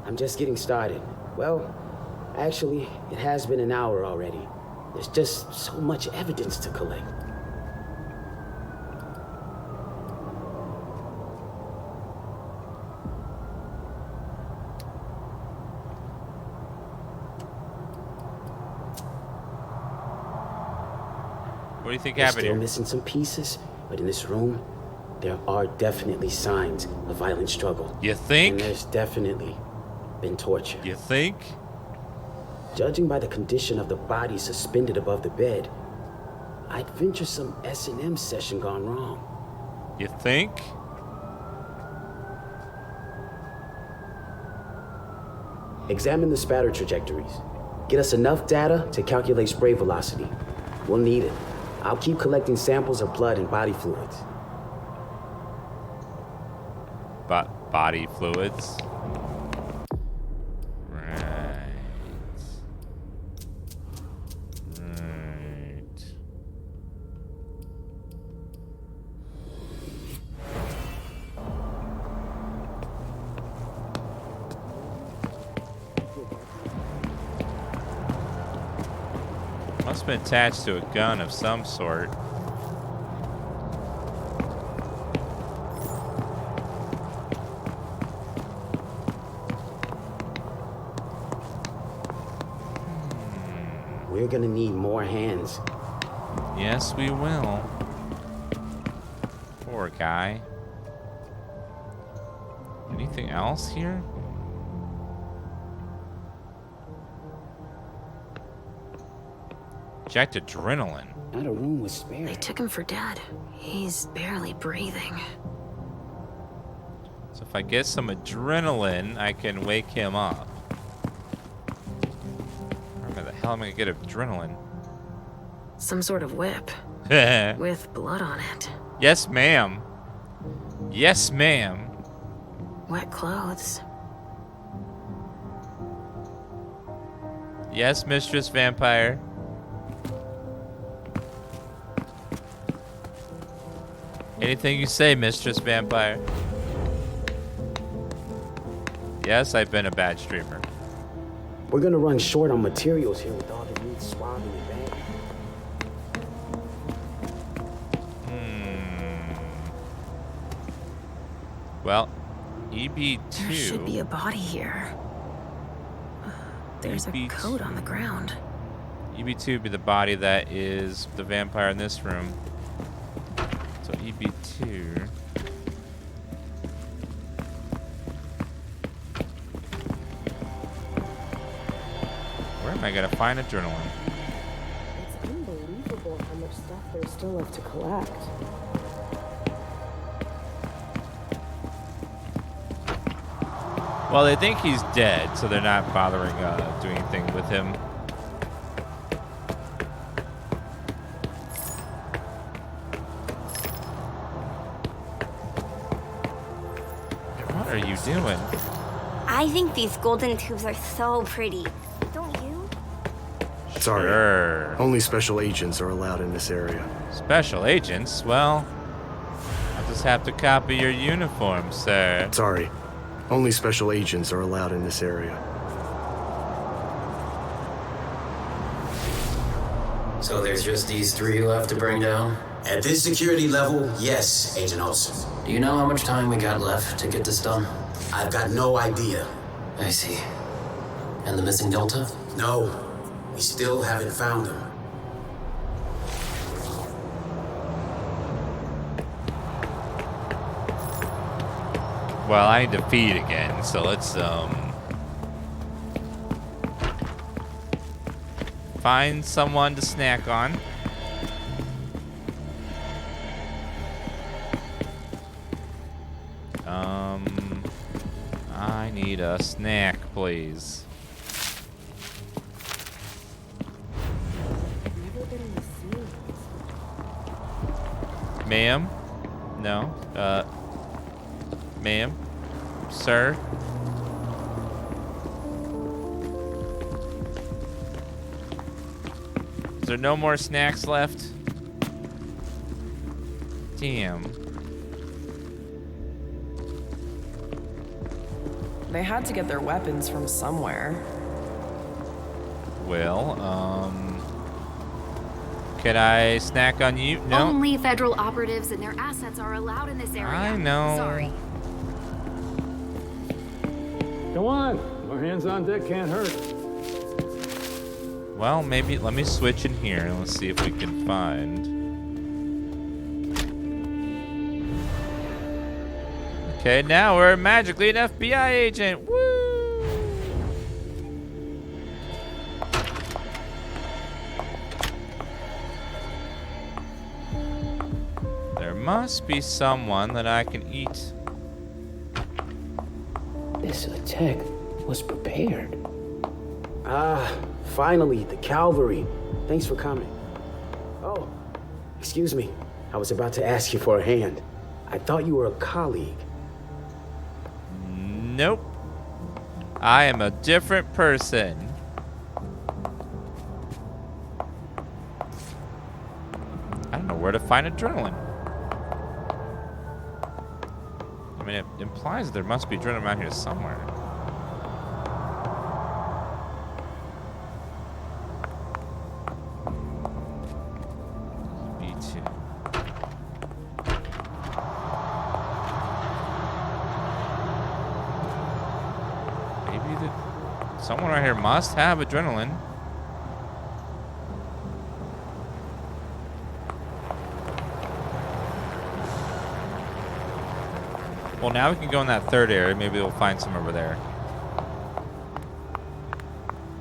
I'm just getting started. Well, actually, it has been an hour already. There's just so much evidence to collect. What do you think We're happened still here? missing some pieces, but in this room, there are definitely signs of violent struggle. You think? And there's definitely been torture. You think? Judging by the condition of the body suspended above the bed, I'd venture some S&M session gone wrong. You think? Examine the spatter trajectories. Get us enough data to calculate spray velocity. We'll need it. I'll keep collecting samples of blood and body fluids. Body fluids. Right. Must have been attached to a gun of some sort. We're gonna need more hands. Yes, we will. Poor guy. Anything else here? Inject adrenaline. Not a room was spared. They took him for dead. He's barely breathing. So if I get some adrenaline, I can wake him up. Where the hell am I gonna get adrenaline? Some sort of whip. With blood on it. Yes, ma'am. Yes, ma'am. Wet clothes. Yes, Mistress Vampire. Anything you say, Mistress Vampire. Yes, I've been a bad streamer. We're gonna run short on materials here with all the meat swabbed in the bank. Well, EB2... There should be a body here. There's a coat on the ground. EB2 would be the body that is the vampire in this room. So EB2... Where am I gonna find adrenaline? It's unbelievable how much stuff there's still left to collect. Well, they think he's dead, so they're not bothering doing anything with him. What are you doing? I think these golden tubes are so pretty. Don't you? Sorry. Sure. Only special agents are allowed in this area. Special agents? Well, I'll just have to copy your uniform, sir. Sorry. Only special agents are allowed in this area. So there's just these three left to bring down? At this security level, yes, Agent Olsen. Do you know how much time we got left to get this done? I've got no idea. I see. And the missing Delta? No, we still haven't found him. Well, I need to feed again, so let's find someone to snack on. I need a snack, please. Ma'am? No. Ma'am? Sir? Is there no more snacks left? Damn. They had to get their weapons from somewhere. Well, can I snack on you? No. Only federal operatives and their assets are allowed in this area. I know. Sorry. Come on. More hands on deck can't hurt. Well, maybe let me switch in here and let's see if we can find. Okay, now we're magically an FBI agent. Woo! There must be someone that I can eat. This attack was prepared. Ah, finally, the cavalry. Thanks for coming. Oh, excuse me. I was about to ask you for a hand. I thought you were a colleague. Nope. I am a different person. I don't know where to find adrenaline. I mean, it implies there must be adrenaline out here somewhere. B2. Someone right here must have adrenaline. Well, now we can go in that third area. Maybe we'll find some over there.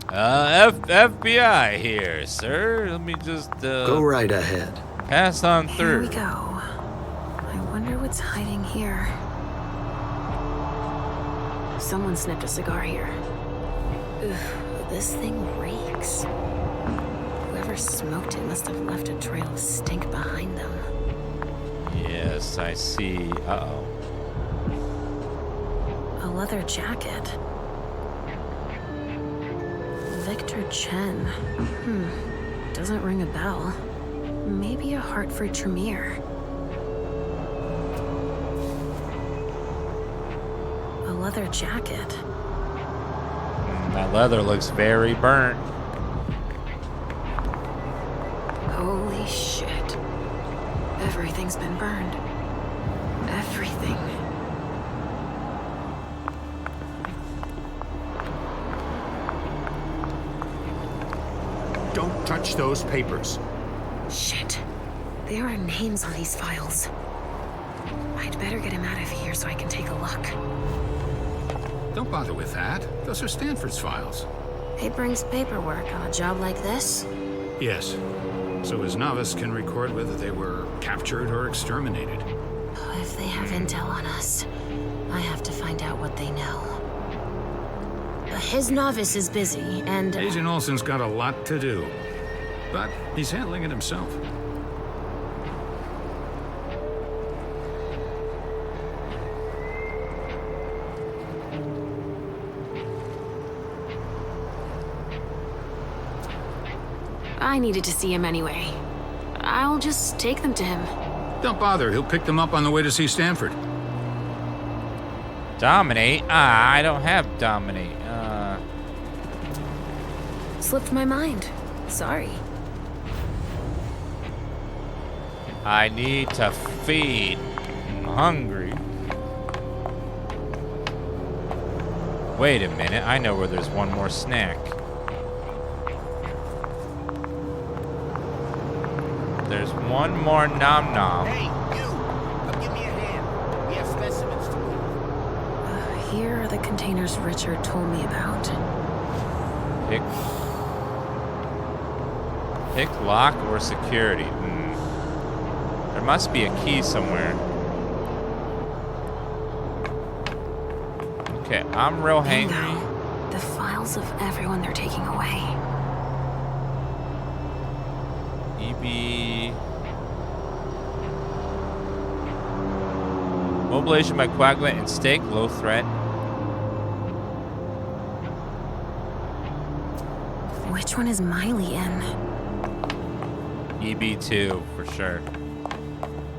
FBI here, sir. Let me just go right ahead. Pass on Here through. we go. I wonder what's hiding here. Someone snipped a cigar here. Ugh, this thing reeks. Whoever smoked it must have left a trail of stink behind them. Yes, I see. Uh-oh. A leather jacket. Victor Chen. Doesn't ring a bell. Maybe a Hartford Tremere. A leather jacket. That leather looks very burnt. Holy shit. Everything's been burned. Everything. Don't touch those papers. Shit. There are names on these files. I'd better get him out of here so I can take a look. Don't bother with that. Those are Stanford's files. It brings paperwork on a job like this? Yes. So his novice can record whether they were captured or exterminated. If they have intel on us, I have to find out what they know. His novice is busy, and... Agent Olsen's got a lot to do. But he's handling it himself. I needed to see him anyway. I'll just take them to him. Don't bother, he'll pick them up on the way to see Stanford. Dominate? I don't have dominate. Slipped my mind. Sorry. I need to feed. I'm hungry. Wait a minute, I know where there's one more snack. There's one more nom nom. Hey, you! Come give me a hand. We have specimens to move. Here are the containers Richard told me about. Pick lock or security. There must be a key somewhere. Okay, I'm real hangry. The files of everyone they're taking away. EB. Mobilization by coagulant and stake, low threat. Which one is Miley in? EB2 for sure.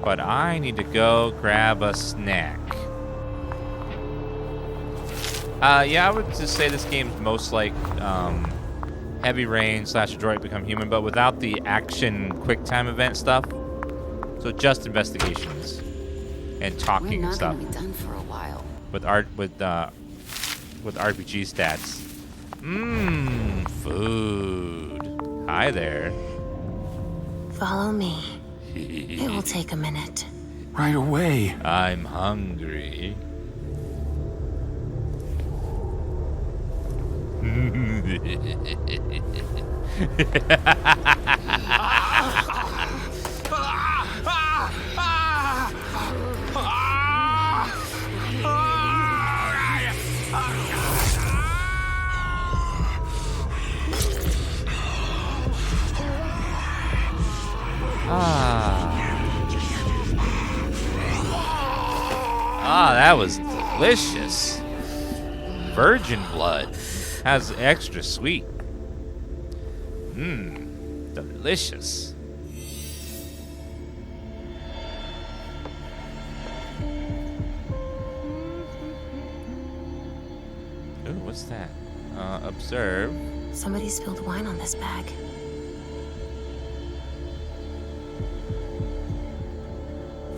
But I need to go grab a snack. Yeah, I would just say this game's most like Heavy Rain / Detroit Become Human, but without the action quick time event stuff. So just investigations and talking and stuff. We're not gonna be done for a while. With RPG stats. Food. Hi there. Follow me. It will take a minute. Right away. I'm hungry. That was delicious. Virgin blood. Has extra sweet. Delicious. Ooh, what's that? Observe. Somebody spilled wine on this bag.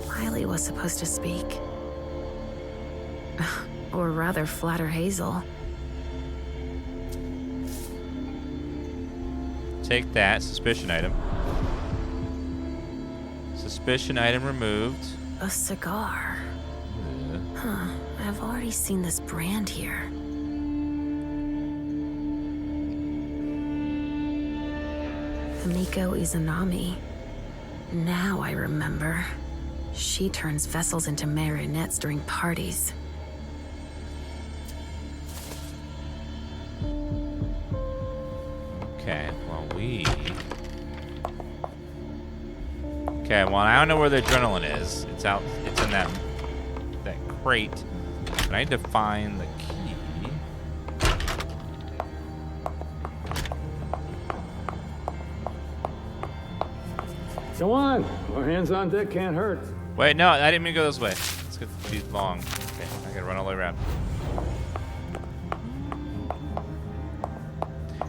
Miley was supposed to speak. Or rather, flatter Hazel. Take that. Suspicion item. Suspicion item removed. A cigar. Huh. I've already seen this brand here. Hamiko Izanami. Now I remember. She turns vessels into marionettes during parties. Okay, well, Okay, well, I don't know where the adrenaline is. It's in that crate. But I need to find the key. Come on. More hands on deck can't hurt. Wait, no, I didn't mean to go this way. Let's get these long. Okay, I gotta run all the way around.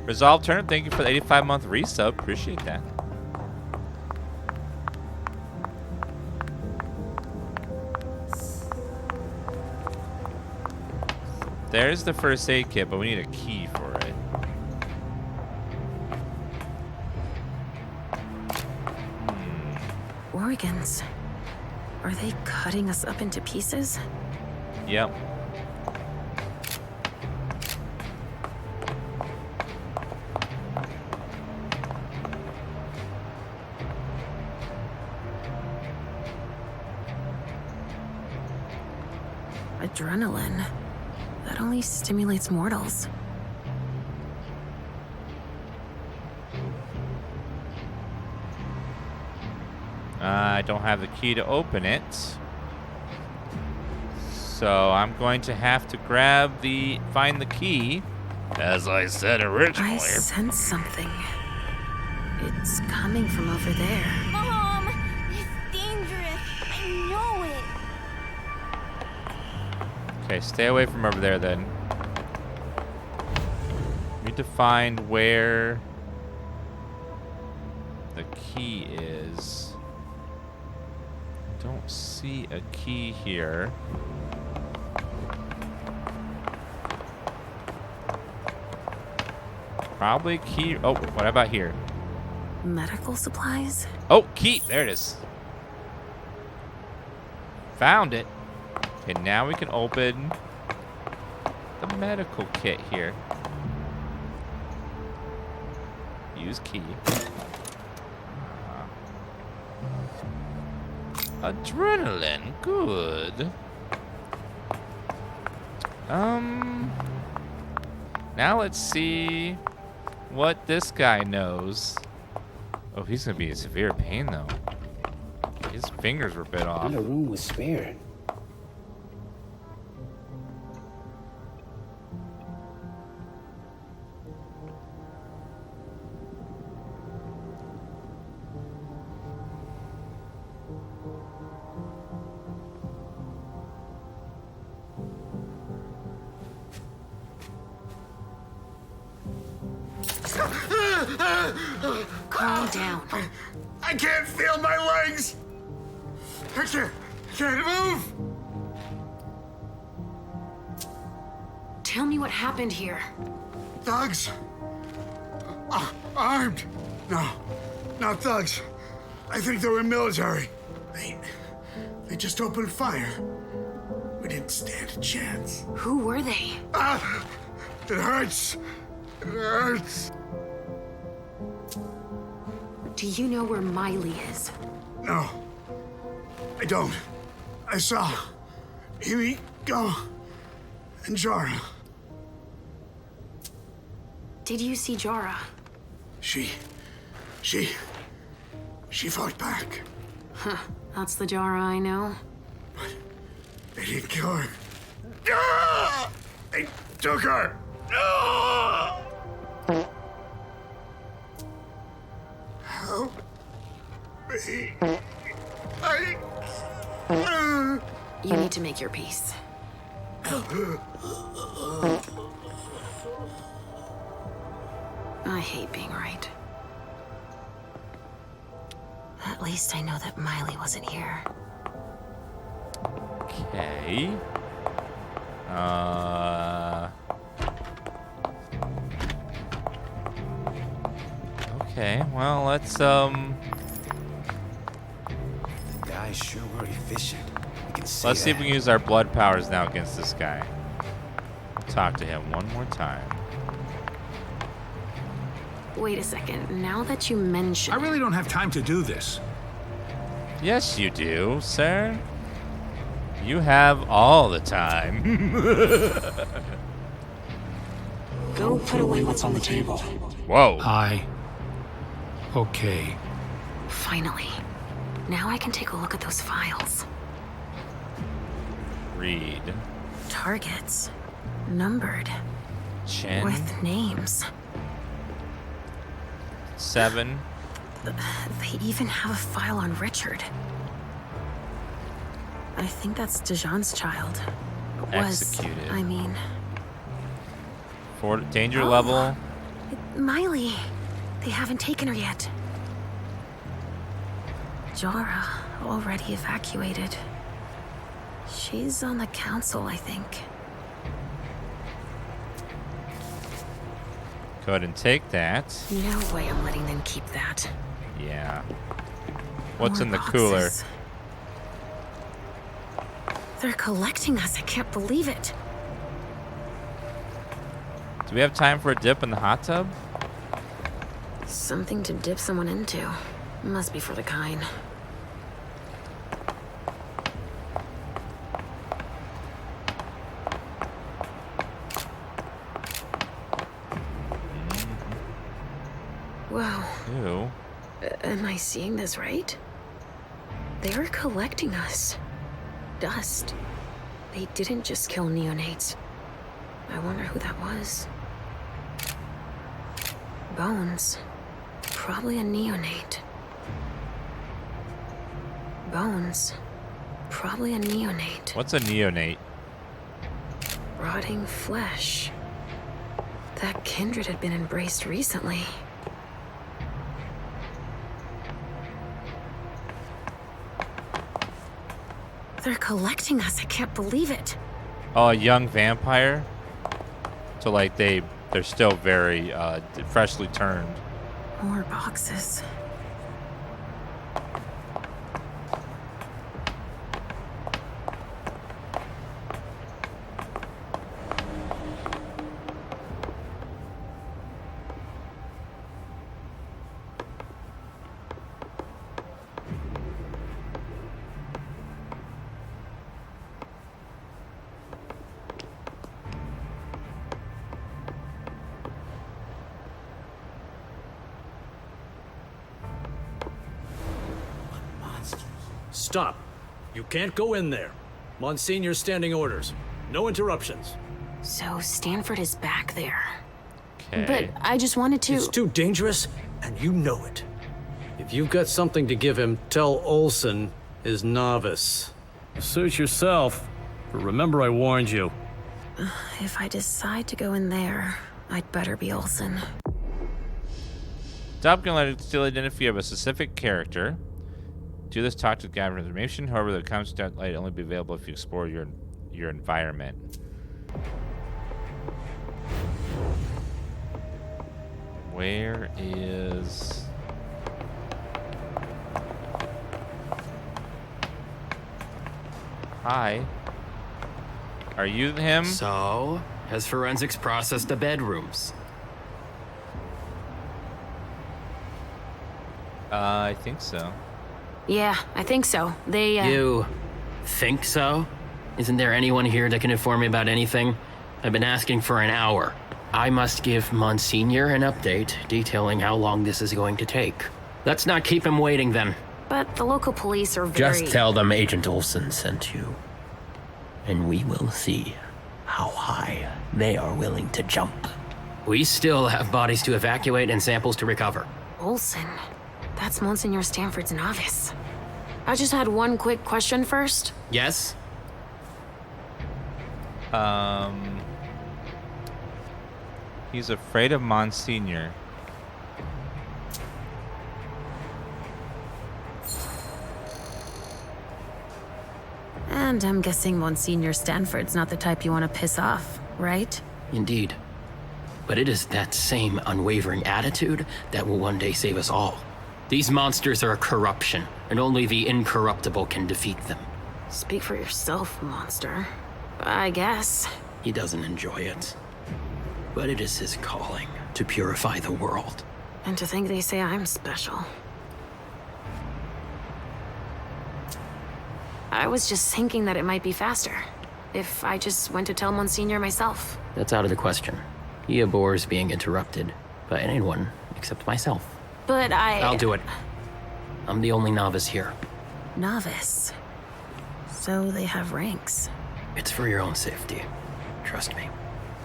Resolve Turnip, thank you for the 85-month resub. Appreciate that. There's the first aid kit, but we need a key for it. Organs. Are they cutting us up into pieces? Yep. Adrenaline. That only stimulates mortals. I don't have the key to open it. So I'm going to have to find the key, as I said originally. I sense something. It's coming from over there. Mom! It's dangerous. I know it. Okay, stay away from over there then. Need to find where the key is. Don't see a key here. Probably a key. Oh, what about here? Medical supplies? Oh, key. There it is. Found it. Okay, now we can open the medical kit here. Use key. Adrenaline, good. Now let's see what this guy knows. Oh, he's gonna be in severe pain though. His fingers were bit off. Not a room was spared. Calm down. I can't feel my legs! I can't move! Tell me what happened here. Thugs? Armed? No, not thugs. I think they were military. They just opened fire. We didn't stand a chance. Who were they? It hurts. It hurts. Do you know where Miley is? No, I don't. I saw Amy go and Jara. Did you see Jara? She fought back. Huh, that's the Jara I know. But they didn't kill her. They took her. Help me. You need to make your peace. I hate being right. At least I know that Miley wasn't here. Okay. Okay, well, let's, Guys sure were efficient. let's see if we can use our blood powers now against this guy. Talk to him one more time. Wait a second. Now that you mention I really don't have time to do this. Yes, you do, sir. You have all the time. Go put away what's on the table. Whoa. Okay. Finally. Now I can take a look at those files. Read. Targets. Numbered. Chen. With names. 7. They even have a file on Richard. I think that's Dijon's child. Executed. I mean... For danger level. Miley. They haven't taken her yet. Jorah, already evacuated. She's on the council, I think. Go ahead and take that. No way I'm letting them keep that. Yeah. What's More in the boxes. cooler? They're collecting us. I can't believe it. Do we have time for a dip in the hot tub? Something to dip someone into. Must be for the kind. Wow. Ew. Am I seeing this right? They're collecting us. Dust. They didn't just kill neonates. I wonder who that was. Bones. Probably a neonate. Bones. Probably a neonate. What's a neonate? Rotting flesh. That kindred had been embraced recently. They're collecting us. I can't believe it. Oh, a young vampire? So, like, they're still very freshly turned. More boxes. Stop. You can't go in there. Monsignor's standing orders. No interruptions. So Stanford is back there. Okay. But I just wanted to... It's too dangerous, and you know it. If you've got something to give him, tell Olsen is novice. Suit yourself. But remember I warned you. If I decide to go in there, I'd better be Olsen. Stop can let it still identify a specific character. Do this talk to gather information. However, the comments light only be available if you explore your environment. Where is... Hi. Are you him? So, has forensics processed the bedrooms? I think so. Yeah, I think so. They, You think so? Isn't there anyone here that can inform me about anything? I've been asking for an hour. I must give Monsignor an update detailing how long this is going to take. Let's not keep him waiting then. But the local police are very... Just tell them Agent Olsen sent you. And we will see how high they are willing to jump. We still have bodies to evacuate and samples to recover. Olsen. That's Monsignor Stanford's novice. I just had one quick question first. Yes? He's afraid of Monsignor. And I'm guessing Monsignor Stanford's not the type you want to piss off, right? Indeed. But it is that same unwavering attitude that will one day save us all. These monsters are a corruption, and only the incorruptible can defeat them. Speak for yourself, monster. I guess. He doesn't enjoy it. But it is his calling to purify the world. And to think they say I'm special. I was just thinking that it might be faster if I just went to tell Monsignor myself. That's out of the question. He abhors being interrupted by anyone except myself. But I'll do it. I'm the only novice here. Novice. So they have ranks. It's for your own safety. Trust me.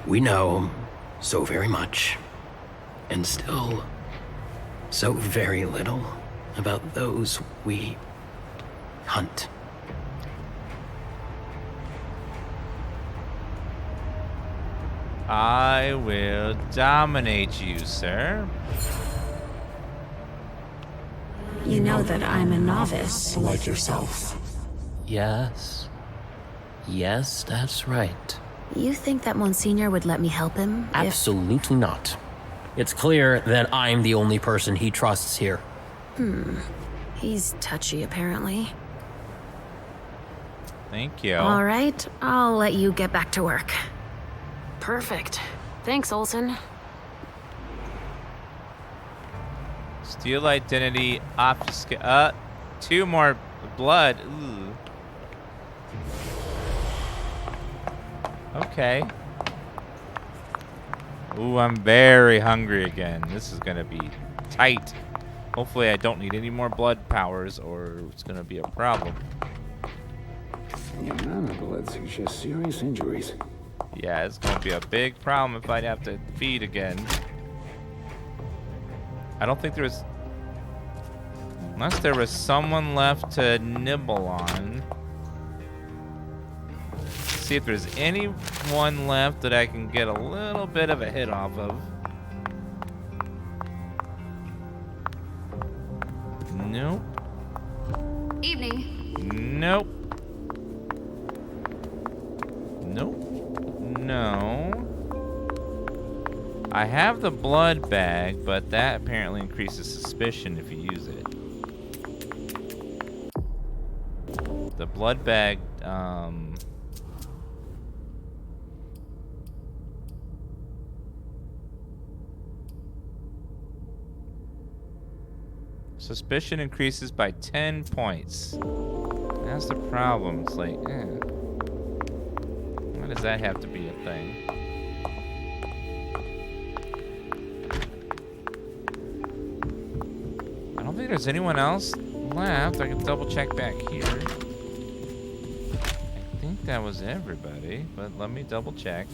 We know so very much, and still so very little about those we hunt. I will dominate you, sir. You know that I'm a novice, like yourself. Yes. Yes, that's right. You think that Monsignor would let me help him? Absolutely not. It's clear that I'm the only person he trusts here. He's touchy, apparently. Thank you. All right, I'll let you get back to work. Perfect. Thanks, Olsen. Steal identity, obfuscate. 2 more blood. Ooh. Okay. Ooh, I'm very hungry again. This is gonna be tight. Hopefully I don't need any more blood powers or it's gonna be a problem. The amount of blood suggests serious injuries. Yeah, it's gonna be a big problem if I'd have to feed again. I don't think there's... Unless there was someone left to nibble on. See if there's anyone left that I can get a little bit of a hit off of. Nope. Evening. Nope. Nope. No. I have the blood bag, but that apparently increases suspicion if you use it. The blood bag, suspicion increases by 10 points. That's the problem. It's like, why does that have to be a thing? I don't think there's anyone else left. I can double check back here. I think that was everybody, but let me double check.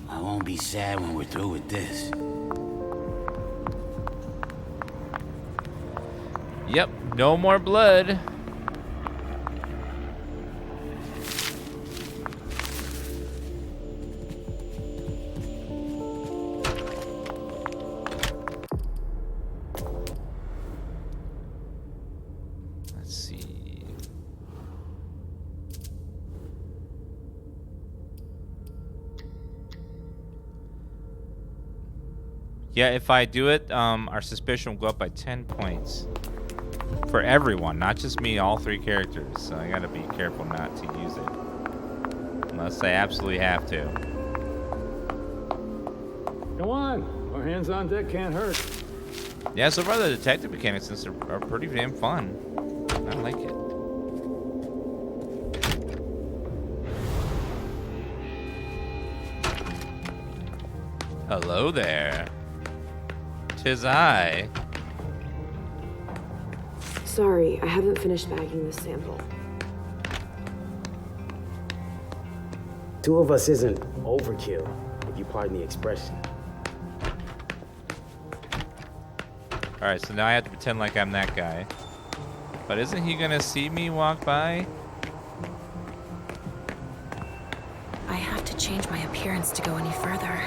I won't be sad when we're through with this. Yep, no more blood. Let's see. Yeah, if I do it, our suspicion will go up by 10 points. For everyone, not just me, all 3 characters. So I gotta be careful not to use it. Unless I absolutely have to. Come on, our hands on deck can't hurt. Yeah, so far the detective mechanics are pretty damn fun. I like it. Hello there. 'Tis I. Sorry, I haven't finished bagging this sample. 2 of us isn't overkill, if you pardon the expression. Alright, so now I have to pretend like I'm that guy. But isn't he gonna see me walk by? I have to change my appearance to go any further.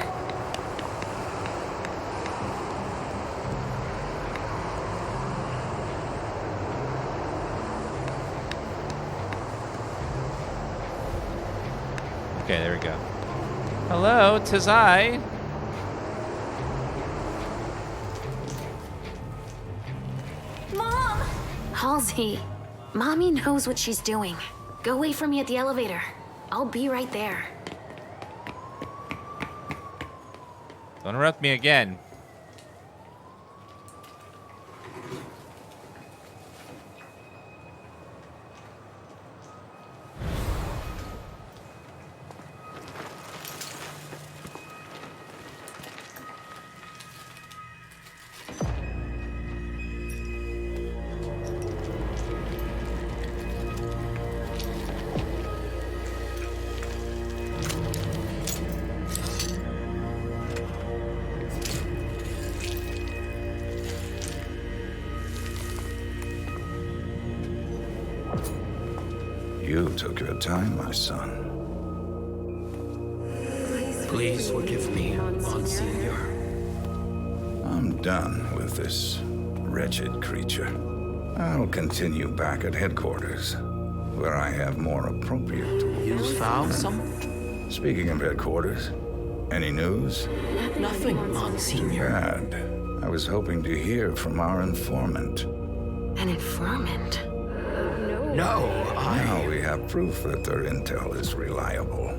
Okay, there we go. Hello, 'tis I. Mom! Halsey, Mommy knows what she's doing. Go wait for me at the elevator. I'll be right there. Don't interrupt me again. took your time, my son. Please forgive me, Monsignor. I'm done with this wretched creature. I'll continue back at headquarters, where I have more appropriate tools. You found some? Speaking of headquarters, any news? Nothing, Monsignor. Bad. I was hoping to hear from our informant. An informant? No, Now we have proof that their intel is reliable.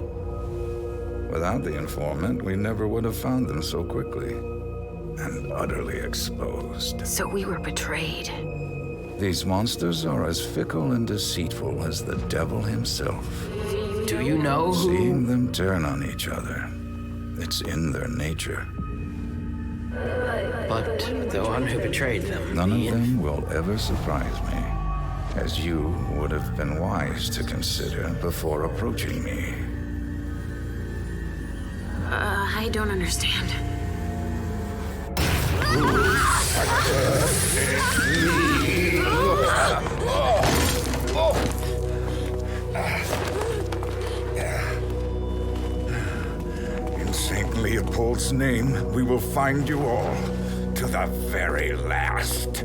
Without the informant, we never would have found them so quickly. And utterly exposed. So we were betrayed. These monsters are as fickle and deceitful as the devil himself. Do you know who? Seeing them turn on each other, it's in their nature. But the one who betrayed them. None of them will ever surprise me, as you would have been wise to consider before approaching me. I don't understand. In St. Leopold's name, we will find you all, to the very last.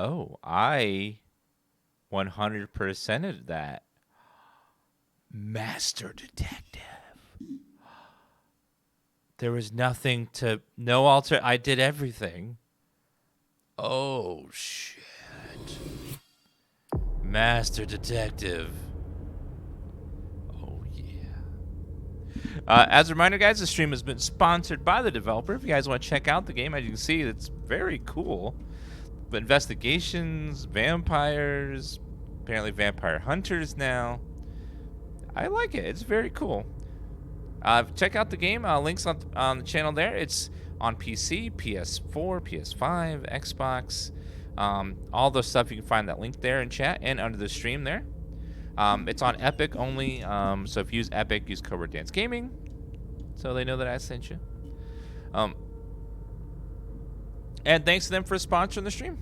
Oh, I 100%ed that. Master Detective. There was nothing to, no alter, I did everything. Oh, shit. Master Detective. Oh, yeah. As a reminder, guys, the stream has been sponsored by the developer. If you guys want to check out the game, as you can see, it's very cool. But investigations, vampires, apparently vampire hunters now. I like it. It's very cool. Check out the game. Links on the channel there. It's on PC, PS4, PS5, Xbox. All the stuff, you can find that link there in chat and under the stream there. It's on Epic only. So if you use Epic, use code word DansGaming, so they know that I sent you. And thanks to them for sponsoring the stream.